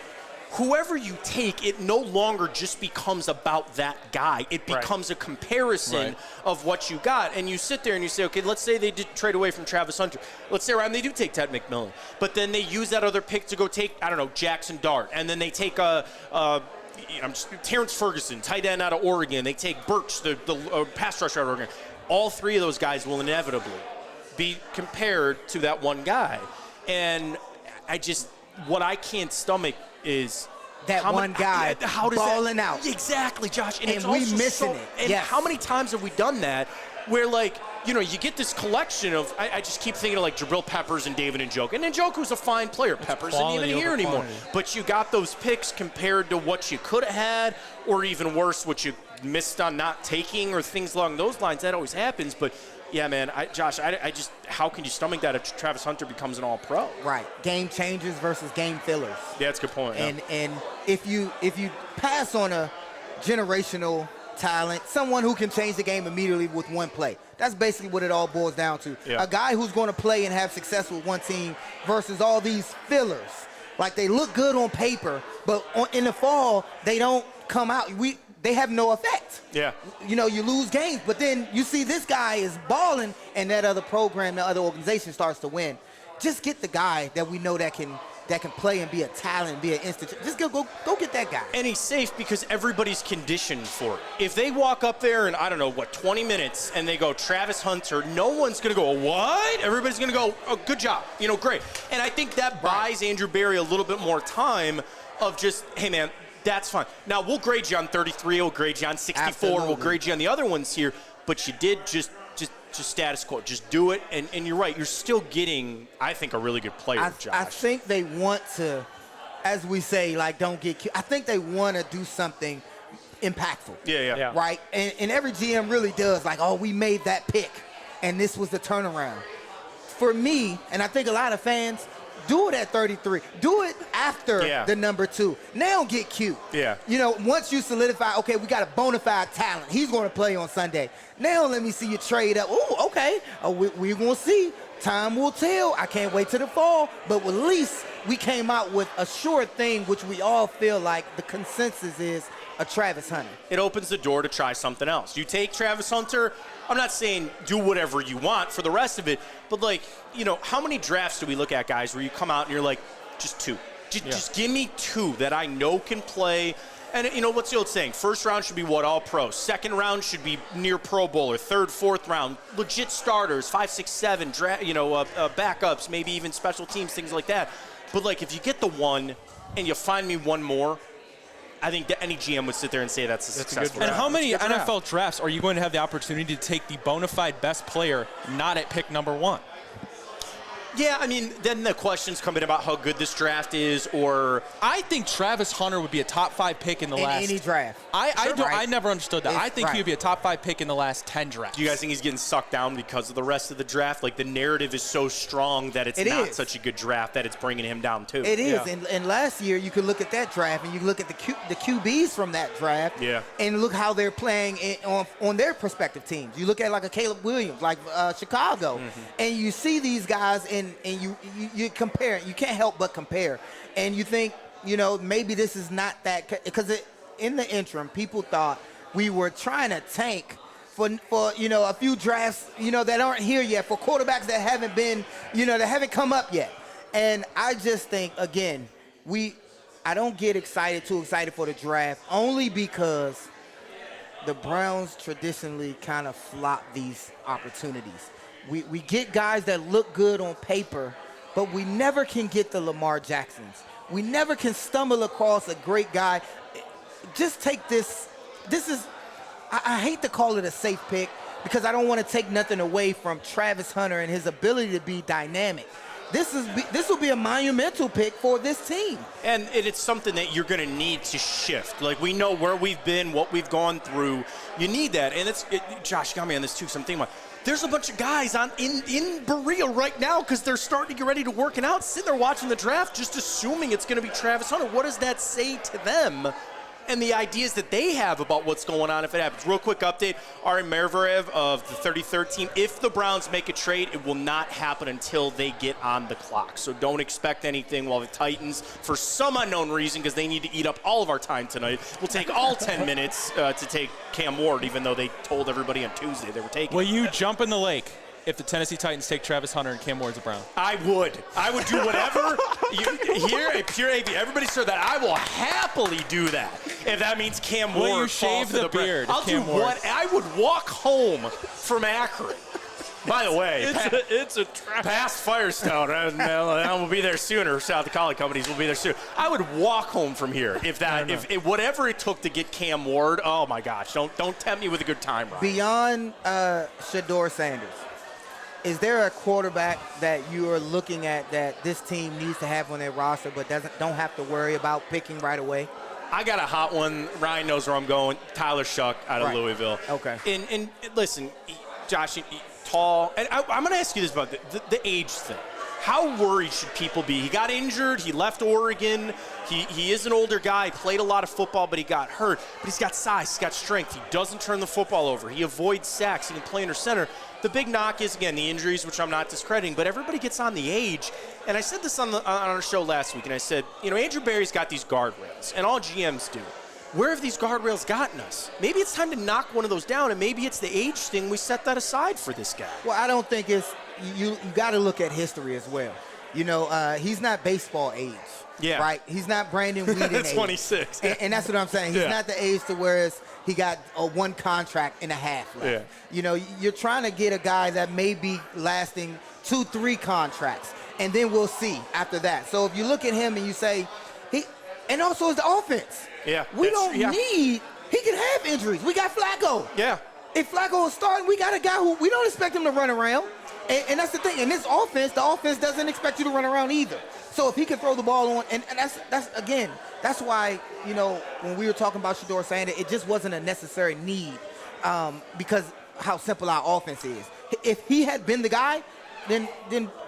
Whoever you take, it no longer just becomes about that guy. It becomes a comparison of what you got. And you sit there and you say, okay, let's say they did trade away from Travis Hunter. Let's say around they do take Ted McMillan. But then they use that other pick to go take, I don't know, Jackson Dart. And then they take Terrence Ferguson, tight end out of Oregon. They take Birch, the pass rusher out of Oregon. All three of those guys will inevitably be compared to that one guy. And what I can't stomach is that one guy balling out. Exactly, Josh. And it's we also missing it. And how many times have we done that where, like, you get this collection of, I just keep thinking of, like, Jabril Peppers and David Njoku. And Njoku's a fine player. Peppers isn't even here anymore. But you got those picks compared to what you could have had, or even worse, what you missed on not taking, or things along those lines. That always happens. But yeah, man, Josh, how can you stomach that if Travis Hunter becomes an all-pro? Right, game changers versus game fillers. Yeah, that's a good point. And if you pass on a generational talent, someone who can change the game immediately with one play, that's basically what it all boils down to. Yeah. A guy who's going to play and have success with one team versus all these fillers. Like, they look good on paper, but in the fall they don't come out. They have no effect. Yeah. You lose games, but then you see this guy is balling, and that other program, that other organization starts to win. Just get the guy that we know that can play and be a talent, be an institute. Just go get that guy. And he's safe because everybody's conditioned for it. If they walk up there in, 20 minutes, and they go Travis Hunter, no one's going to go, what? Everybody's going to go, oh, good job, great. And I think that buys Andrew Berry a little bit more time of just, hey, man, that's fine. Now, we'll grade you on 33. We'll grade you on 64. Absolutely. We'll grade you on the other ones here. But you did just status quo. Just do it. And you're right. You're still getting, I think, a really good player, Josh. I think they want to, as we say, like, don't get cute. I think they want to do something impactful. Yeah. Right? And every GM really does. Like, oh, we made that pick, and this was the turnaround. For me, and I think a lot of fans, do it at 33. Do it after the number 2. Now get cute. Yeah. Once you solidify, okay, we got a bona fide talent. He's going to play on Sunday. Now let me see you trade up. Oh, okay. We're going to see. Time will tell. I can't wait till the fall. But at least we came out with a sure thing, which we all feel like the consensus is a Travis Hunter. It opens the door to try something else. You take Travis Hunter. I'm not saying do whatever you want for the rest of it, but, like, how many drafts do we look at, guys, where you come out and you're like, just 2. Just give me 2 that I know can play. And, what's the old saying? First round should be all pro. Second round should be near Pro Bowler. Third, fourth round, legit starters, 5, 6, 7, backups, maybe even special teams, things like that. But, like, if you get the 1 and you find me 1 more, I think that any GM would sit there and say that's a successful draft. And how many NFL NFL drafts are you going to have the opportunity to take the bona fide best player not at pick number 1? Yeah, I mean, then the questions come in about how good this draft is, or I think Travis Hunter would be a top 5 pick in the last any draft. I never understood that. I think he would be a top 5 pick in the last 10 drafts. Do you guys think he's getting sucked down because of the rest of the draft? Like, the narrative is so strong that it's not such a good draft that it's bringing him down too. It is, and last year you could look at that draft and you look at the QBs from that draft, and look how they're playing on their prospective teams. You look at like a Caleb Williams, like Chicago, and you see these guys and you compare. You can't help but compare, and you think, maybe this is not that, because in the interim, people thought we were trying to tank for a few drafts, that aren't here yet, for quarterbacks that haven't been, that haven't come up yet. And I just think, again, I don't get too excited for the draft, only because the Browns traditionally kind of flop these opportunities. We get guys that look good on paper, but we never can get the Lamar Jacksons. We never can stumble across a great guy. Just take this. I hate to call it a safe pick because I don't want to take nothing away from Travis Hunter and his ability to be dynamic. this will be a monumental pick for this team. And it's something that you're going to need to shift. Like, we know where we've been, what we've gone through. You need that. And Josh got me on this too, so I'm thinking about, there's a bunch of guys in Berea right now because they're starting to get ready to working out, sitting there watching the draft, just assuming it's going to be Travis Hunter. What does that say to them? And the ideas that they have about what's going on if it happens. Real quick update, Ari Mervarev of the 33rd team, if the Browns make a trade, it will not happen until they get on the clock. So don't expect anything while the Titans, for some unknown reason, because they need to eat up all of our time tonight, will take all 10 minutes to take Cam Ward, even though they told everybody on Tuesday they were taking Will him. you jump in the lake if the Tennessee Titans take Travis Hunter and Cam Ward's a Brown? I would do whatever. Here at Pure AV, everybody said that. I will happily do that. If that means Cam Ward Will you falls shave to the the beard? I'll do what I would walk home from Akron. By the way, it's a trap. past Firestone, and we'll be there sooner. South Dakota companies will be there soon. I would walk home from here if whatever it took to get Cam Ward. Oh my gosh! Don't tempt me with a good time, Ryan. Beyond Shador Sanders, is there a quarterback that you are looking at that this team needs to have on their roster but don't have to worry about picking right away? I got a hot one. Ryan knows where I'm going. Tyler Shuck out of Louisville. Okay. And listen, Josh, tall. And I'm going to ask you this about the age thing. How worried should people be? He got injured. He left Oregon. He is an older guy. He played a lot of football, but he got hurt. But he's got size. He's got strength. He doesn't turn the football over. He avoids sacks. He can play under center. The big knock is, again, the injuries, which I'm not discrediting, but everybody gets on the age. And I said this on our show last week, and I said, Andrew Berry's got these guardrails, and all GMs do. Where have these guardrails gotten us? Maybe it's time to knock one of those down, and maybe it's the age thing. We set that aside for this guy. Well, I don't think it's you got to look at history as well. He's not baseball age. Yeah. Right? He's not Brandon Whedon age. 26. And that's what I'm saying. He's not the age to where he got a one contract and a half left. Yeah. You're trying to get a guy that may be lasting 2-3 contracts, and then we'll see after that. So if you look at him and you say, and also it's the offense. Yeah. We don't need, he can have injuries. We got Flacco. Yeah. If Flacco is starting, we got a guy who we don't expect him to run around. And that's the thing. In this offense, the offense doesn't expect you to run around either. So if he can throw the ball on, and that's why, when we were talking about Shador Sanders, it just wasn't a necessary need because how simple our offense is. If he had been the guy, then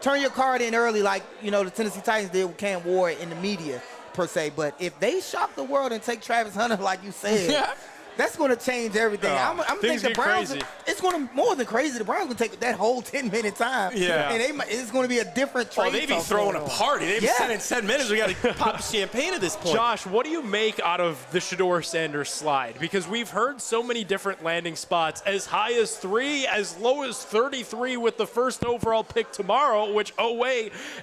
turn your card in early like, the Tennessee Titans did with Cam Ward in the media, per se. But if they shock the world and take Travis Hunter, like you said, that's going to change everything. I'm thinking the Browns, it's going to more than crazy. The Browns going to take that whole 10-minute time. Yeah. And it's going to be a different trade. Oh, they'd be throwing a party. They'd be sending 10 minutes. We got to pop the champagne at this point. Josh, what do you make out of the Shador Sanders slide? Because we've heard so many different landing spots, as high as 3, as low as 33 with the first overall pick tomorrow, which,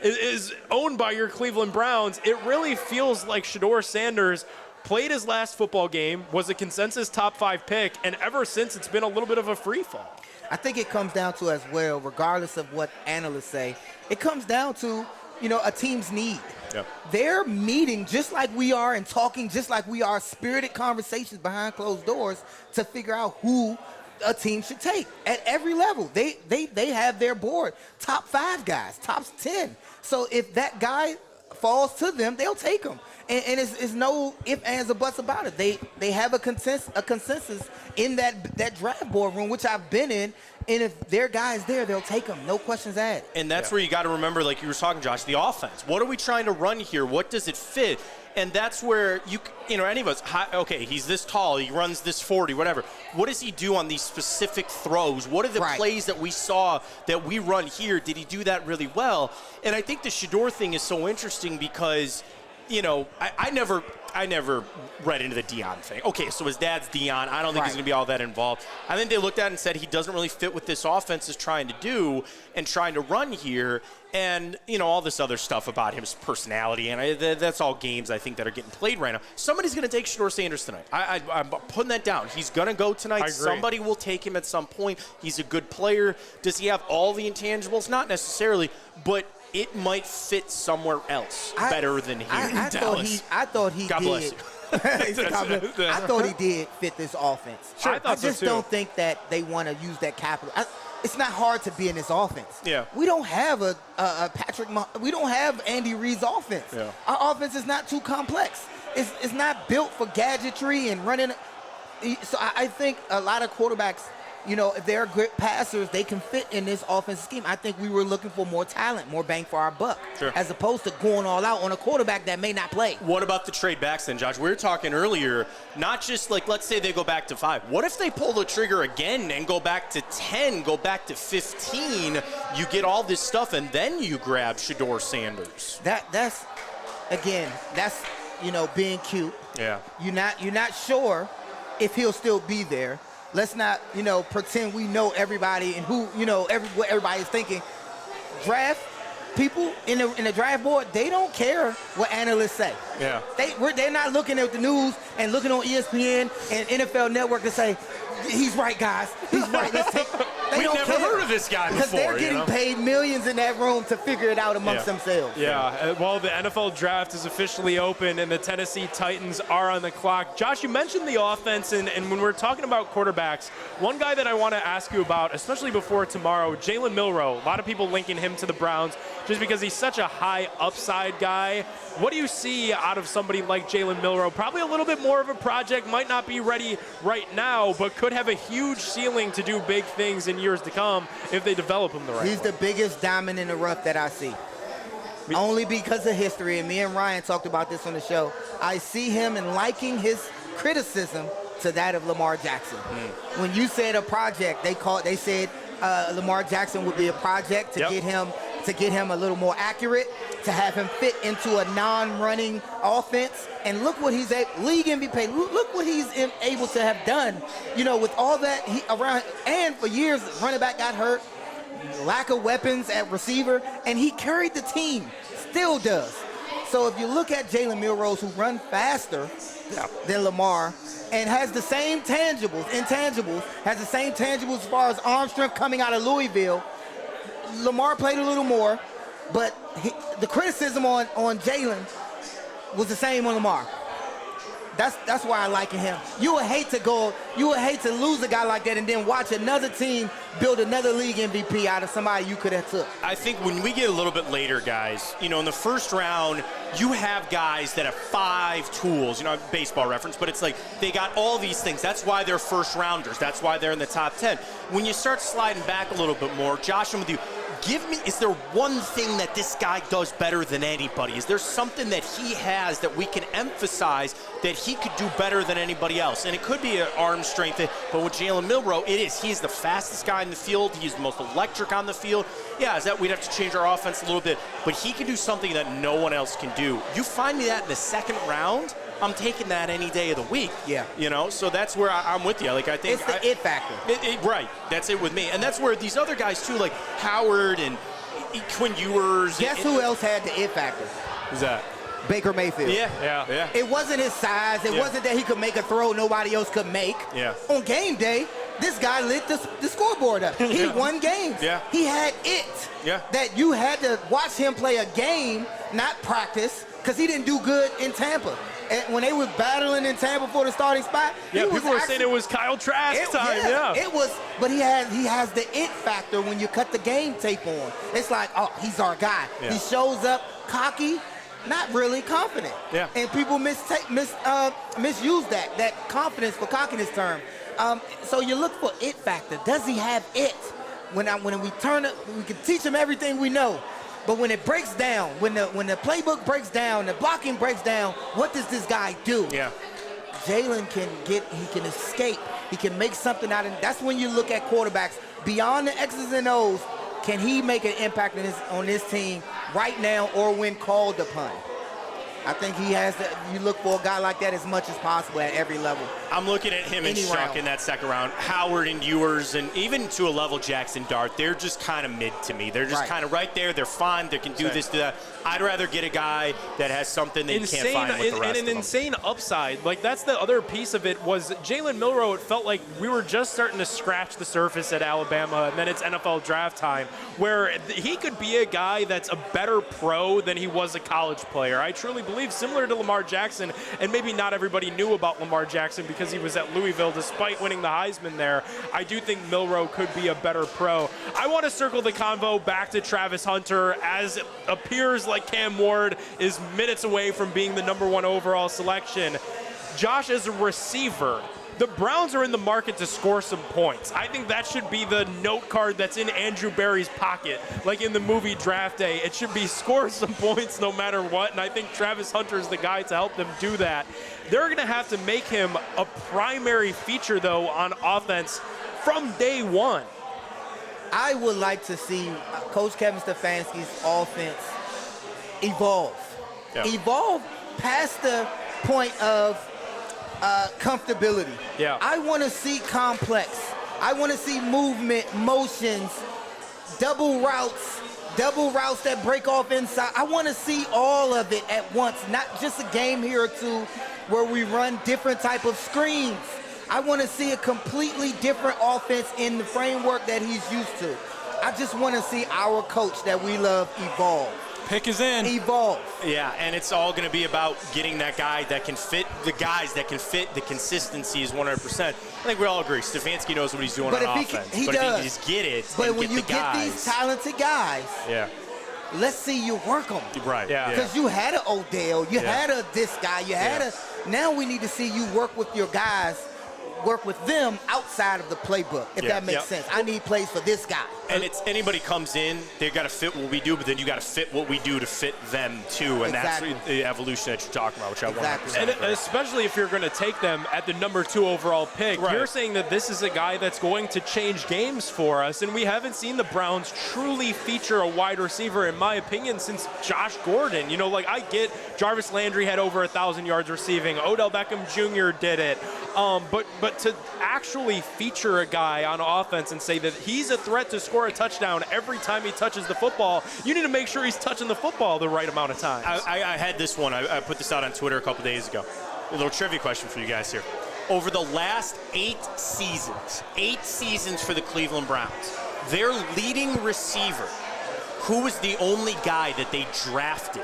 is owned by your Cleveland Browns. It really feels like Shador Sanders played his last football game, was a consensus top 5 pick, and ever since it's been a little bit of a free fall. I think it comes down to, as well, regardless of what analysts say, it comes down to, a team's need. Yep. They're meeting just like we are and talking just like we are, spirited conversations behind closed doors to figure out who a team should take at every level. They have their board, top 5 guys, top 10. So if that guy falls to them, they'll take him. And it's no ifs, ands, or buts about it. They have a consensus in that draft board room, which I've been in. And if their guy's there, they'll take him. No questions asked. And that's where you got to remember, like you were talking, Josh, the offense. What are we trying to run here? What does it fit? And that's where any of us, he's this tall, he runs this 40, whatever. What does he do on these specific throws? What are the plays that we saw that we run here? Did he do that really well? And I think the Shador thing is so interesting because I never read into the Dion thing. Okay, so his dad's Dion. I don't think he's going to be all that involved. I think they looked at it and said he doesn't really fit what this offense is trying to do and trying to run here. And, all this other stuff about his personality. And that's all games, I think, that are getting played right now. Somebody's going to take Shador Sanders tonight. I'm putting that down. He's going to go tonight. Somebody will take him at some point. He's a good player. Does he have all the intangibles? Not necessarily, but it might fit somewhere else better than here in Dallas. I thought he God did. bless you. I thought he did fit this offense. Sure, I just don't think that they want to use that capital. it's not hard to be in this offense. Yeah. We don't have a we don't have Andy Reid's offense. Yeah. Our offense is not too complex. It's not built for gadgetry and running. So I think a lot of quarterbacks, if they're good passers, they can fit in this offensive scheme. I think we were looking for more talent, more bang for our buck, as opposed to going all out on a quarterback that may not play. What about the trade backs then, Josh? We were talking earlier, not just like, let's say they go back to 5. What if they pull the trigger again and go back to 10, go back to 15? You get all this stuff, and then you grab Shedeur Sanders. That's being cute. Yeah. You're not sure if he'll still be there. Let's not, pretend we know everybody and who, what everybody is thinking. Draft people in the draft board, they don't care what analysts say. Yeah. They're not looking at the news and looking on ESPN and NFL Network to say, he's right, guys. He's right. Let's take. We've never heard of this guy before. Because they're getting paid millions in that room to figure it out amongst themselves. Yeah. Well, the NFL draft is officially open, and the Tennessee Titans are on the clock. Josh, you mentioned the offense, and when we're talking about quarterbacks, one guy that I want to ask you about, especially before tomorrow, Jalen Milroe. A lot of people linking him to the Browns just because he's such a high upside guy. What do you see out of somebody like Jalen Milroe? Probably a little bit more of a project, might not be ready right now, but could have a huge ceiling to do big things in years to come if they develop him the right way. He's the biggest diamond in the rough that I see. Only because of history, and me and Ryan talked about this on the show. I see him and liking his criticism to that of Lamar Jackson. When you said a project, they said Lamar Jackson would be a project to get him a little more accurate, to have him fit into a non-running offense. And look what he's league MVP. Look what he's able to have done. With all that around, and for years running back got hurt, lack of weapons at receiver, and he carried the team. Still does. So if you look at Jalen Milroe, who run faster than Lamar, and has the same intangibles, has the same tangibles as far as arm strength coming out of Louisville. Lamar played a little more, but the criticism on Jalen was the same on Lamar. That's why I like him. You would hate to lose a guy like that and then watch another team build another league MVP out of somebody you could have took. I think when we get a little bit later, guys, in the first round, you have guys that have 5 tools, baseball reference, but it's like they got all these things. That's why they're first rounders. That's why they're in the top 10. When you start sliding back a little bit more, Josh, I'm with you. Is there one thing that this guy does better than anybody? Is there something that he has that we can emphasize that he could do better than anybody else? And it could be an arm strength, but with Jalen Milroe, it is. He's the fastest guy in the field. He's the most electric on the field. Yeah, is that we'd have to change our offense a little bit, but he can do something that no one else can do. You find me that in the second round, I'm taking that any day of the week. Yeah. So that's where I'm with you. Like, I think it's the it factor. Right. That's it with me. And that's where these other guys, too, like Howard and Quinn Ewers. Guess who else had the it factor? Who's that? Baker Mayfield. Yeah. It wasn't his size. It wasn't that he could make a throw nobody else could make. Yeah. On game day, this guy lit the scoreboard up. He won games. Yeah. He had it. Yeah. That you had to watch him play a game, not practice, because he didn't do good in Tampa. And when they were battling in Tampa for the starting spot, people were saying it was Kyle Trask time. Yeah, it was. But he has the it factor when you cut the game tape on. It's like, oh, he's our guy. Yeah. He shows up cocky, not really confident. Yeah. And people misuse that confidence for cockiness term. So you look for it factor. Does he have it? When we turn it, we can teach him everything we know. But when it breaks down, when the playbook breaks down, the blocking breaks down, what does this guy do? Yeah. Jalen he can escape. He can make something out of it. That's when you look at quarterbacks beyond the X's and O's. Can he make an impact on this team right now or when called upon? I think he has to. You look for a guy like that as much as possible at every level. I'm looking at him and Chuck in that second round. Howard and Ewers, and even to a level Jackson Dart, they're just kind of mid to me. They're just kind of right there. They're fine. They can do this, do that. I'd rather get a guy that has something that you can't find with the rest and an insane upside. Like, that's the other piece of it was Jalen Milroe. It felt like we were just starting to scratch the surface at Alabama, and then it's NFL draft time, where he could be a guy that's a better pro than he was a college player. I truly believe similar to Lamar Jackson, and maybe not everybody knew about Lamar Jackson because he was at Louisville despite winning the Heisman there. I do think Milroe could be a better pro. I want to circle the convo back to Travis Hunter, as it appears like Cam Ward is minutes away from being the #1 overall selection. Josh, as a receiver, the Browns are in the market to score some points. I think that should be the note card that's in Andrew Barry's pocket, like in the movie Draft Day. It should be score some points no matter what, and I think Travis Hunter is the guy to help them do that. They're going to have to make him a primary feature, though, on offense from day one. I would like to see Coach Kevin Stefanski's offense evolve. Yeah. Evolve past the point of comfortability. Yeah. I want to see complex. I want to see movement, motions, double routes that break off inside. I want to see all of it at once, not just a game here or two where we run different type of screens. I want to see a completely different offense in the framework that he's used to. I just want to see our coach that we love evolve. Pick is in. Evolve. Yeah, and it's all going to be about getting that guy that can fit, the guys that can fit. The consistency is 100%. I think we all agree. Stefanski knows what he's doing on offense. He but does. if he can just get it but and when get you the get guys, these talented guys, yeah, let's see you work them. right, Yeah. Because you had an Odell, you had a this guy, you had a. Now we need to see you work with your guys, work with them outside of the playbook, if that makes sense. I need plays for this guy. And it's anybody comes in, they've got to fit what we do, but then you got to fit what we do to fit them too, and Exactly. that's the evolution that you're talking about, which I 100% And agree. especially if you're going to take them at the #2 overall pick, Right. you're saying that this is a guy that's going to change games for us, and we haven't seen the Browns truly feature a wide receiver, in my opinion, since Josh Gordon. You know, like, I get Jarvis Landry had over 1,000 yards receiving. Odell Beckham Jr. did it. But to actually feature a guy on offense and say that he's a threat to score a touchdown every time he touches the football, you need to make sure he's touching the football the right amount of times. I had this one. I put this out on Twitter a couple days ago. A little trivia question for you guys here. Over the last 8 seasons for the Cleveland Browns, their leading receiver, who was the only guy that they drafted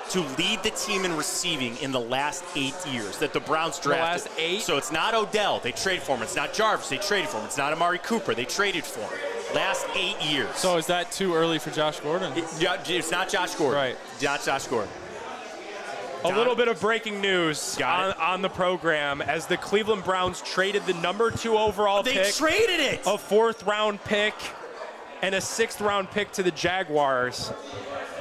to lead the team in receiving in the last 8 years that the Browns drafted. last 8? So it's not Odell, they traded for him. It's not Jarvis, they traded for him. It's not Amari Cooper, they traded for him. Last 8 years. So is that too early for Josh Gordon? It's not Josh Gordon. Right. Not Josh Gordon. A little bit of breaking news on the program as the Cleveland Browns traded the #2 overall They pick, traded it. a 4th-round pick, and a 6th-round pick to the Jaguars.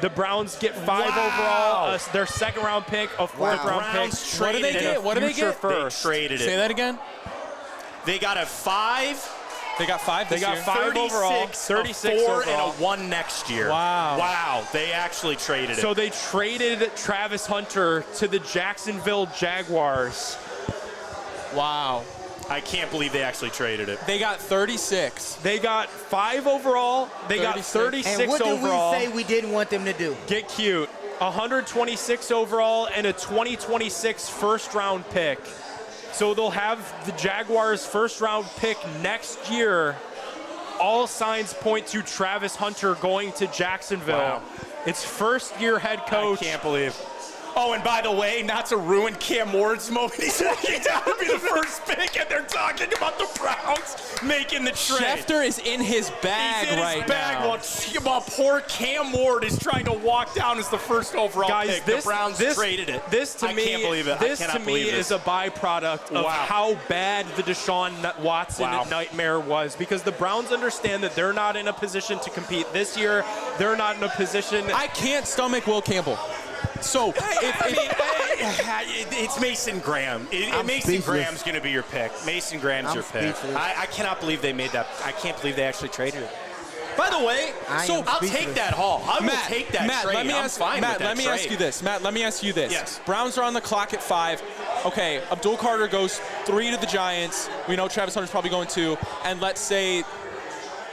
The Browns get 5 overall, their 2nd-round pick, a 4th-round pick. Browns What do they traded get? it. What do they future get? first. They traded Say it. that again. They got a 5. They got 5 this They got year. 5 overall, 36 a 4, overall. and a 1 next year. Wow. Wow. They actually traded it. So they traded Travis Hunter to the Jacksonville Jaguars. Wow. I can't believe they actually traded it. They got 36. They got 5 overall. They got 36. 36 And what did overall. we say we didn't want them to do? Get cute. 126 overall and a 2026 first-round pick. So they'll have the Jaguars' first-round pick next year. All signs point to Travis Hunter going to Jacksonville. Wow. It's first-year head coach. I can't believe. Oh, and by the way, not to ruin Cam Ward's moment, he's looking down to be the first pick, and they're talking about the Browns making the trade. Schefter is in his bag He's in right his bag now. while poor Cam Ward is trying to walk down as the first overall Guys, pick. this, the Browns this, traded it. This to I me, can't believe it. This I cannot to me believe this. is a byproduct of Wow. how bad the Deshaun Watson nightmare was, because the Browns understand that they're not in a position to compete this year. They're not in a position. I can't stomach Will Campbell. So it's Mason Graham. Mason speechless. Graham's going to be your pick. Mason Graham's I'm your pick. speechless. I cannot believe they made that. I can't believe they actually traded it. By the way, I so am I'll speechless. take that haul. I will take that Matt, trade. let me I'm ask, fine Matt, with that let me trade. ask you this. Matt, let me ask you this. Yes. Browns are on the clock at 5. Okay, Abdul Carter goes 3 to the Giants. We know Travis Hunter's probably going 2. And let's say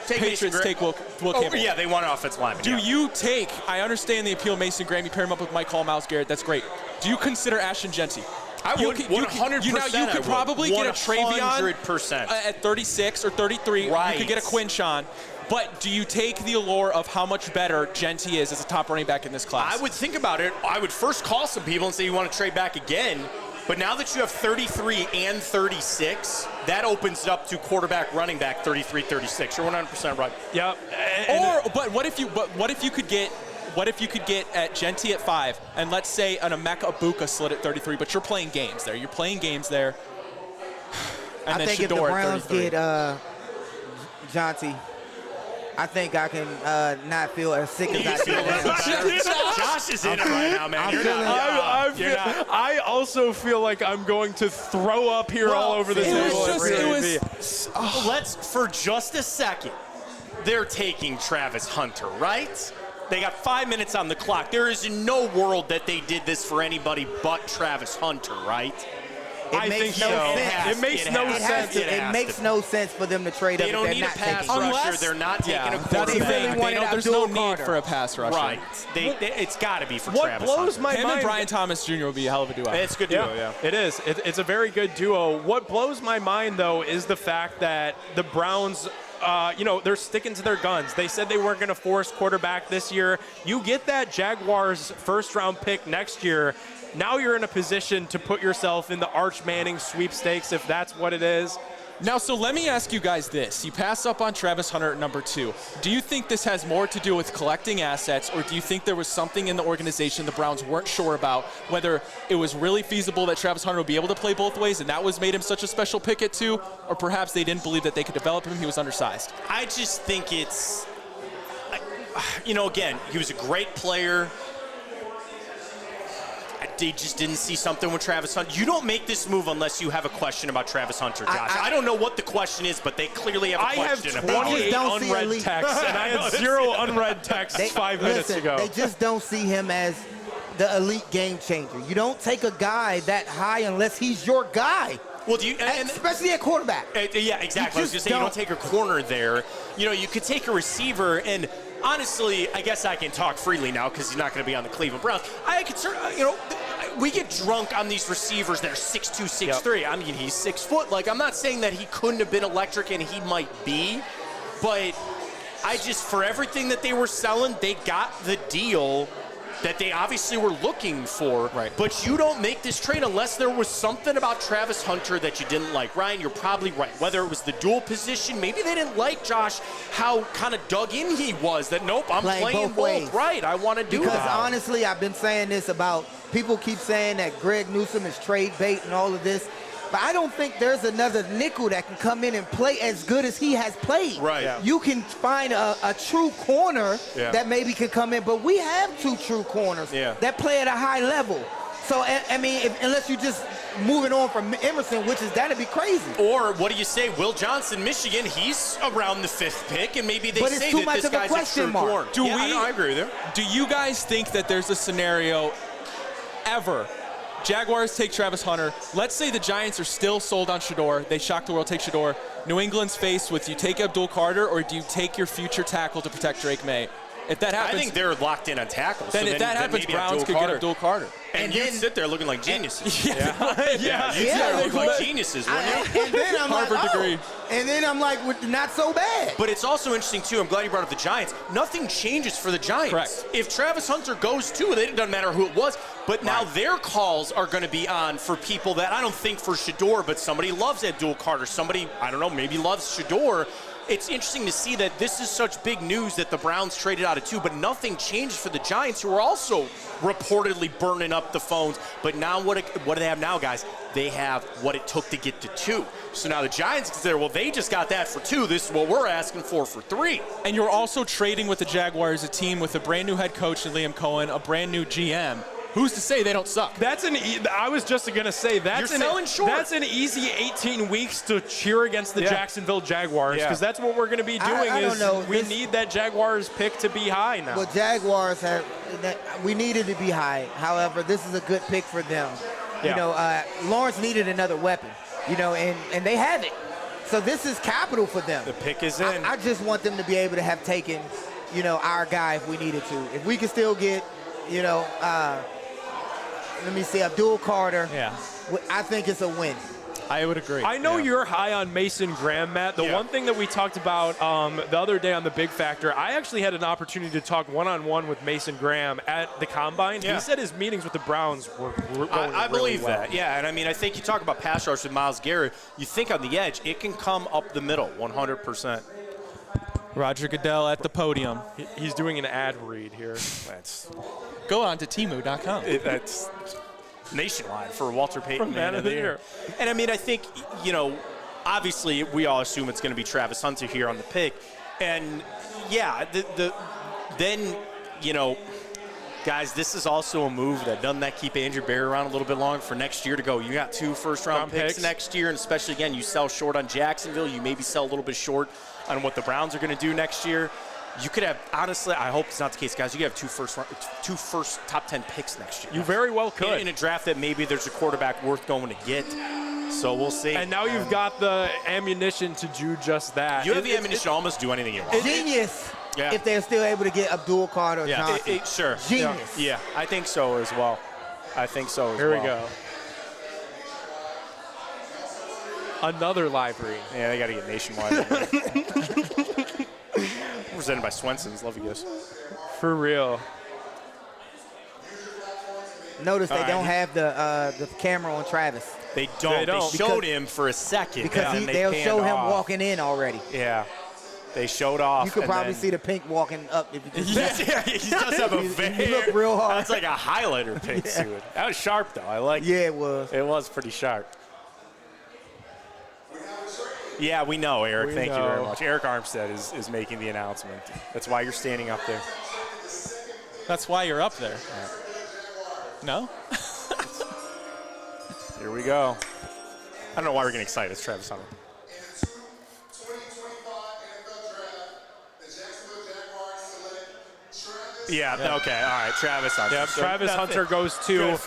Take Mason Patriots Gra- take Will Oh, Campbell. yeah, they want an offensive lineman. Do yeah. you take, I understand the appeal of Mason Graham, you pair him up with Mike Hall, Myles Garrett, that's great. Do you consider Ashton Genty? I would. 100%. You could probably get a Travion 100%. at 36 or 33. Right. You could get a Quinshawn. But do you take the allure of how much better Genty is as a top running back in this class? I would think about it. I would first call some people and say you want to trade back again. But now that you have 33 and 36, that opens it up to quarterback, running back, 33, 36. You're 100% right. Yep. But what if you could get at Genty at 5, and let's say an Emeka Ibuka slid at 33, but you're playing games there. You're playing games there. And I then think if the Shador at Browns 33. get Jonty, I think I can not feel as sick as I did now. Josh is in it right now, man. I also feel like I'm going to throw up here all over the table. Let's, for just a second, they're taking Travis Hunter, right? They got 5 minutes on the clock. There is no world that they did this for anybody but Travis Hunter, right? I think no sense. It makes no sense. It makes no sense for them to trade up. They don't need a pass rusher. They're not taking a quarterback. There's no need for a pass rusher. Right. It's got to be for what Travis blows Hunter. my Him mind. and Brian Thomas Jr. would be a hell of a duo. It's a good duo, yeah. It is. It's a very good duo. What blows my mind, though, is the fact that the Browns, they're sticking to their guns. They said they weren't going to force quarterback this year. You get that Jaguars first-round pick next year. Now you're in a position to put yourself in the Arch Manning sweepstakes, if that's what it is. Now, so let me ask you guys this. You pass up on Travis Hunter at number 2. Do you think this has more to do with collecting assets, or do you think there was something in the organization the Browns weren't sure about, whether it was really feasible that Travis Hunter would be able to play both ways and that was made him such a special pick at 2, or perhaps they didn't believe that they could develop him, he was undersized? I just think it's, again, he was a great player. They just didn't see something with Travis Hunter. You don't make this move unless you have a question about Travis Hunter, Josh. I don't know what the question is, but they clearly have a question about it. I have 28 unread texts, and I had 0 unread texts 5 minutes ago. They just don't see him as the elite game changer. You don't take a guy that high unless he's your guy. Well, especially at quarterback. Yeah, exactly. I was going to say, you don't take a corner there. You could take a receiver, and honestly, I guess I can talk freely now because he's not going to be on the Cleveland Browns. We get drunk on these receivers that are 6'2", 6'3". Yep. I mean, he's 6 foot. I'm not saying that he couldn't have been electric, and he might be, but for everything that they were selling, they got the deal that they obviously were looking for. Right. But you don't make this trade unless there was something about Travis Hunter that you didn't like. Ryan, you're probably right. Whether it was the dual position, maybe they didn't like Josh, how kind of dug in he was, that nope, I'm playing both ways. Right, I want to do that. Because honestly, I've been saying this about, people keep saying that Greg Newsome is trade bait and all of this. But I don't think there's another nickel that can come in and play as good as he has played. Right. Yeah. You can find a true corner that maybe can come in, but we have 2 true corners that play at a high level. So, I mean, unless you just moving on from Emerson, that'd be crazy. Or what do you say, Will Johnson, Michigan, he's around the 5th pick, and maybe they say that this guy's a true corner. I agree with you. Do you guys think that there's a scenario ever Jaguars take Travis Hunter. Let's say the Giants are still sold on Shador. They shock the world, take Shador. New England's faced with, you take Abdul Carter or do you take your future tackle to protect Drake May? If that happens, I think they're locked in on tackles. Then if that happens, Browns could get Abdul Carter. And you'd sit there looking like geniuses. You'd look like geniuses, wouldn't you? And then I'm Harvard like, degree. And then I'm like, not so bad. But it's also interesting, too. I'm glad you brought up the Giants. Nothing changes for the Giants. Correct. If Travis Hunter goes, too, it doesn't matter who it was. But now their calls are going to be on for people that I don't think for Shador, but somebody loves Abdul Carter. Somebody, I don't know, maybe loves Shador. It's interesting to see that this is such big news that the Browns traded out of 2, but nothing changed for the Giants, who are also reportedly burning up the phones. But now what do they have now, guys? They have what it took to get to 2. So now the Giants consider, well, they just got that for 2. This is what we're asking for 3. And you're also trading with the Jaguars, a team with a brand new head coach in Liam Cohen, a brand new GM. Who's to say they don't suck? I was just going to say, that's an easy 18 weeks to cheer against the Jacksonville Jaguars, because that's what we're going to be doing. We need that Jaguars pick to be high now. Well, Jaguars we needed to be high. However, this is a good pick for them. Yeah. Lawrence needed another weapon, and they have it. So this is capital for them. The pick is in. I just want them to be able to have taken, our guy if we needed to. If we could still get, let me see, Abdul Carter. Yeah. I think it's a win. I would agree. I know you're high on Mason Graham, Matt. The one thing that we talked about the other day on the Big Factor, I actually had an opportunity to talk one-on-one with Mason Graham at the Combine. Yeah. He said his meetings with the Browns were going I really believe well. that, yeah. And I mean, I think you talk about pass rush with Myles Garrett. You think on the edge, it can come up the middle 100%. Roger Goodell at the podium. He's doing an ad read here. That's Go on to Temu.com. that's nationwide for Walter Payton From Man of the Year. And I mean, I think, obviously we all assume it's going to be Travis Hunter here on the pick. And yeah, then, guys, this is also a move that doesn't that keep Andrew Berry around a little bit longer for next year to go. You got 2 first-round picks next year, and especially, again, you sell short on Jacksonville. You maybe sell a little bit short on what the Browns are going to do next year. You could have, honestly, I hope it's not the case, guys. You could have two first top 10 picks next year. You very well could. In a draft that maybe there's a quarterback worth going to get. So we'll see. And now you've got the ammunition to do just that. You have the ammunition to almost do anything you want. Genius. Yeah. If they're still able to get Abdul Carter or Johnson. Sure. Genius. Yeah, I think so as well. Here we go. Another live read. Yeah, they got to get nationwide. Presented by Swenson's. Love you guys. For real. Notice they don't have the camera on Travis. They don't. They showed him for a second. Because they'll show him walking in already. Yeah. They showed off. You could probably see the pink walking up. If you just he does have a very. He look real hard. That's like a highlighter pick to it. That was sharp, though. I like it. Yeah, it was. It was pretty sharp. Yeah, we know, Eric. Thank you very much. Eric Armstead is making the announcement. That's why you're standing up there. That's why you're up there. Yeah. No? Here we go. I don't know why we're getting excited. It's Travis Hunter. Yeah, okay, all right, Travis Hunter. Yep, Travis Hunter goes to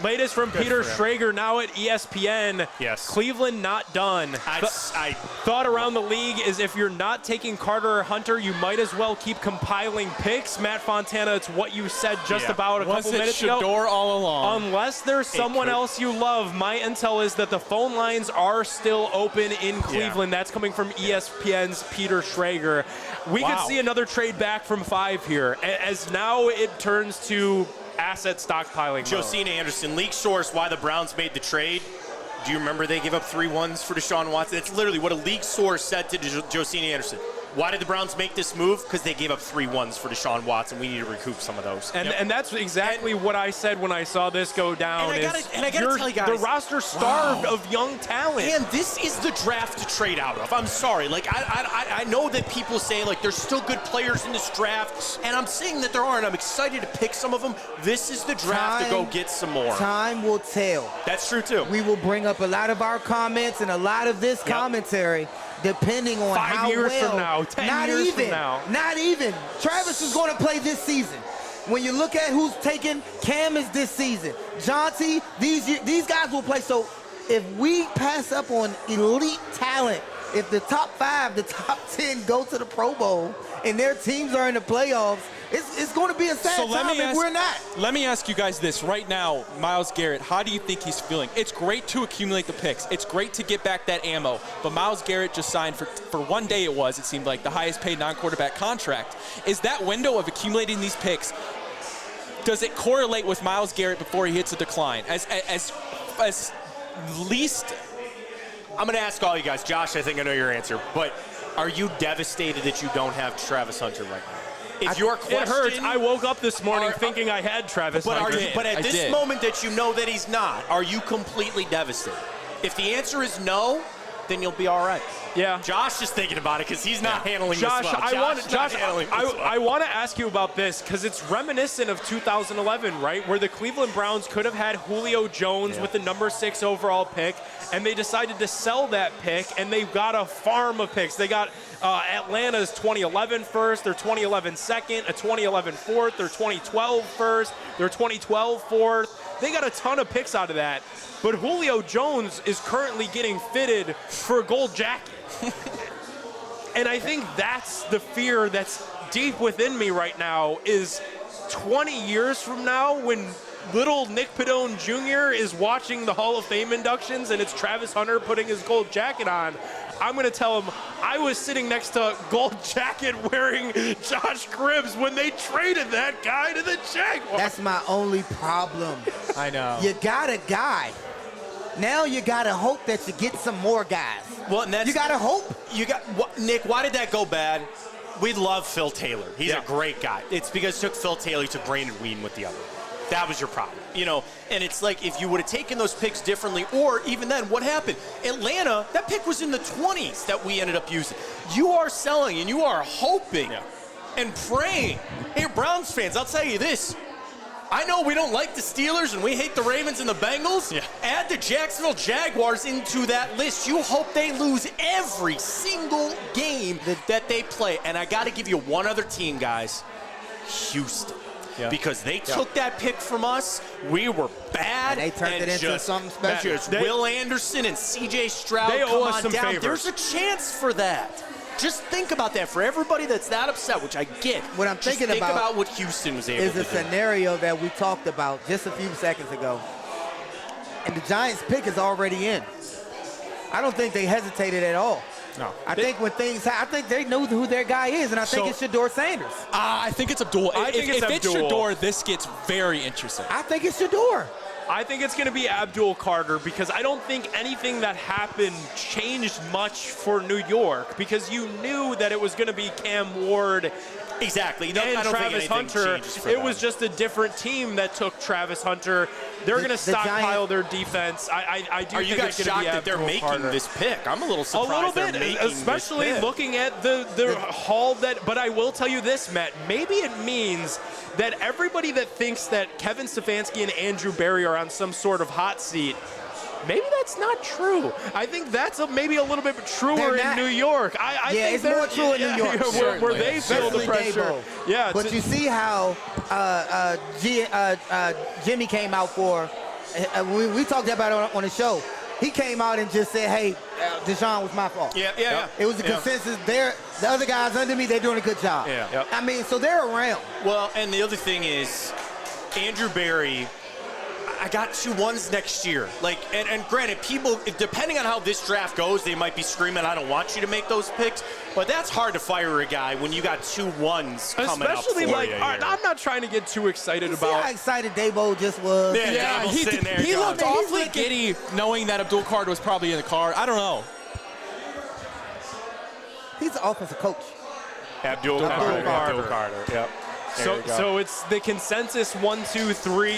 latest from Peter Schrager now at ESPN. Yes. Cleveland not done. I thought around the league is if you're not taking Carter or Hunter, you might as well keep compiling picks. Matt Fontana, it's what you said just about a couple minutes ago. Shador all along? Unless there's someone else you love, my intel is that the phone lines are still open in Cleveland. That's coming from ESPN's Peter Schrager. We could see another trade back from 5 here, as now it turns to asset stockpiling. Josina Anderson, league source, why the Browns made the trade. Do you remember they gave up 3 1s for Deshaun Watson? It's literally what a league source said to Josina Anderson. Why did the Browns make this move? Because they gave up 3 1s for Deshaun Watson. We need to recoup some of those. And that's exactly what I said when I saw this go down. And I gotta tell you guys, the roster starved of young talent. And this is the draft to trade out of. I'm sorry. Like I know that people say like there's still good players in this draft, and I'm saying that there are, and I'm excited to pick some of them. This is the draft to go get some more. Time will tell. That's true too. We will bring up a lot of our comments and a lot of this commentary. Depending on 5 how years well, from now, 10 years from now. Not even. Travis is going to play this season. When you look at who's taken, Cam is this season. Jonty, these guys will play. So if we pass up on elite talent, if the top 5, the top 10 go to the Pro Bowl and their teams are in the playoffs, it's going to be a sad time if we're not. Let me ask you guys this. Right now, Myles Garrett, how do you think he's feeling? It's great to accumulate the picks. It's great to get back that ammo. But Myles Garrett just signed for one day it seemed like, the highest paid non-quarterback contract. Is that window of accumulating these picks, does it correlate with Myles Garrett before he hits a decline? As least... I'm going to ask all you guys. Josh, I think I know your answer. But are you devastated that you don't have Travis Hunter right now? If your question, it hurts. I woke up this morning thinking I had Travis Hunter. But at this moment that you know that he's not, are you completely devastated? If the answer is no, then you'll be all right. Yeah. Josh is thinking about it because he's not handling Josh, this well. I want to ask you about this because it's reminiscent of 2011, right, where the Cleveland Browns could have had Julio Jones with the number 6 overall pick, and they decided to sell that pick, and they've got a farm of picks. They got Atlanta's 2011 first, their 2011 second, a 2011 fourth, their 2012 first, their 2012 fourth. They got a ton of picks out of that. But Julio Jones is currently getting fitted for a gold jacket. And I think that's the fear that's deep within me right now is 20 years from now when little Nick Padone Jr. is watching the Hall of Fame inductions and it's Travis Hunter putting his gold jacket on, I'm going to tell him I was sitting next to gold jacket wearing Josh Cribbs when they traded that guy to the Jaguars. That's my only problem. I know. You got a guy. Now you got to hope that you get some more guys. Well, and that's, you got to hope. Nick, why did that go bad? We love Phil Taylor. He's Yeah. a great guy. It's because it took Phil Taylor, you took Brandon Whedon with the other. That was your problem, you know. And it's like if you would have taken those picks differently, or even then, what happened? Atlanta, that pick was in the 20s that we ended up using. You are selling and you are hoping and praying. Hey, Browns fans, I'll tell you this. I know we don't like the Steelers and we hate the Ravens and the Bengals. Yeah. Add the Jacksonville Jaguars into that list. You hope they lose every single game that they play. And I got to give you one other team, guys. Houston. Yeah. Because they took that pick from us. We were bad. And they turned it into something special. Will Anderson and C.J. Stroud they come owe us on some down. favors. There's a chance for that. Just think about that. For everybody that's that upset, which I get. What I'm thinking think about about what Houston was able is to a do. scenario that we talked about just a few seconds ago. And the Giants' pick is already in. I don't think they hesitated at all. No. I think when things I think they know who their guy is, and I think it's Shador Sanders. I think it's Abdul. I think it's if it's Abdul. Shador, this gets very interesting. I think it's Shador. I think it's going to be Abdul Carter because I don't think anything that happened changed much for New York because you knew that it was going to be Cam Ward Exactly. No, and I don't Travis think Hunter. changes for It them. was just a different team that took Travis Hunter. They're going to stockpile their defense. I do Are think you guys it's going to shocked be that they're Abdul making Carter. this pick? I'm a little A surprised little they're bit, making especially this pick. looking at the haul that. But I will tell you this, Matt. Maybe it means that everybody that thinks that Kevin Stefanski and Andrew Berry are on some sort of hot seat. Maybe that's not true. I think that's maybe a little bit truer in New York. I think it's more true in New York. where they feel the Especially pressure. Dabo. Yeah, But you see how Jimmy came out for. We talked about it on the show. He came out and just said, "Hey, Deshaun was my fault." Yeah. It was a consensus. The other guys under me, they're doing a good job. Yeah. Yep. I mean, so they're around. Well, and the other thing is, Andrew Berry, I got 2 1s next year. Like, and granted, people, depending on how this draft goes, they might be screaming, "I don't want you to make those picks." But that's hard to fire a guy when you got 2 1s coming up for Especially you like, here. I'm not trying to get too excited See how about. excited Dabo just was. Yeah, he sitting there he going, looked awfully giddy knowing that Abdul Carter was probably in the car. I don't know. He's an offensive coach. Abdul Carter. Yep. So it's the consensus 1, 2, 3.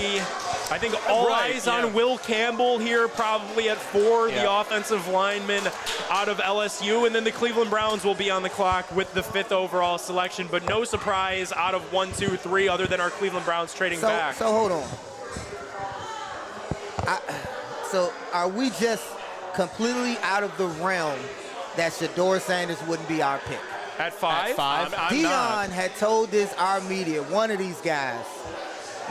I think all eyes on Will Campbell here, probably at 4, the offensive lineman out of LSU, and then the Cleveland Browns will be on the clock with the 5th overall selection. But no surprise out of 1, 2, 3, other than our Cleveland Browns trading back. So hold on. So are we just completely out of the realm that Shador Sanders wouldn't be our pick? At 5? I'm Dion not. had told our media, one of these guys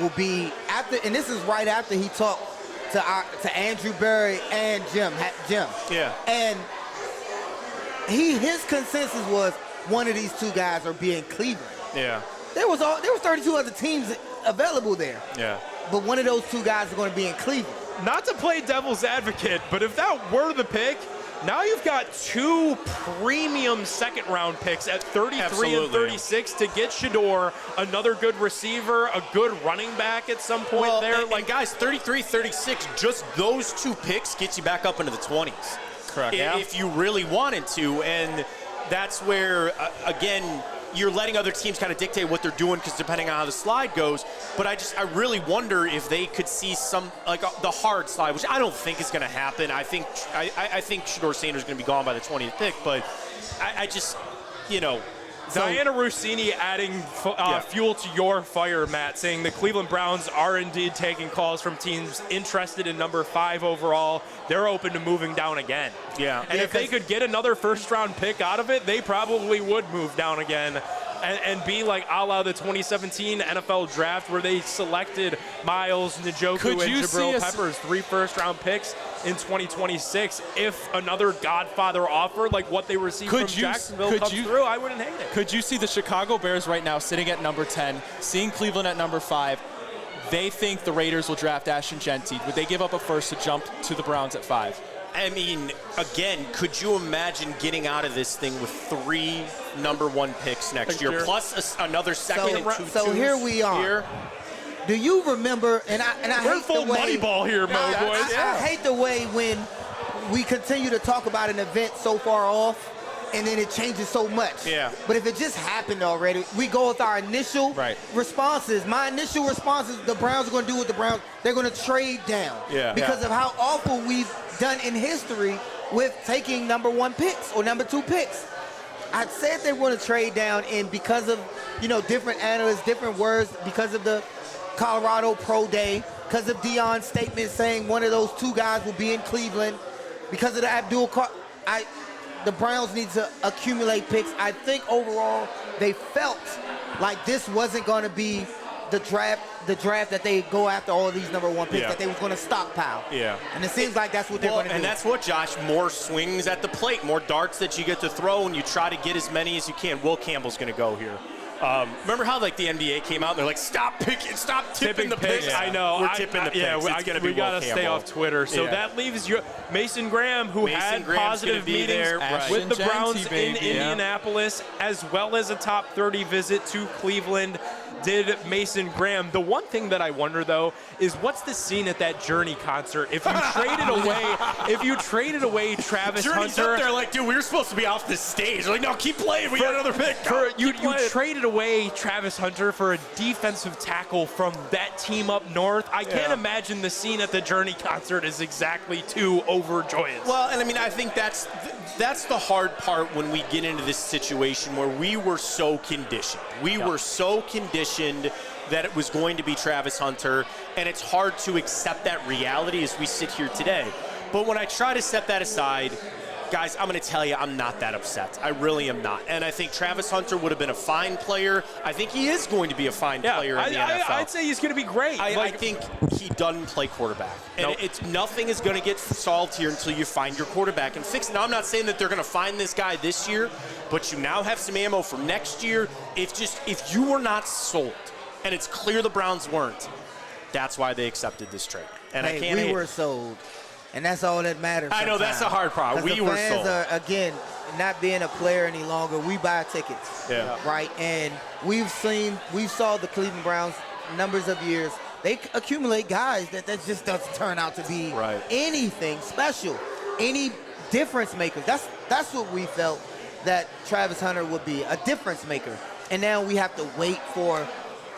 will be after, and this is right after he talked to Andrew Berry and Jim. Yeah. And his consensus was one of these 2 guys are being Cleveland. Yeah. There was 32 other teams available there, Yeah. but one of those 2 guys are going to be in Cleveland. Not to play devil's advocate, but if that were the pick, now you've got 2 premium second-round picks at 33 and 36 to get Shador, another good receiver, a good running back at some point there. And guys, 33, 36, just those 2 picks get you back up into the 20s. Correct. If you really wanted to, and that's where, again, you're letting other teams kind of dictate what they're doing because depending on how the slide goes. But I really wonder if they could see some, like the hard slide, which I don't think is going to happen. I think Shador Sanders is going to be gone by the 20th pick, but I just, Diana Rossini adding fuel to your fire, Matt, saying the Cleveland Browns are indeed taking calls from teams interested in number 5 overall. They're open to moving down again. Yeah. And if they could get another first-round pick out of it, they probably would move down again and be like a la the 2017 NFL draft where they selected Miles, Njoku, and Jabril Peppers, 3 first-round picks in 2026. If another Godfather offer like what they received from Jacksonville comes through, I wouldn't hate it. Could you see the Chicago Bears right now sitting at number 10, seeing Cleveland at number 5, They think the Raiders will draft Ashton Genty. Would they give up a first to jump to the Browns at 5? I mean, again, could you imagine getting out of this thing with 3 number 1 picks next year, plus another second and 2 So here we are. Here? Do you remember, and I We're hate full the way, money ball here, Mo, boys. I hate the way when we continue to talk about an event so far off, and then it changes so much. Yeah. But if it just happened already, we go with our initial responses. My initial response is the Browns are going to do what the Browns, they're going to trade down. Yeah. Because of how awful we've done in history with taking number 1 picks or number 2 picks. I said they want to trade down, and because of, different analysts, different words, because of the Colorado Pro Day, because of Deion's statement saying one of those 2 guys will be in Cleveland, because of the the Browns need to accumulate picks. I think overall they felt like this wasn't going to be the draft that they go after all of these number 1 picks, that they was going to stockpile. Yeah. And it seems like that's what they're going to do. And that's what, Josh, more swings at the plate, more darts that you get to throw, and you try to get as many as you can. Will Campbell's going to go here. Remember how the NBA came out and they're like, stop tipping the picks. Yeah. I know. We're tipping the picks. We got to stay off Twitter. So that leaves Mason Graham, who had positive meetings with the Browns in Indianapolis, as well as a top 30 visit to Cleveland. Did Mason Graham. The one thing that I wonder, though, is what's the scene at that Journey concert? If you traded away Travis Journey's Hunter, up there like, dude, we were supposed to be off this stage. They're like, no, keep playing. We got another pick. You traded away Travis Hunter for a defensive tackle from that team up north. I can't imagine the scene at the Journey concert is exactly too overjoyous. Well, and I mean, I think that's the hard part when we get into this situation where we were so conditioned. We were so conditioned that it was going to be Travis Hunter, and it's hard to accept that reality as we sit here today. But when I try to set that aside, guys, I'm going to tell you, I'm not that upset. I really am not. And I think Travis Hunter would have been a fine player. I think he is going to be a fine player in the NFL. I'd say he's going to be great. I think he doesn't play quarterback. And nothing is going to get solved here until you find your quarterback and fix it. Now, I'm not saying that they're going to find this guy this year, but you now have some ammo for next year. If you were not sold, and it's clear the Browns weren't, that's why they accepted this trade. And we were sold. And that's all that matters. I know that's the hard part. We were sold. Are, again, not being a player any longer. We buy tickets, right? And we saw the Cleveland Browns numbers of years. They accumulate guys that just doesn't turn out to be anything special, any difference maker. That's what we felt that Travis Hunter would be, a difference maker. And now we have to wait for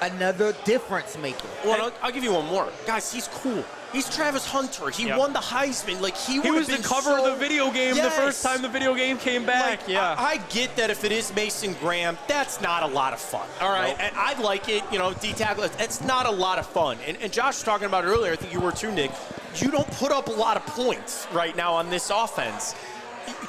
another difference maker. Well, I'll give you one more. Guys, he's cool. He's Travis Hunter. He won the Heisman. Like he was the cover of the video game the first time the video game came back. Like, I get that if it is Mason Graham, that's not a lot of fun. All right, nope. And I like it. D-tackle. It's not a lot of fun. And Josh was talking about it earlier. I think you were too, Nick. You don't put up a lot of points right now on this offense.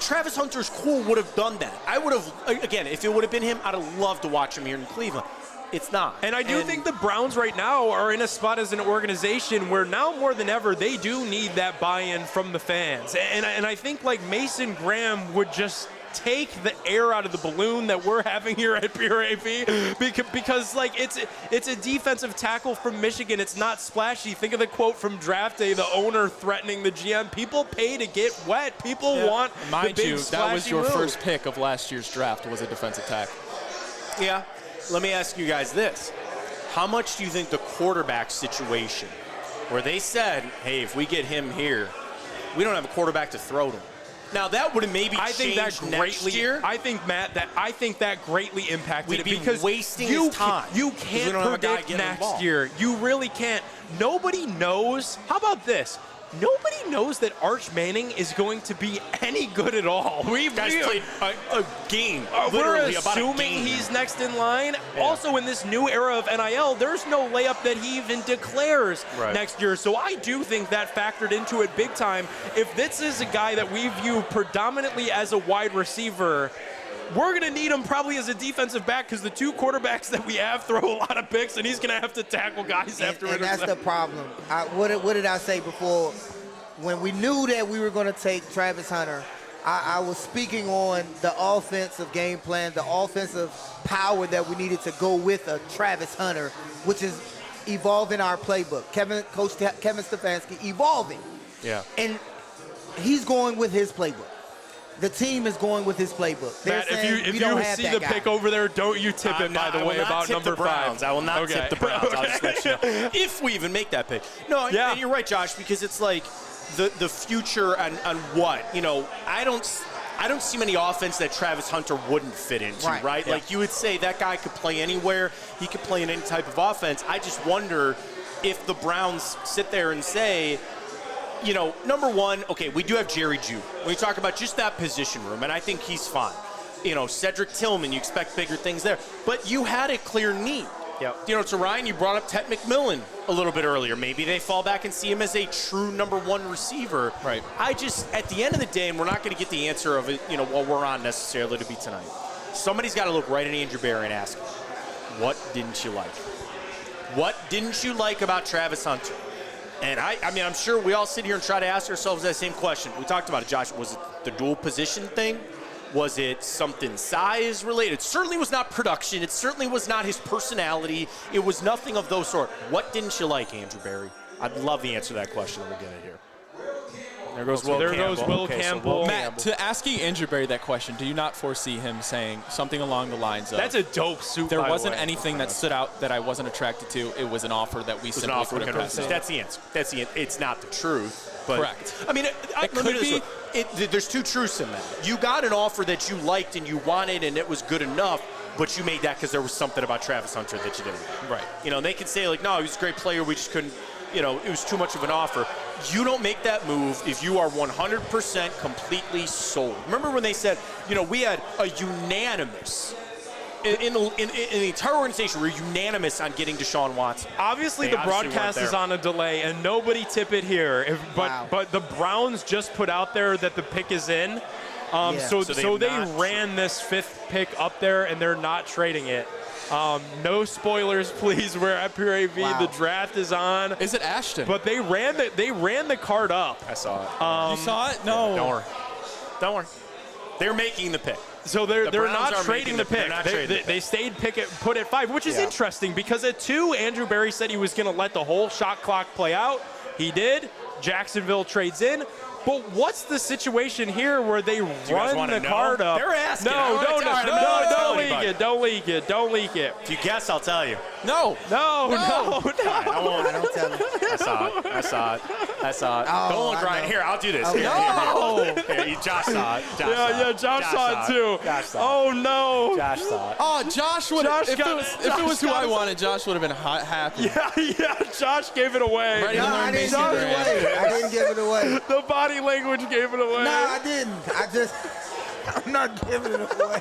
Travis Hunter's cool would have done that. I would have, again, if it would have been him, I'd have loved to watch him here in Cleveland. It's not. And I do think the Browns right now are in a spot as an organization where now more than ever they do need that buy-in from the fans. And I think like Mason Graham would just take the air out of the balloon that we're having here at Pure AP because like it's a defensive tackle from Michigan. It's not splashy. Think of the quote from draft day, the owner threatening the GM. People pay to get wet. People want Mind the big you, that was your move. first pick of last year's draft was a defensive tackle. Yeah. Let me ask you guys this. How much do you think the quarterback situation, where they said, hey, if we get him here, we don't have a quarterback to throw to him. Now, that would have maybe changed next year. I think, Matt, that greatly impacted it because wasting his time. You can't predict next year. You really can't. Nobody knows. How about this? Nobody knows that Arch Manning is going to be any good at all. Guys played a game. We're assuming he's next in line. Yeah. Also, in this new era of NIL, there's no layup that he even declares next year. So I do think that factored into it big time. If this is a guy that we view predominantly as a wide receiver, we're going to need him probably as a defensive back because the two quarterbacks that we have throw a lot of picks, and he's going to have to tackle guys after it. And that's the problem. What did I say before? When we knew that we were going to take Travis Hunter, I was speaking on the offensive game plan, the offensive power that we needed to go with a Travis Hunter, which is evolving our playbook. Coach Kevin Stefanski evolving. Yeah. And he's going with his playbook. The team is going with his playbook. Matt, if you see the pick over there, don't you tip it, by the way, about number 5. I will not tip the Browns. I'll just let you know. If we even make that pick. No, and you're right, Josh, because it's like the future on what? You know, I don't see many offense that Travis Hunter wouldn't fit into, right? Yeah. Like you would say that guy could play anywhere. He could play in any type of offense. I just wonder if the Browns sit there and say, you know, number one, okay, we do have Jerry Jeudy. When we talk about just that position room, and I think he's fine. You know, Cedric Tillman, you expect bigger things there. But you had a clear need. Yep. You know, to Ryan, you brought up Ted McMillan a little bit earlier. Maybe they fall back and see him as a true number 1 receiver. Right. I just, at the end of the day, and we're not going to get the answer of it, you know, while we're on necessarily to be tonight. Somebody's got to look right at Andrew Berry and ask, what didn't you like? What didn't you like about Travis Hunter? And I mean, I'm sure we all sit here and try to ask ourselves that same question. We talked about it, Josh. Was it the dual position thing? Was it something size related? It certainly was not production. It certainly was not his personality. It was nothing of those sort. What didn't you like, Andrew Berry? I'd love the answer to that question. We'll get it here. There goes Will Campbell. Matt, to asking Andrew Berry that question, do you not foresee him saying something along the lines of, that's a dope suit, there by the wasn't way. anything that stood out that I wasn't attracted to. It was an offer that we simply couldn't pass up. That's the answer. It's not the truth. But correct. I mean, it could be. There's two truths in that. You got an offer that you liked and you wanted and it was good enough, but you made that because there was something about Travis Hunter that you didn't like. Right. You know, and they could say, like, no, he was a great player. We just couldn't, you know, it was too much of an offer. You don't make that move if you are 100% completely sold. Remember when they said, you know, we had a unanimous, in the entire organization, we're unanimous on getting Deshaun Watson. Obviously, the broadcast is on a delay, and nobody tip it here. But the Browns just put out there that the pick is in. So they ran this 5th pick up there, and they're not trading it. No spoilers, please. We're at Pure AV. Wow. The draft is on. Is it Ashton? But they ran the card up. I saw it. You saw it? No. Yeah, don't worry. They're making the pick. So they're not trading the pick. They They stayed put at 5, which is interesting because at 2, Andrew Berry said he was going to let the whole shot clock play out. He did. Jacksonville trades in. But what's the situation here where they run the card up? They're asking. Don't leak it. If you guess, I'll tell you. No. I don't tell him. I saw it. Oh, Don't look right here. I'll do this. Oh, Here, Josh saw it. Josh saw it too. Josh saw it. Oh no. Josh saw it. Oh, Josh would. Josh If it was who I wanted, Josh would have been happy. Yeah. Josh gave it away. Ready No, to learn I didn't Mason give it Graham. away. I didn't give it away. The body language gave it away. No, I didn't. I'm not giving it away.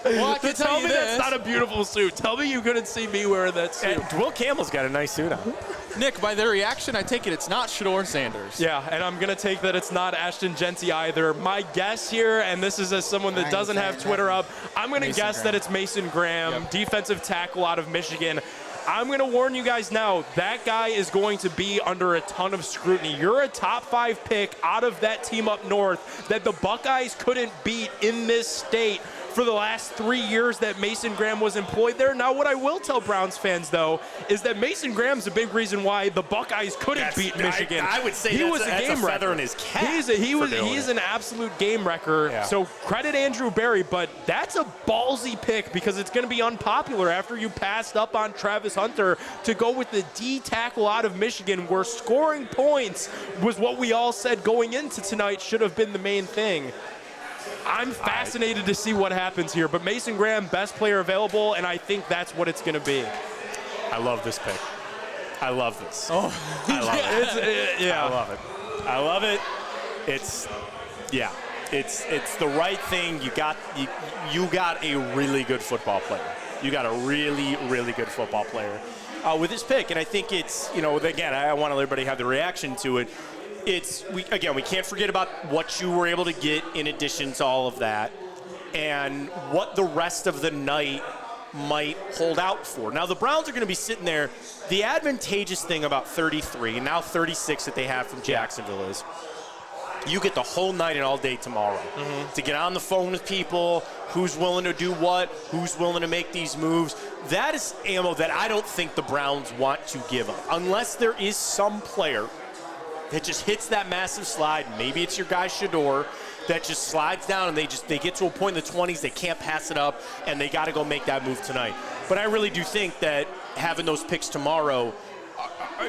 Well, I can Tell tell me you that's this. not a beautiful suit. Tell me you couldn't see me wearing that suit. Will Campbell's got a nice suit on. Nick, by their reaction, I take it it's not Shador Sanders. Yeah, and I'm going to take that it's not Ashton Genty either. My guess here, and this is as someone that doesn't have Twitter up, I'm going to guess that it's Mason Graham, defensive tackle out of Michigan. I'm going to warn you guys now, that guy is going to be under a ton of scrutiny. You're a top 5 pick out of that team up north that the Buckeyes couldn't beat in this state for the last 3 years that Mason Graham was employed there. Now, what I will tell Browns fans, though, is that Mason Graham's a big reason why the Buckeyes couldn't beat Michigan. I would say he that's was a game feather wrecker. in his cap. He's an absolute game wrecker. Yeah. So credit Andrew Berry, but that's a ballsy pick because it's going to be unpopular after you passed up on Travis Hunter to go with the D tackle out of Michigan, where scoring points was what we all said going into tonight should have been the main thing. I'm fascinated to see what happens here, but Mason Graham, best player available, and I think that's what it's going to be. I love this pick. I love this. Oh, I love it. Yeah. I love it. It's the right thing. You got a really good football player. You got a really, really good football player with this pick, and I think it's, you know, again, I want everybody to have the reaction to it. We can't forget about what you were able to get in addition to all of that and what the rest of the night might hold out for. Now, the Browns are going to be sitting there. The advantageous thing about 33 and now 36 that they have from Jacksonville is You get the whole night and all day tomorrow to get on the phone with people, who's willing to do what, who's willing to make these moves. That is ammo that I don't think the Browns want to give up. Unless there is some player that just hits that massive slide, maybe it's your guy Shador, that just slides down and they get to a point in the 20s, they can't pass it up, and they got to go make that move tonight. But I really do think that having those picks tomorrow,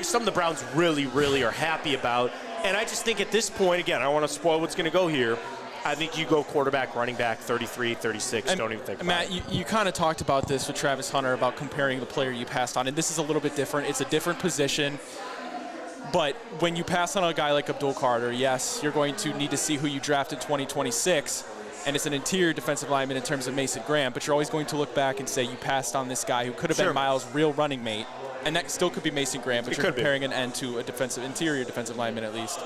some of the Browns really, really are happy about. And I just think at this point, again, I don't want to spoil what's going to go here. I think you go quarterback, running back, 33, 36, don't even think about Matt, it. you kind of talked about this with Travis Hunter about comparing the player you passed on, and this is a little bit different. It's a different position. But when you pass on a guy like Abdul Carter, yes, you're going to need to see who you draft in 2026, and it's an interior defensive lineman in terms of Mason Graham, but you're always going to look back and say you passed on this guy who could have been Miles' real running mate, and that still could be Mason Graham, but you're comparing an end to a interior defensive lineman at least.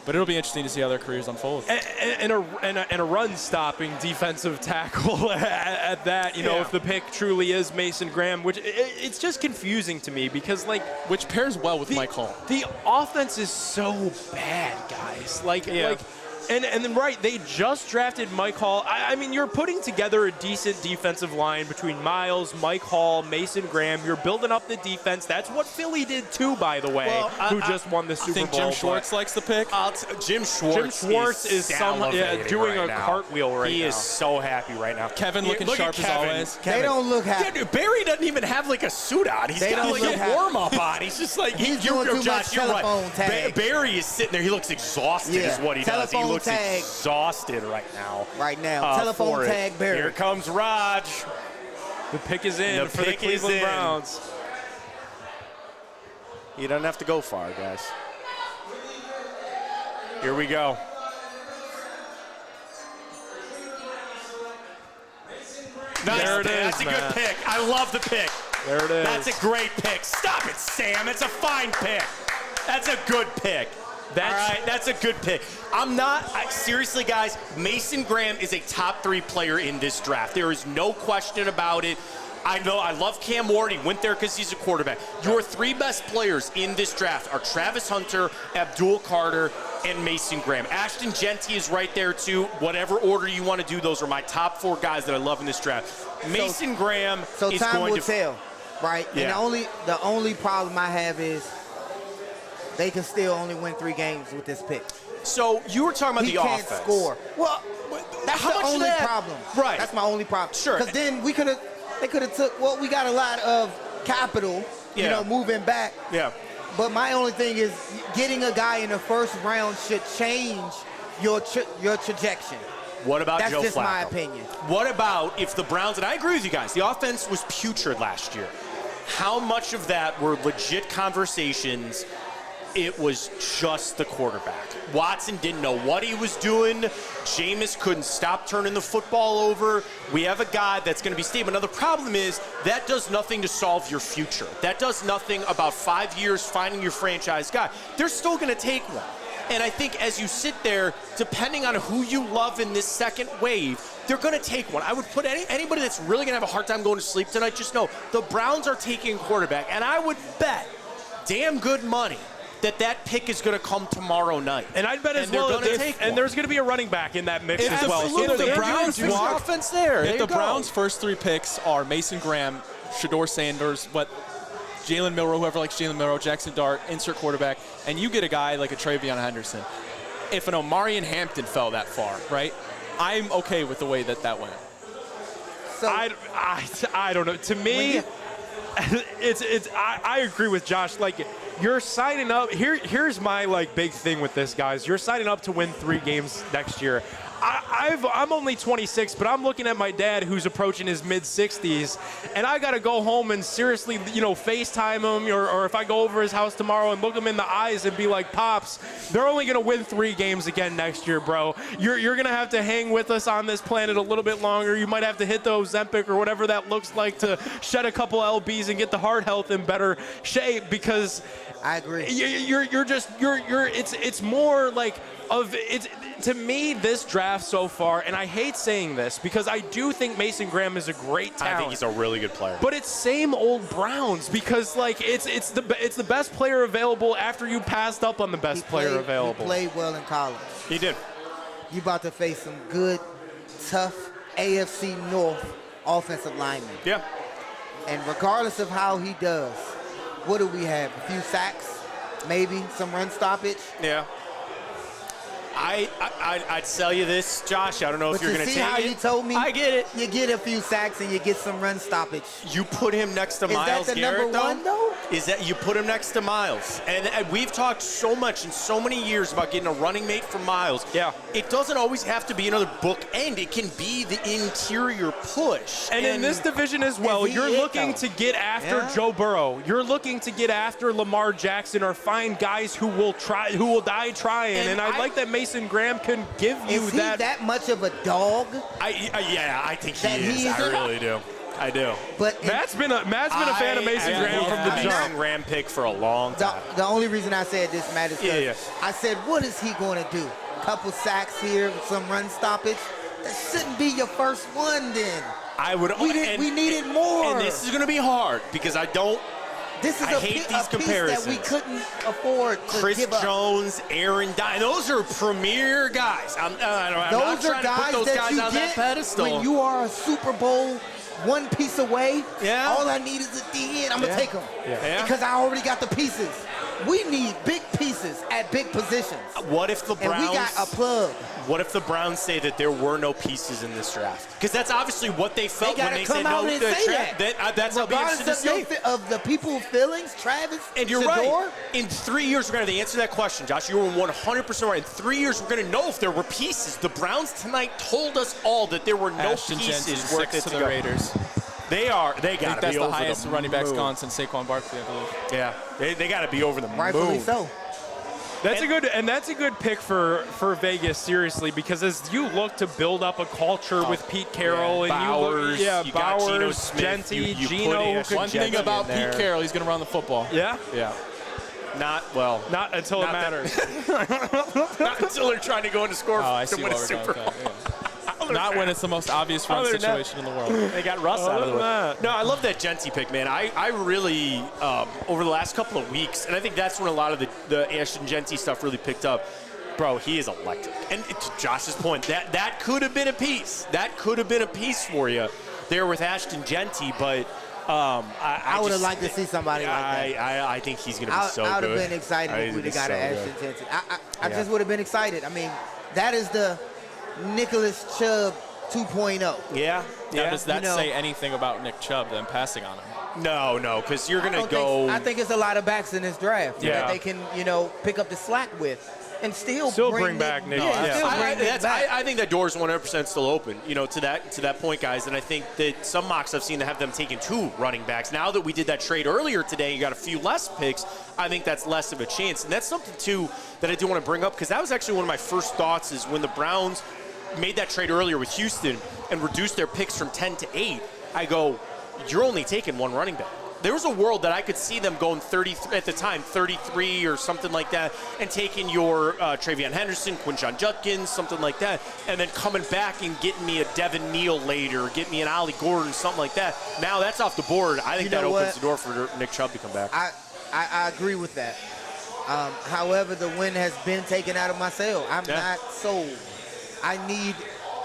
But it'll be interesting to see how their careers unfold. And a run-stopping defensive tackle at that, you know, if the pick truly is Mason Graham, which it's just confusing to me because, like... Which pairs well with Mike Hall. The offense is so bad, guys. And then, right, they just drafted Mike Hall. I mean, you're putting together a decent defensive line between Miles, Mike Hall, Mason Graham. You're building up the defense. That's what Philly did, too, by the way, who just won the Super Bowl. I think Jim Schwartz likes the pick. Jim Schwartz is doing a now. cartwheel right now. He is so happy right now. Kevin looking sharp as always. They don't look happy. Yeah, dude, Barry doesn't even have like a suit on. He's got like a warm-up on. He's just like, He's doing too much telephone tag. Barry is sitting there. He looks exhausted is what he does. He looks exhausted right now. Telephone tag Barry. Here comes Raj. The pick is in for the Cleveland Browns. He doesn't have to go far, guys. Here we go. Nice. There it is, That's a good pick. I love the pick. There it is. That's a great pick. Stop it, Sam. It's a fine pick. That's a good pick. All right, that's a good pick. Seriously, guys, Mason Graham is a top 3 player in this draft. There is no question about it. I know I love Cam Ward. He went there because he's a quarterback. Your 3 best players in this draft are Travis Hunter, Abdul Carter, and Mason Graham. Ashton Genty is right there, too. Whatever order you want to do, those are my top 4 guys that I love in this draft. Mason Graham is going to... So time will tell, right? Yeah. And the only problem I have is they can still only win 3 games with this pick. So you were talking about the offense. He can't score. Well, that's the only problem. Right. That's my only problem. Sure. Because then they could have took, well, we got a lot of capital, moving back. Yeah. But my only thing is getting a guy in the first round should change your trajectory. What about Joe Flacco? That's just my opinion. What about if the Browns, and I agree with you guys, the offense was putrid last year. How much of that were legit conversations? It was just the quarterback. Watson didn't know what he was doing. Jameis couldn't stop turning the football over. We have a guy that's going to be stable. Now, the problem is that does nothing to solve your future. That does nothing about 5 years finding your franchise guy. They're still going to take one. And I think as you sit there, depending on who you love in this second wave, they're going to take one. I would put anybody that's really going to have a hard time going to sleep tonight, just know the Browns are taking a quarterback. And I would bet damn good money that pick is going to come tomorrow night. And I'd bet as well and there's going to be a running back in that mix as well. So the Browns offense there. If the Browns' first 3 picks are Mason Graham, Shador Sanders, Jalen Milroe, whoever likes Jalen Milroe, Jackson Dart, insert quarterback, and you get a guy like a Travion Henderson. If an Omarion Hampton fell that far, right, I'm okay with the way that went. So I don't know. To me, I agree with Josh. Like, you're signing up. Here's my big thing with this, guys. You're signing up to win 3 games next year. I'm only 26, but I'm looking at my dad who's approaching his mid-60s, and I got to go home and seriously, FaceTime him, or if I go over his house tomorrow and look him in the eyes and be like, Pops, they're only going to win 3 games again next year, bro. You're going to have to hang with us on this planet a little bit longer. You might have to hit the Ozempic or whatever that looks like to shed a couple lbs and get the heart health in better shape, because I agree. It's more like to me, this draft so far, and I hate saying this because I do think Mason Graham is a great talent. I think he's a really good player. But it's same old Browns because like it's the best player available after you passed up on the best player available. He played well in college. He did. You about to face some good, tough AFC North offensive linemen. Yeah. And regardless of how he does, what do we have? A few sacks, maybe some run stoppage. Yeah. I'd sell you this, Josh. I don't know if you're going to take it. See how you told me? I get it. You get a few sacks and you get some run stoppage. You put him next to Myles that the Garrett, number one, though? Is that you put him next to Myles. And we've talked so much in so many years about getting a running mate for Myles. Yeah. It doesn't always have to be another book end. It can be the interior push. And in this division as well, you're looking to get after Joe Burrow. You're looking to get after Lamar Jackson or find guys who will die trying. And I like that Mason Graham can give you is he that much of a dog? I think he is. I really do. I do. But Matt's been a fan of Mason Graham from the jump. Mason Graham pick for a long time. The only reason I said this, Matt, is because I said, what is he going to do? A couple sacks here with some run stoppage? That shouldn't be your first one then. We needed more. And this is going to be hard because I hate these comparisons. That we couldn't afford to Chris give up. Jones, Aaron Donald, those are premier guys. I'm not trying to put those guys on that pedestal. When you are a Super Bowl one piece away, yeah. All I need is a DN. I'm going to take them because I already got the pieces. We need big pieces at big positions. What if the Browns? And we got a plug. What if the Browns say that there were no pieces in this draft? Because that's obviously what they felt when they said no to the draft. That's how be interested to see. Of the people's feelings, Travis. And you're Shador, right. In 3 years, we're going to answer that question, Josh. You were 100% right. In 3 years, we're going to know if there were pieces. The Browns tonight told us all that there were no pieces worth it to to the go. Raiders. They got to be over the moon. That's the highest running backs gone since Saquon Barkley, I believe. Yeah, they got to be over the moon. rightfully so. That's a good pick for Vegas, seriously, because as you look to build up a culture with Pete Carroll and Bowers, you got Geno Bowers, Smith, Genty, you Geno. One thing about Pete Carroll, he's going to run the football. Yeah. Not until it matters. Not until they're trying to go into score to win a Super Bowl. Not when it's the most obvious run situation in the world. They got Russ out of the way. No, I love that Genty pick, man. I really, over the last couple of weeks, and I think that's when a lot of the Ashton Genty stuff really picked up. Bro, he is electric. And to Josh's point, that could have been a piece. That could have been a piece for you there with Ashton Genty, but I would have liked to see somebody like that. I think he's going to be so good. I would have been excited if we'd have got an Ashton Genty. I just would have been excited. I mean, that is the Nicholas Chubb 2.0. Yeah. Now, does that say anything about Nick Chubb, then passing on him? No, because you're going to go. I think it's a lot of backs in this draft that they can, pick up the slack with. And still bring back Nick. I think that door is 100% still open. To that point, guys. And I think that some mocks I've seen that have them taking 2 running backs. Now that we did that trade earlier today, you got a few less picks. I think that's less of a chance. And that's something too that I do want to bring up because that was actually one of my first thoughts is when the Browns made that trade earlier with Houston and reduced their picks from 10 to 8. I go, you're only taking 1 running back. There was a world that I could see them going 33 or something like that, and taking your Travion Henderson, Quinshon Judkins, something like that, and then coming back and getting me a Devin Neal later, getting me an Ollie Gordon, something like that. Now that's off the board. I think that opens the door for Nick Chubb to come back. I agree with that. However, the win has been taken out of my sail. I'm not sold. I need,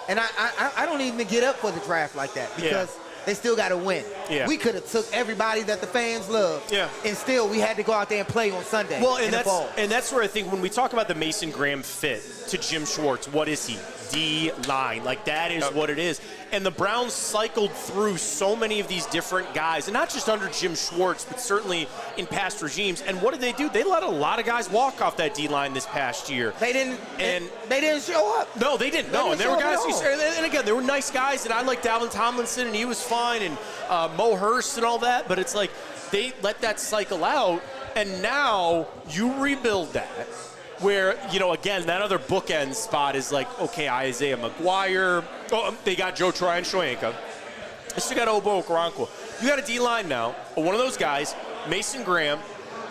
and I don't even get up for the draft like that because they still got to win. Yeah. We could have took everybody that the fans love. Yeah. And still we had to go out there and play on Sunday. Well, and that's where I think when we talk about the Mason Graham fit to Jim Schwartz, what is he? D-line. Like, that is what it is. And the Browns cycled through so many of these different guys, and not just under Jim Schwartz, but certainly in past regimes. And what did they do? They let a lot of guys walk off that D-line this past year. They didn't show up. No, they didn't. And there were guys and again, they were nice guys, and I like Dalvin Tomlinson, and he was fine, and Mo Hurst and all that, but it's like they let that cycle out, and now you rebuild that. Where, again, that other bookend spot is like, okay, Isaiah McGuire. Oh, they got Joe Tryon-Shoyinka. They still got Obo Okoronkwo. You got a D-line now. One of those guys, Mason Graham,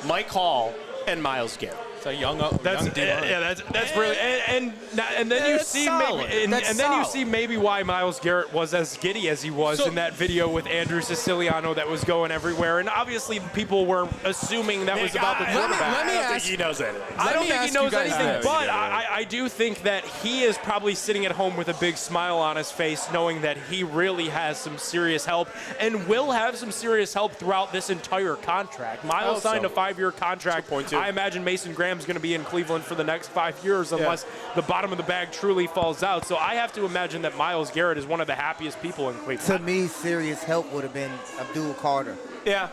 Mike Hall, and Myles Garrett. It's a young That's young D-line. that's brilliant. And then you see you see maybe why Myles Garrett was as giddy as he was in that video with Andrew Siciliano that was going everywhere. And obviously people were assuming that was about the quarterback. Let me ask. He knows anything. I don't think he knows anything, this. but I do think that he is probably sitting at home with a big smile on his face, knowing that he really has some serious help and will have some serious help throughout this entire contract. Myles signed a 5-year contract. I imagine Mason Graham's going to be in Cleveland for the next 5 years unless the bottom of the bag truly falls out. So I have to imagine that Myles Garrett is one of the happiest people in Cleveland. To me, serious help would have been Abdul Carter. Yeah.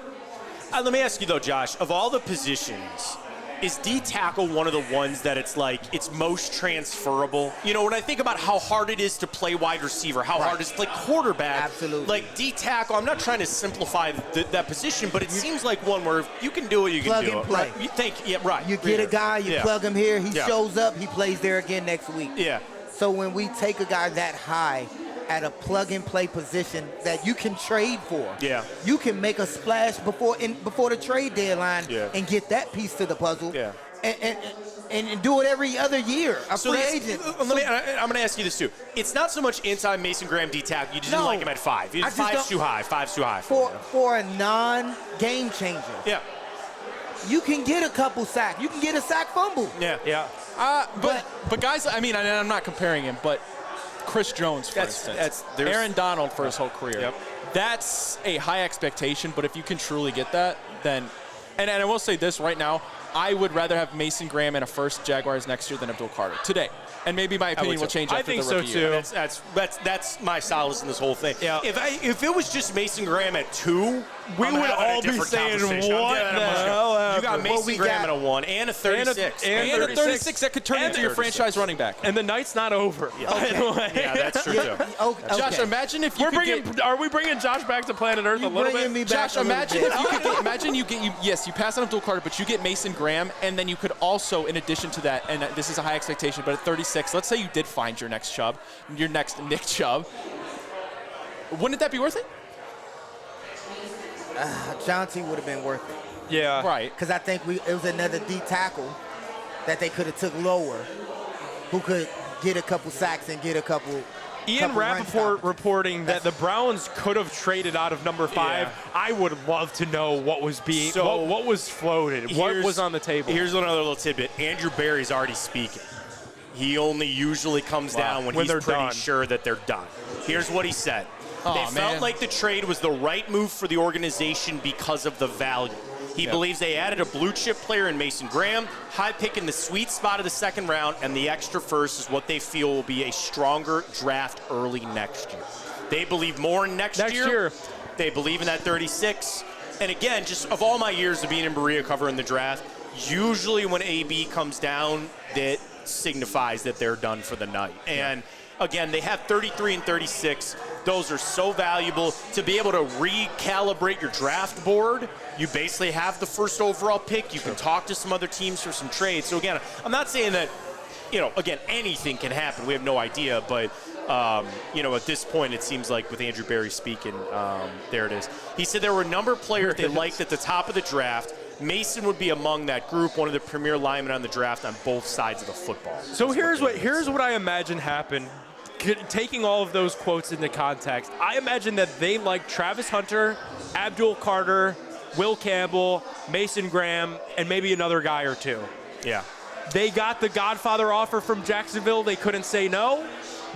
Let me ask you, though, Josh, of all the positions, is D tackle one of the ones that it's most transferable? You know, when I think about how hard it is to play wide receiver, how hard it is to play quarterback. Absolutely. Like D tackle, I'm not trying to simplify that position, but it seems like one where if you can do it, you can do it. Plug and play. Right. You think, right. You get a guy, you plug him here, he Yeah. shows up, he plays there again next week. Yeah. So when we take a guy that high at a plug-and-play position that you can trade for, you can make a splash before the trade deadline and get that piece to the puzzle, and do it every other year. Free agent. I'm going to ask you this too. It's not so much inside Mason Graham D tackle. You just didn't like him at 5. Five's too high. For a non-game changer. Yeah. You can get a couple sacks. You can get a sack fumble. Yeah. But guys, I mean, I'm not comparing him, but Chris Jones, for instance. Aaron Donald for his whole career. Yep. That's a high expectation, but if you can truly get that, then and I will say this right now, I would rather have Mason Graham in a first Jaguars next year than Abdul Carter today. And maybe my opinion will change after the rookie year. I think so too. That's my solace in this whole thing. Yeah. If it was just Mason Graham at 2, we would all be saying, what the hell? You got Mason Graham at a 1 and a 36. And a 36 that could turn into your franchise running back. And the night's not over. Yeah, that's true too. Josh, imagine if you Are we bringing Josh back to planet Earth a little bit? Josh, imagine if you could imagine you pass on Abdul Carter, but you get Mason Graham, and then you could also, in addition to that, and this is a high expectation, but at 36, let's say you did find your next Nick Chubb. Wouldn't that be worth it? John T would have been worth it. Yeah. Right. Because I think it was another D tackle that they could have took lower who could get a couple sacks and get a couple. Ian Rappaport reporting that the Browns could have traded out of number 5. Yeah. I would love to know what was what was floated, what was on the table. Here's another little tidbit. Andrew Berry's already speaking. He only usually comes down when he's pretty sure that they're done. Here's what he said. They felt like the trade was the right move for the organization because of the value. He believes they added a blue-chip player in Mason Graham, high pick in the sweet spot of the second round, and the extra first is what they feel will be a stronger draft early next year. They believe more in next year. They believe in that 36. And again, just of all my years of being in Berea covering the draft, usually when AB comes down, that signifies that they're done for the night. And again, they have 33 and 36. Those are so valuable to be able to recalibrate your draft board. You basically have the first overall pick. You can talk to some other teams for some trades. So again, I'm not saying that, again, anything can happen. We have no idea, but at this point, it seems like with Andrew Berry speaking, there it is. He said there were a number of players they liked at the top of the draft. Mason would be among that group, one of the premier linemen on the draft on both sides of the football. So here's what I imagine happened. Taking all of those quotes into context, I imagine that they like Travis Hunter, Abdul Carter, Will Campbell, Mason Graham, and maybe another guy or two. Yeah. They got the Godfather offer from Jacksonville. They couldn't say no.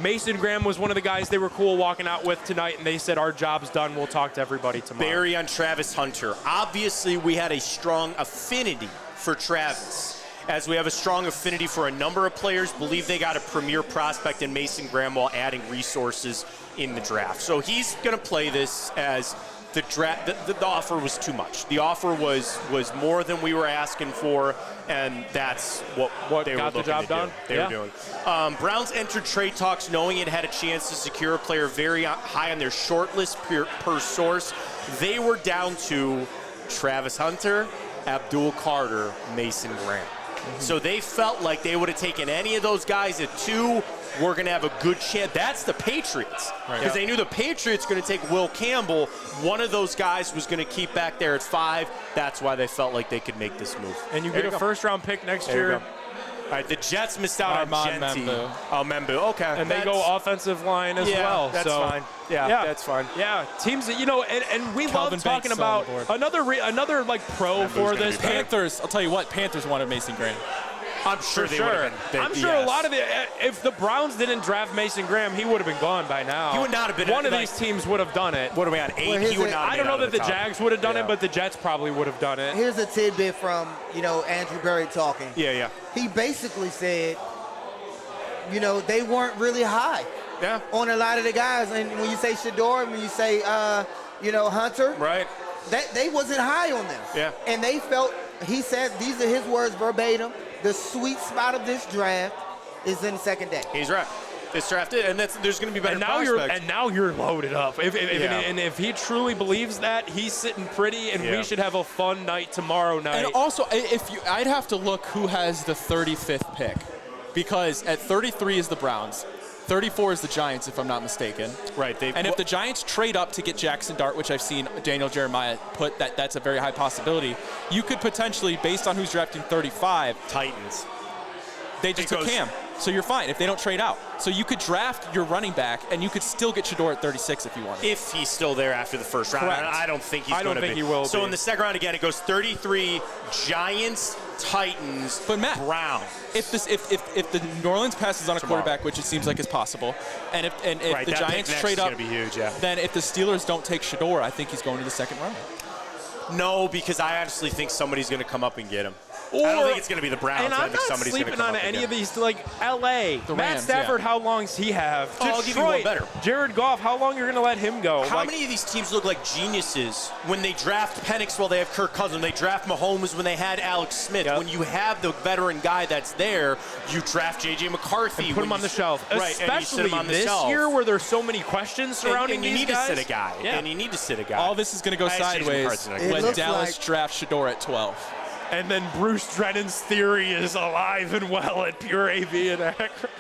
Mason Graham was one of the guys they were cool walking out with tonight, and they said, our job's done. We'll talk to everybody tomorrow. Barry on Travis Hunter. Obviously, we had a strong affinity for Travis, as we have a strong affinity for a number of players. Believe they got a premier prospect in Mason Graham while adding resources in the draft. So he's going to play this as the draft. The offer was too much. The offer was more than we were asking for, and that's what they got were the job done. They were doing. Browns entered trade talks knowing it had a chance to secure a player very high on their short list per source. They were down to Travis Hunter, Abdul Carter, Mason Graham. So they felt like they would have taken any of those guys at 2. We're going to have a good chance. That's the Patriots. Because they knew the Patriots were going to take Will Campbell. One of those guys was going to keep back there at 5. That's why they felt like they could make this move. And you get a first-round pick next year. All right, the Jets missed out on Genti. Membu. Okay. And they go offensive line as well. That's fine. Yeah, that's fine. Yeah, teams that, and we Calvin love talking Banks about on the board. another like pro for this. Panthers, I'll tell you what, Panthers wanted Mason Graham. I'm sure they would have been. I'm sure a lot of if the Browns didn't draft Mason Graham, he would have been gone by now. He would not have been. One of these teams would have done it. What are we on, 8? He would not have I don't know that the Jags would have done it, but the Jets probably would have done it. Here's a tidbit from, Andrew Berry talking. Yeah. He basically said, they weren't really high on a lot of the guys. And when you say Shador, when you say, Hunter, right? They wasn't high on them. Yeah. And they felt, he said, these are his words verbatim, the sweet spot of this draft is in the second day. He's right. It's drafted, and there's going to be better prospects. And now you're loaded up. If he truly believes that, he's sitting pretty, and we should have a fun night tomorrow night. And also, I'd have to look who has the 35th pick, because at 33 is the Browns. 34 is the Giants, if I'm not mistaken. Right. And if the Giants trade up to get Jackson Dart, which I've seen Daniel Jeremiah put, that's a very high possibility. You could potentially, based on who's drafting 35, Titans. They just took Cam, so you're fine if they don't trade out. So you could draft your running back, and you could still get Shador at 36 if you want. If he's still there after the first round. Correct. I don't think he's going to be. I don't think he will be. So in the second round, again, it goes 33, Giants, Titans, but Matt, Browns. If the New Orleans passes on a quarterback, which it seems like is possible, and if the Giants trade up, be huge, then if the Steelers don't take Shador, I think he's going to the second round. No, because I honestly think somebody's going to come up and get him. I don't think it's going to be the Browns. And I I'm think not somebody's sleeping come on up any of these, like L.A. The Matt Rams, Stafford, how long's he have? I'll give you one better. Jared Goff, how long you're going to let him go? How many of these teams look like geniuses when they draft Penix while they have Kirk Cousins? They draft Mahomes when they had Alex Smith. Yep. When you have the veteran guy that's there, you draft J.J. McCarthy. And put him on the shelf. Right, especially this year where there's so many questions surrounding and these guys. To sit a guy. Yeah. And you need to sit a guy. All this is going to go sideways when Dallas drafts Shador at 12. And then Bruce Drennan's theory is alive and well at Pure AV and Akron.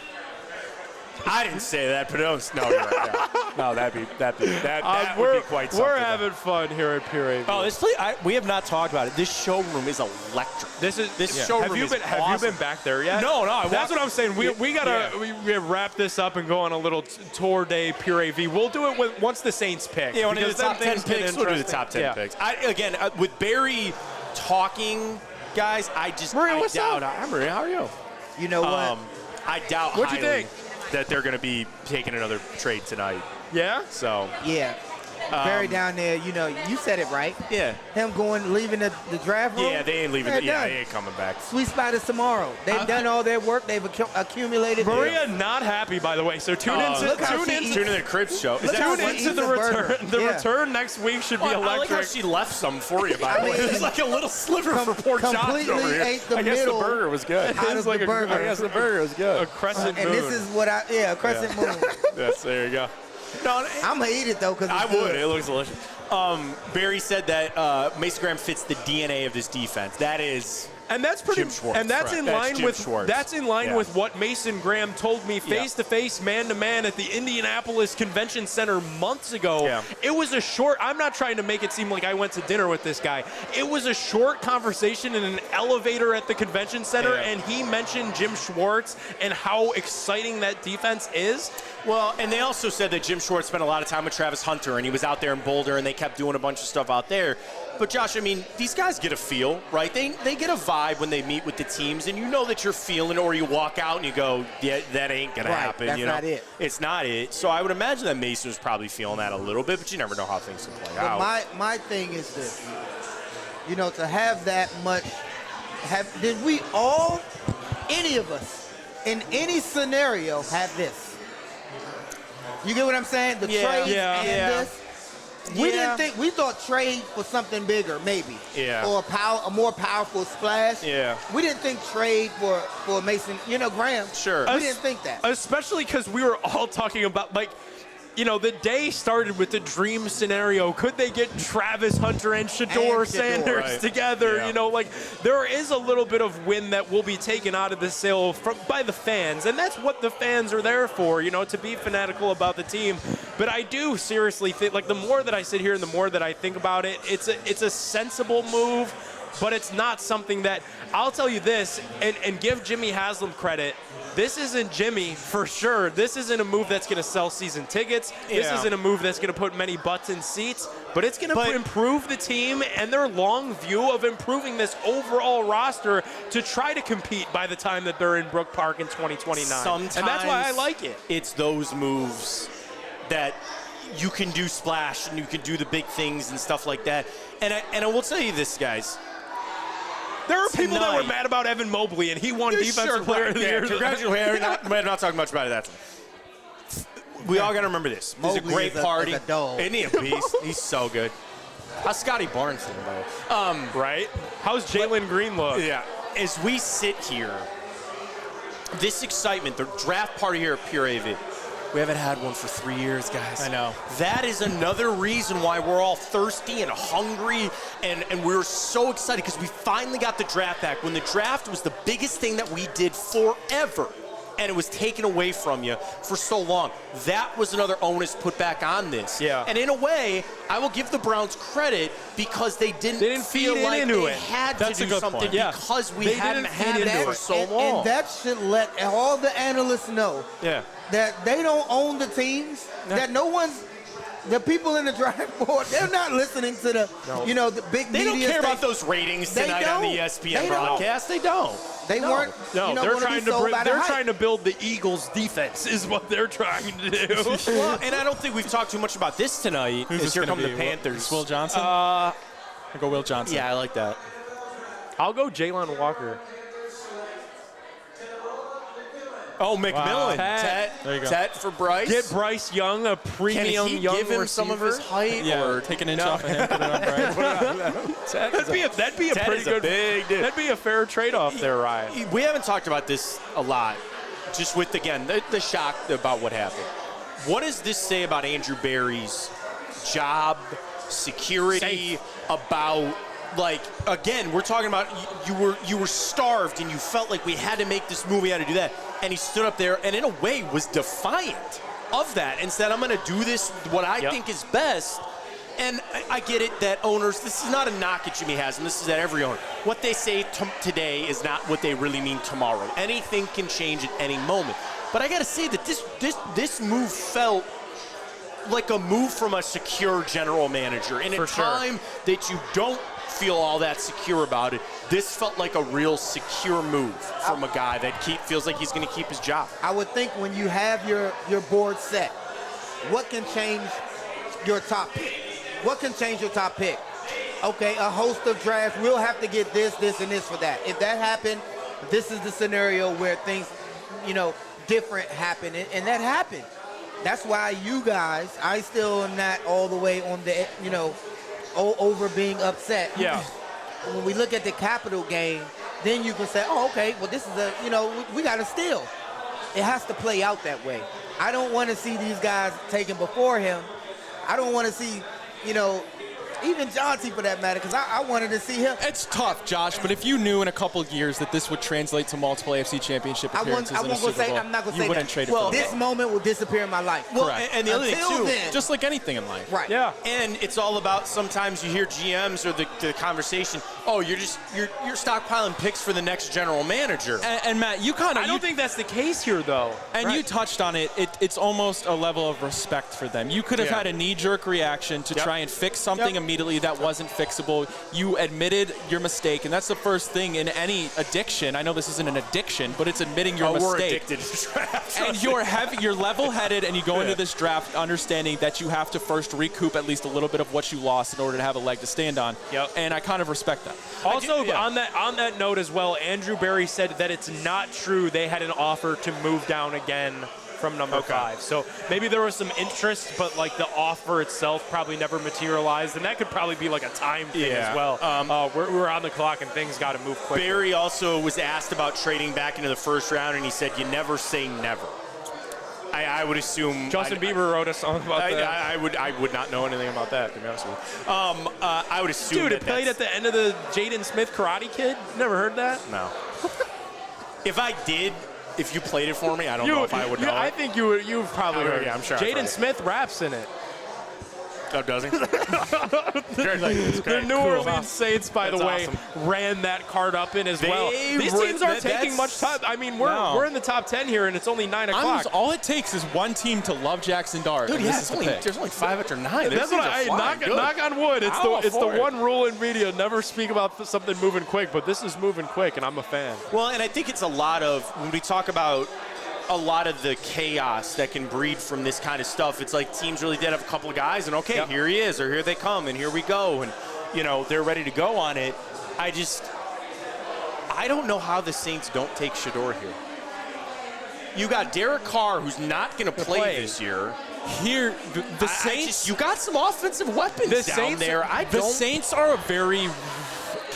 I didn't say that, but no, you're right. Yeah. No, that would be quite something. We're having fun here at Pure AV. Oh, we have not talked about it. This showroom is electric. This showroom is awesome. Have you been back there yet? No. That's what I'm saying. We gotta we wrap this up and go on a little tour day Pure AV. We'll do it once the Saints pick. Yeah, when the top 10 picks, we'll do the top 10 picks. With Barry talking, guys, Maria, what's doubt. up? Hi, Maria. How are you? You know what? I doubt What'd you think? that they're going to be taking another trade tonight. Yeah? So. Yeah. Barry down there, you said it right. Yeah. Him leaving the draft room. Yeah, they ain't leaving. They ain't coming back. Sweet spot is tomorrow. They've done all their work. They've accumulated. Maria not happy, by the way. So tune in to the Cribs show. Tune into the return. The return next week should be electric. I like how she left some for you. By the way, it's like a little sliver for poor Josh over here. I guess the burger was good. Out of the burger. I guess the burger was good. A crescent moon. And this is what a crescent moon. Yes, there you go. No, I'm gonna eat it though because I would. It looks delicious. Barry said that Mason Graham fits the DNA of this defense. That is. And that's pretty. Jim Schwartz, and that's in line with. That's in line with what Mason Graham told me face to face, man to man at the Indianapolis Convention Center months ago. Yeah. It was a short. I'm not trying to make it seem like I went to dinner with this guy. It was a short conversation in an elevator at the convention center, and he mentioned Jim Schwartz and how exciting that defense is. Well, and they also said that Jim Schwartz spent a lot of time with Travis Hunter, and he was out there in Boulder, and they kept doing a bunch of stuff out there. But, Josh, I mean, these guys get a feel, right? They get a vibe when they meet with the teams, and you know that you're feeling, or you walk out and you go, yeah, that ain't going to happen. That's not it. It's not it. So I would imagine that Mason was probably feeling that a little bit, but you never know how things can play out. My thing is this. To have that much, did we all, any of us, in any scenario, have this? You get what I'm saying? The trade and this. We didn't think. We thought trade for something bigger, maybe. Yeah. Or a more powerful splash. Yeah. We didn't think trade for Mason. Graham. Sure. We didn't think that. Especially because we were all talking about the day started with the dream scenario. Could they get Travis Hunter and Shador Sanders together? Yeah. There is a little bit of wind that will be taken out of the sail by the fans, and that's what the fans are there for, to be fanatical about the team. But I do seriously think, the more that I sit here and the more that I think about it, it's a sensible move, but it's not something that, I'll tell you this, and give Jimmy Haslam credit. This isn't Jimmy for sure. This isn't a move that's going to sell season tickets. This isn't a move that's going to put many butts in seats, but it's going to improve the team and their long view of improving this overall roster to try to compete by the time that they're in Brook Park in 2029. Sometimes, and that's why I like it. It's those moves that you can do splash and you can do the big things and stuff like that. And I will tell you this, guys. There are people that were mad about Evan Mobley, and he won Defensive Player of the Year. Congratulations. We're not talking much about that. We all got to remember this. It's a great party. Isn't he a beast? He's so good. How's Scotty Barnes doing, by the way? Right? How's Jalen Green look? Yeah. As we sit here, this excitement, the draft party here at Pure AV, we haven't had one for 3 years, guys. I know. That is another reason why we're all thirsty and hungry, and we're so excited because we finally got the draft back. When the draft was the biggest thing that we did forever, and it was taken away from you for so long. That was another onus put back on this. Yeah. And in a way, I will give the Browns credit because they didn't feel like they had to do something because we hadn't had it for so long. And that should let all the analysts know that they don't own the teams, that no one's, the people in the draft board, they're not listening to the, the big media. They don't care about those ratings tonight on the ESPN broadcast. They don't. They weren't. No, they're trying to build the Eagles' defense, is what they're trying to do. Well, and I don't think we've talked too much about this tonight. Here come the Panthers. Will Johnson? I go Will Johnson. Yeah, I like that. I'll go Jalen Walker. Oh, McMillan. Wow. There you go. Tet for Bryce. Get Bryce Young, a premium Can he young give him receiver? some of his height? Yeah, or take an inch off of him, put it on Bryce. That'd be a pretty good big dude. That'd be a fair trade-off there, Ryan. We haven't talked about this a lot, just with, again, the shock about what happened. What does this say about Andrew Berry's job, security, about, again, we're talking about you were starved and you felt like we had to make this move, we had to do that. And he stood up there and in a way was defiant of that and said, I'm going to do this, what I think is best. And I get it that owners, this is not a knock at Jimmy Haslam, this is at every owner. What they say today is not what they really mean tomorrow. Anything can change at any moment. But I got to say that this move felt like a move from a secure general manager. In a time that you don't feel all that secure about it, this felt like a real secure move from a guy that feels like he's going to keep his job. I would think when you have your board set, what can change your top pick? What can change your top pick? Okay, a host of drafts, we'll have to get this, and this for that. If that happened, this is the scenario where things, different happen, and that happened. That's why you guys, I still am not all the way on the, over being upset. Yeah. When we look at the Capitol game, then you can say, oh, okay, well, this is we got to steal. It has to play out that way. I don't want to see these guys taken before him. I don't want to see, even Johnsy for that matter, because I wanted to see him. It's tough, Josh, but if you knew in a couple of years that this would translate to multiple AFC Championship appearances in a Super Bowl, I'm not going to say you wouldn't trade it for this that. moment will disappear in my life. Well, Correct. and the other thing, too, just like anything in life. Right. Yeah. And it's all about, sometimes you hear GMs or the conversation, you're stockpiling picks for the next general manager. And Matt, I don't think that's the case here, though. And you touched on it. It's almost a level of respect for them. You could have had a knee-jerk reaction to try and fix something immediately that wasn't fixable. You admitted your mistake, and that's the first thing in any addiction. I know this isn't an addiction, but it's admitting your mistake. We're addicted to draft. And you're level-headed, and you go into this draft understanding that you have to first recoup at least a little bit of what you lost in order to have a leg to stand on. Yep. And I kind of respect that. Also, on that note as well, Andrew Berry said that it's not true they had an offer to move down again from number 5. So maybe there was some interest, but the offer itself probably never materialized, and that could probably be like a time thing as well. We're on the clock, and things got to move quickly. Barry also was asked about trading back into the first round, and he said, "You never say never." I would assume Justin Bieber wrote a song about that. I would not know anything about that, to be honest with you. I would assume Dude, it played at the end of the Jaden Smith Karate Kid. Never heard that? No. If I did, if you played it for me, I don't know if I would know. I think you've probably heard. Yeah, I'm sure. I've heard Jaden it. Smith raps in it. Oh, does he? The New Orleans Saints, by the way, ran that card up in as well. These teams aren't taking much time. I mean, we're in the top 10 here, and it's only 9 o'clock. All it takes is one team to love Jackson Dart. Dude, yeah, there's only 5 after 9. That's what I knock on wood. It's the one rule in media: never speak about something moving quick. But this is moving quick, and I'm a fan. Well, and I think it's a lot of when we talk about a lot of the chaos that can breed from this kind of stuff. It's like teams really did have a couple of guys, and okay, here he is, or here they come, and here we go, and they're ready to go on it. I don't know how the Saints don't take Shador here. You got Derek Carr, who's not going to play this year. Here, the Saints. You got some offensive weapons down there. The Saints are a very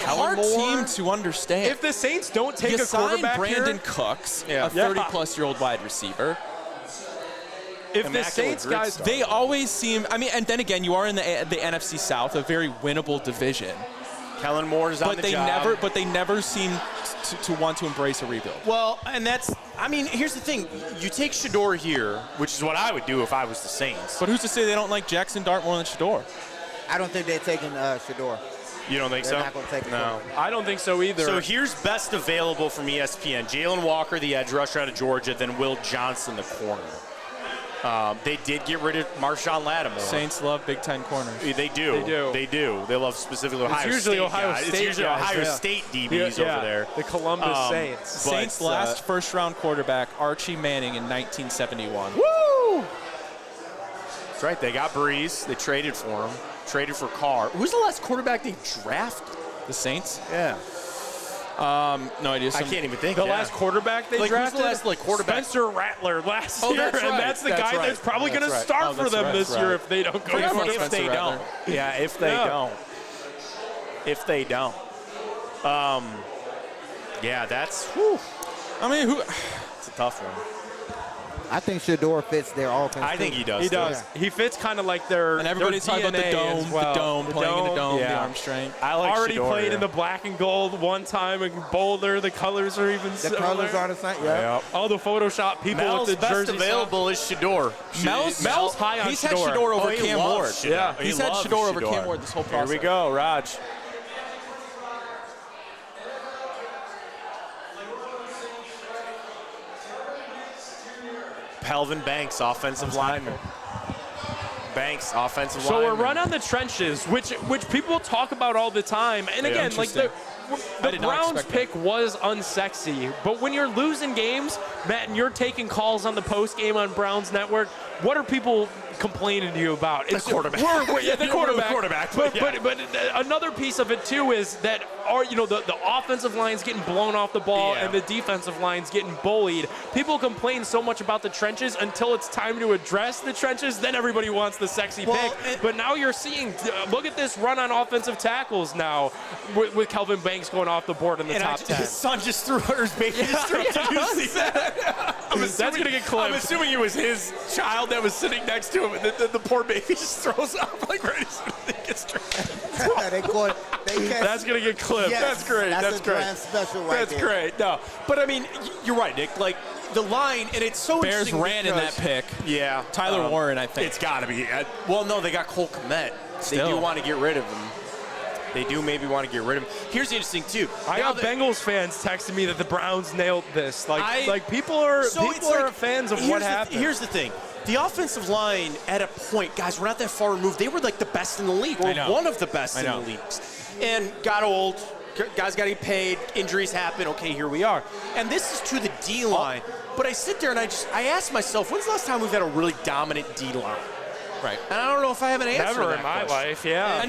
hard team to understand. If the Saints don't take a quarterback Brandon here, Cooks, a 30-plus-year-old wide receiver. If the Saints guys, they always seem. I mean, and then again, you are in the NFC South, a very winnable division. Kellen Moore is on the job. But they never seem to want to embrace a rebuild. Well, and here's the thing. You take Shador here, which is what I would do if I was the Saints. But who's to say they don't like Jackson Dart more than Shador? I don't think they're taking Shador. You don't think They're so? not gonna take it. No. I don't think so either. So here's best available from ESPN. Jalen Walker, the edge rusher out of Georgia, then Will Johnson, the corner. They did get rid of Marshawn Lattimore. Saints love Big Ten corners. They do. They love specifically Ohio State. Usually Ohio guys. State It's usually guys, Ohio State DBs over there. The Columbus Saints. Saints' last first-round quarterback, Archie Manning, in 1971. Woo! That's right. They got Breeze. They traded for him. Traded for Carr. Who's the last quarterback they drafted? The Saints? Yeah. No idea. I can't even think. The last quarterback they drafted? Who's the last quarterback? Spencer Rattler last year. That's right. And that's the guy that's probably going to start for them this year if they don't go for it. If they don't. Yeah, if they don't. If they don't. Yeah, that's. Whew. I mean, it's a tough one. I think Shador fits their offense. I think he does. He does. Yeah. He fits kind of like their. And everybody's talking about the dome, playing in the dome, the arm strength. I like already Shador, played in the black and gold one time in Boulder. The colors are even similar. The colors are the same. Yeah. All the Photoshop people Mel's with the best jersey available is Shador. Mel's high on He's Shador. had Shador over Cam Ward. Yeah. He's had Shador over Cam Ward this whole process. Here we go, Raj. Pelvin Banks, offensive lineman. Banks, offensive lineman. So a run on the trenches, which people talk about all the time. And again, like the Browns pick was unsexy, but when you're losing games, Matt, and you're taking calls on the post game on Browns Network, what are people complaining to you about? It's the quarterback. The quarterback. But another piece of it too is that the offensive line's getting blown off the ball and the defensive line's getting bullied. People complain so much about the trenches until it's time to address the trenches. Then everybody wants the sexy pick. But now you're seeing, look at this run on offensive tackles now with Kelvin Banks going off the board in the top 10. His son just threw his baby. Did you see that? That's going to get clipped. I'm assuming it was his child that was sitting next to him, and the poor baby just throws up like right as soon as he gets drafted. That's going to get clipped. Yes, that's great. That's great. Special right that's there. great. No, but I mean, you're right, Nick. Like the line, and it's so Bears interesting. ran in that pick. Yeah, Tyler Warren, I think. It's got to be. Well, no, they got Cole Kmet. They do want to get rid of him. They do maybe want to get rid of him. Here's the interesting too. I got Bengals fans texting me that the Browns nailed this. Like people are fans of what happened. Here's the thing. The offensive line at a point, guys, we're not that far removed. They were like the best in the league, or one of the best in the leagues, and got old. Guys got to get paid. Injuries happen. Okay, here we are. And this is to the D line. But I sit there and I ask myself, when's the last time we've had a really dominant D line? Right. And I don't know if I have an answer. Never to that in my question. life, yeah.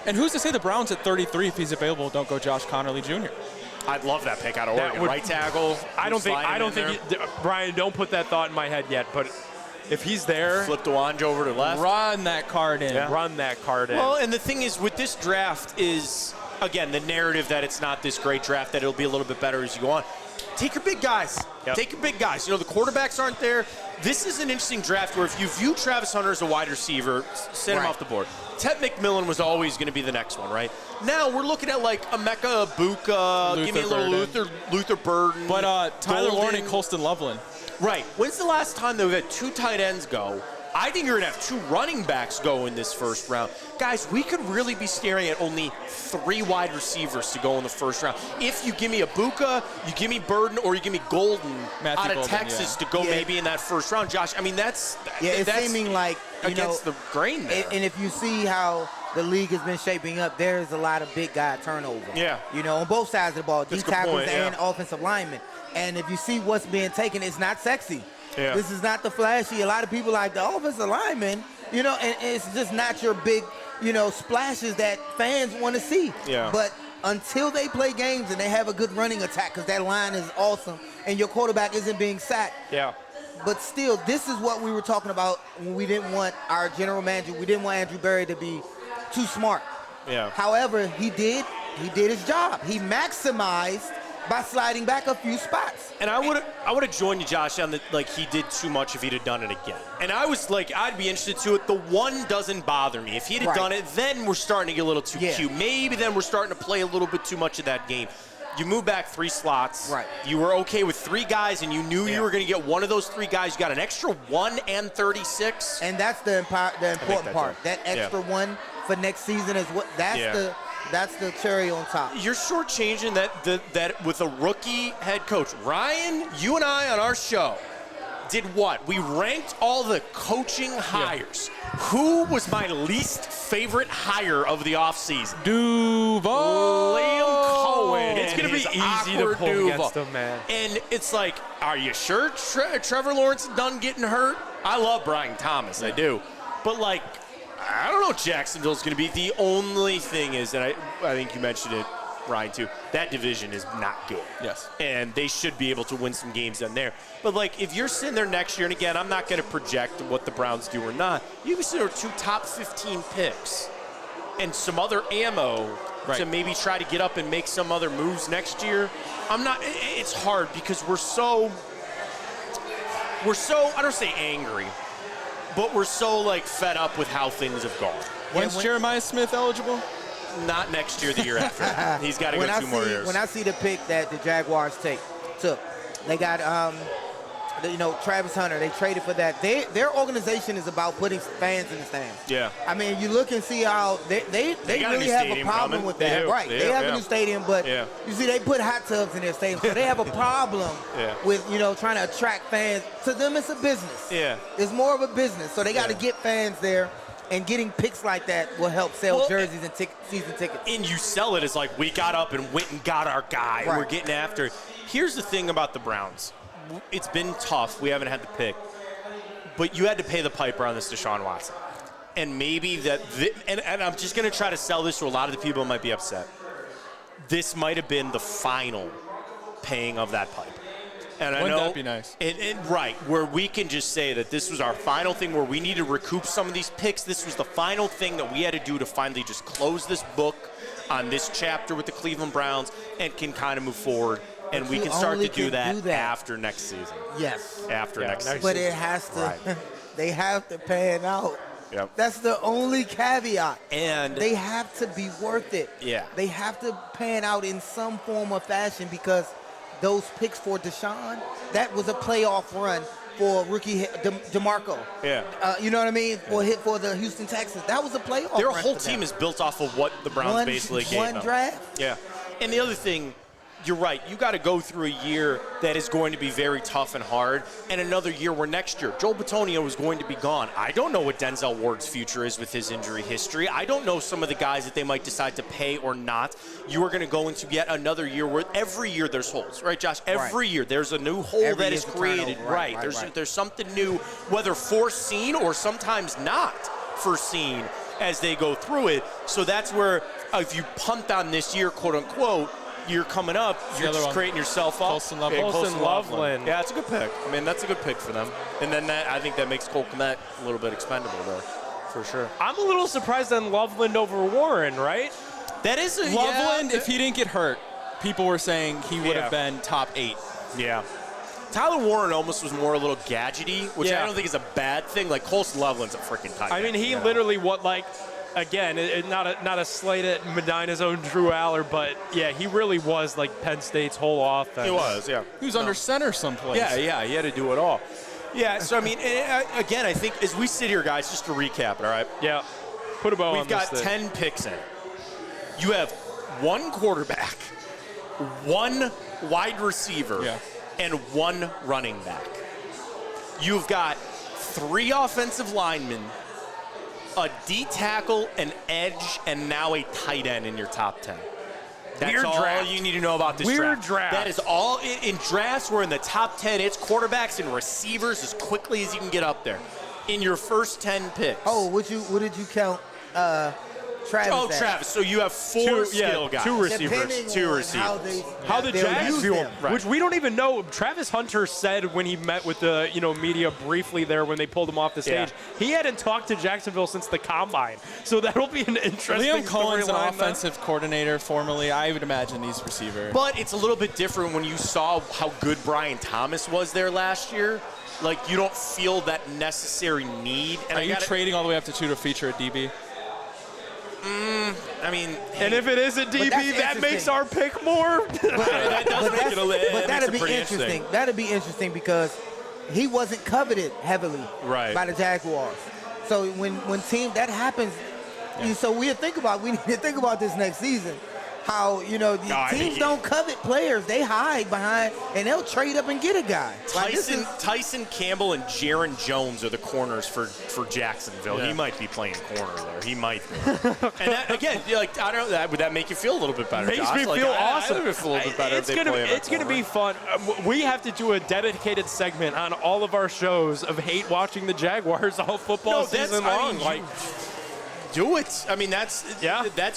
And who's to say the Browns at 33, if he's available, don't go Josh Connerly Jr.? I'd love that pick out of Oregon. Right tackle. I don't think Brian, don't put that thought in my head yet, but if he's there, flip DeWange over to left. Run that card in. Yeah. Run that card in. Well, and the thing is, with this draft is, again, the narrative that it's not this great draft, that it'll be a little bit better as you go on. take your big guys. Yep. Take your big guys. You know, the quarterbacks aren't there. This is an interesting draft where if you view Travis Hunter as a wide receiver, send him off the board. Ted McMillan was always going to be the next one, right? Now we're looking at like Emeka Ibuka, give me a little Luther Burden. But Tyler Warren and Colston Loveland. Right. When's the last time that we've had 2 tight ends go? I think you're going to have 2 running backs go in this first round. Guys, we could really be staring at only 3 wide receivers to go in the first round. If you give me Ibuka, you give me Burden, or you give me Golden out of Texas to go maybe in that first round. Josh, I mean, that's seeming like, against the grain there. And if you see how the league has been shaping up, there's a lot of big guy turnover. Yeah. You know, on both sides of the ball, D tackles and yeah. offensive linemen. And if you see what's being taken, it's not sexy. Yeah. This is not the flashy. A lot of people like the offensive lineman, you know, and it's just not your big, you know, splashes that fans want to see. Yeah. But until they play games and they have a good running attack, because that line is awesome, and your quarterback isn't being sacked. Yeah. But still, this is what we were talking about when we didn't want our general manager, we didn't want Andrew Berry to be too smart. Yeah. However, he did his job. He maximized by sliding back a few spots. And I would have joined you, Josh, on the like he did too much if he'd have done it again. And I was like, I'd be interested to it. The one doesn't bother me. If he'd have done it, then we're starting to get a little too cute. Maybe then we're starting to play a little bit too much of that game. You move back 3 slots. Right. You were okay with 3 guys, and you knew you were going to get one of those 3 guys. You got an extra 1 and 36. And that's the important part. That extra one for next season is what. That's the cherry on top. You're shortchanging that with a rookie head coach. Ryan, you and I on our show did what? We ranked all the coaching hires. Who was my least favorite hire of the offseason? Duval. Liam Cohen. It's going to be easy to pull against him, man. And it's like, are you sure Trevor Lawrence is done getting hurt? I love Brian Thomas. I do. But, like, I don't know. Jacksonville's going to be the only thing is, and I think you mentioned it, Ryan, too. That division is not good. Yes. And they should be able to win some games down there. But, like, if you're sitting there next year, and again, I'm not going to project what the Browns do or not, you consider 2 top 15 picks and some other ammo to maybe try to get up and make some other moves next year. It's hard because we're so, I don't say angry, but we're so, like, fed up with how things have gone. When's Jeremiah Smith eligible? Not next year, the year after. He's got to go 2 more years. When I see the pick that the Jaguars took, they got, Travis Hunter. They traded for that. Their organization is about putting fans in the stands. Yeah. I mean, you look and see how they really have a problem with that. Right. They have a new stadium, but you see they put hot tubs in their stadium, so they have a problem with, trying to attract fans. To them, it's a business. Yeah. It's more of a business, so they got to get fans there. And getting picks like that will help sell jerseys and season tickets. And you sell it as like, we got up and went and got our guy. Right. We're getting after it. Here's the thing about the Browns. It's been tough. We haven't had the pick. But you had to pay the piper on this Deshaun Watson. And maybe and I'm just going to try to sell this to a lot of the people who might be upset. This might have been the final paying of that pipe. And I know, wouldn't that be nice? Right, where we can just say that this was our final thing where we need to recoup some of these picks. This was the final thing that we had to do to finally just close this book on this chapter with the Cleveland Browns and can kind of move forward. And we can start to do that after next season. Yes. After next season. But it has to, they have to pay it out. Yep. That's the only caveat. And they have to be worth it. Yeah. They have to pay it out in some form or fashion because those picks for Deshaun, that was a playoff run for rookie DeMarco. Yeah. You know what I mean? For the Houston Texans. That was a playoff Their run whole team is built off of what the Browns basically gave them. One draft. Yeah. And the other thing, you're right. You got to go through a year that is going to be very tough and hard, and another year where next year Joel Bitonio is going to be gone. I don't know what Denzel Ward's future is with his injury history. I don't know some of the guys that they might decide to pay or not. You are going to go into yet another year where every year there's holes, right, Josh? Every year there's a new hole that is created. Right. There's something new, whether foreseen or sometimes not foreseen as they go through it. So that's where if you punt on this year, quote unquote, you're coming up, you're just creating yourself up. Colston Loveland. Yeah, it's a good pick. I mean, that's a good pick for them. And then I think that makes Cole Kmet a little bit expendable there, for sure. I'm a little surprised on Loveland over Warren, right? That is Loveland, if he didn't get hurt, people were saying he would have been top 8. Yeah. Tyler Warren almost was more a little gadgety, which I don't think is a bad thing. Like, Colson Loveland's a freaking tight end. I mean, he literally again, not a slight at Medina's own Drew Aller, but yeah, he really was like Penn State's whole offense. He was, yeah. He was under center someplace. Yeah, he had to do it all. Yeah, so I mean, again, I think as we sit here, guys, just to recap it, all right? Yeah. Put a bow on We've this got thing. 10 picks in. You have one quarterback, one wide receiver, and one running back. You've got 3 offensive linemen, a D tackle, an edge, and now a tight end in your top 10. That's Weird all draft. you need to know about this Weird draft. That is all. In drafts, we're in the top 10. It's quarterbacks and receivers as quickly as you can get up there. In your first 10 picks. Oh, what did you count Travis at? Travis. So you have 4 skill guys. 2 receivers. Depending on How the they'll Jags use view him, them. Right. which we don't even know. Travis Hunter said when he met with the media briefly there when they pulled him off the stage, he hadn't talked to Jacksonville since the combine. So that'll be an interesting. Liam Cohen's an storyline offensive coordinator formerly. I would imagine he's receiver. But it's a little bit different when you saw how good Brian Thomas was there last year. Like, you don't feel that necessary need. And Are you trading all the way up to 2 to feature a DB? I mean, And if it is a DB, that makes our pick more. that does make it a little. But that'd be interesting. That'd be interesting because he wasn't coveted heavily by the Jaguars. So when team that happens, so we need to think about this next season. How teams don't covet players; they hide behind and they'll trade up and get a guy. Tyson Campbell and Jaron Jones are the corners for Jacksonville. Yeah. He might be playing corner there. He might be. And that, again, like, I don't know, would that make you feel a little bit better? Makes Josh? me Like, feel I awesome. would feel a little bit better if they play him at It's gonna corner. be fun. We have to do a dedicated segment on all of our shows of hate watching the Jaguars all football season long. Do it. I mean, that's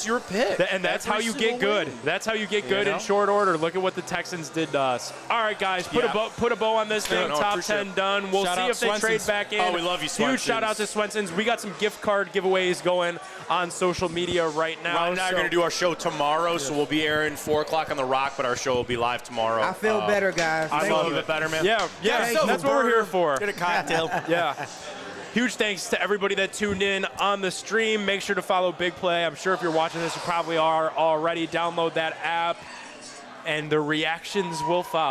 your pick. And that's how you get good. That's how you get good in short order. Look at what the Texans did to us. All right, guys, put a bow on this thing. Top 10 done. We'll see if they trade back in. Oh, we love you, Swensons. Huge shout out to Swensons. We got some gift card giveaways going on social media right now. Ryan and I are going to do our show tomorrow, so we'll be airing 4 o'clock on The Rock, but our show will be live tomorrow. I feel better, guys. I feel a little bit better, man. Yeah, that's what we're here for. Get a cocktail. Yeah. Huge thanks to everybody that tuned in on the stream. Make sure to follow Big Play. I'm sure if you're watching this, you probably are already. Download that app, and the reactions will follow.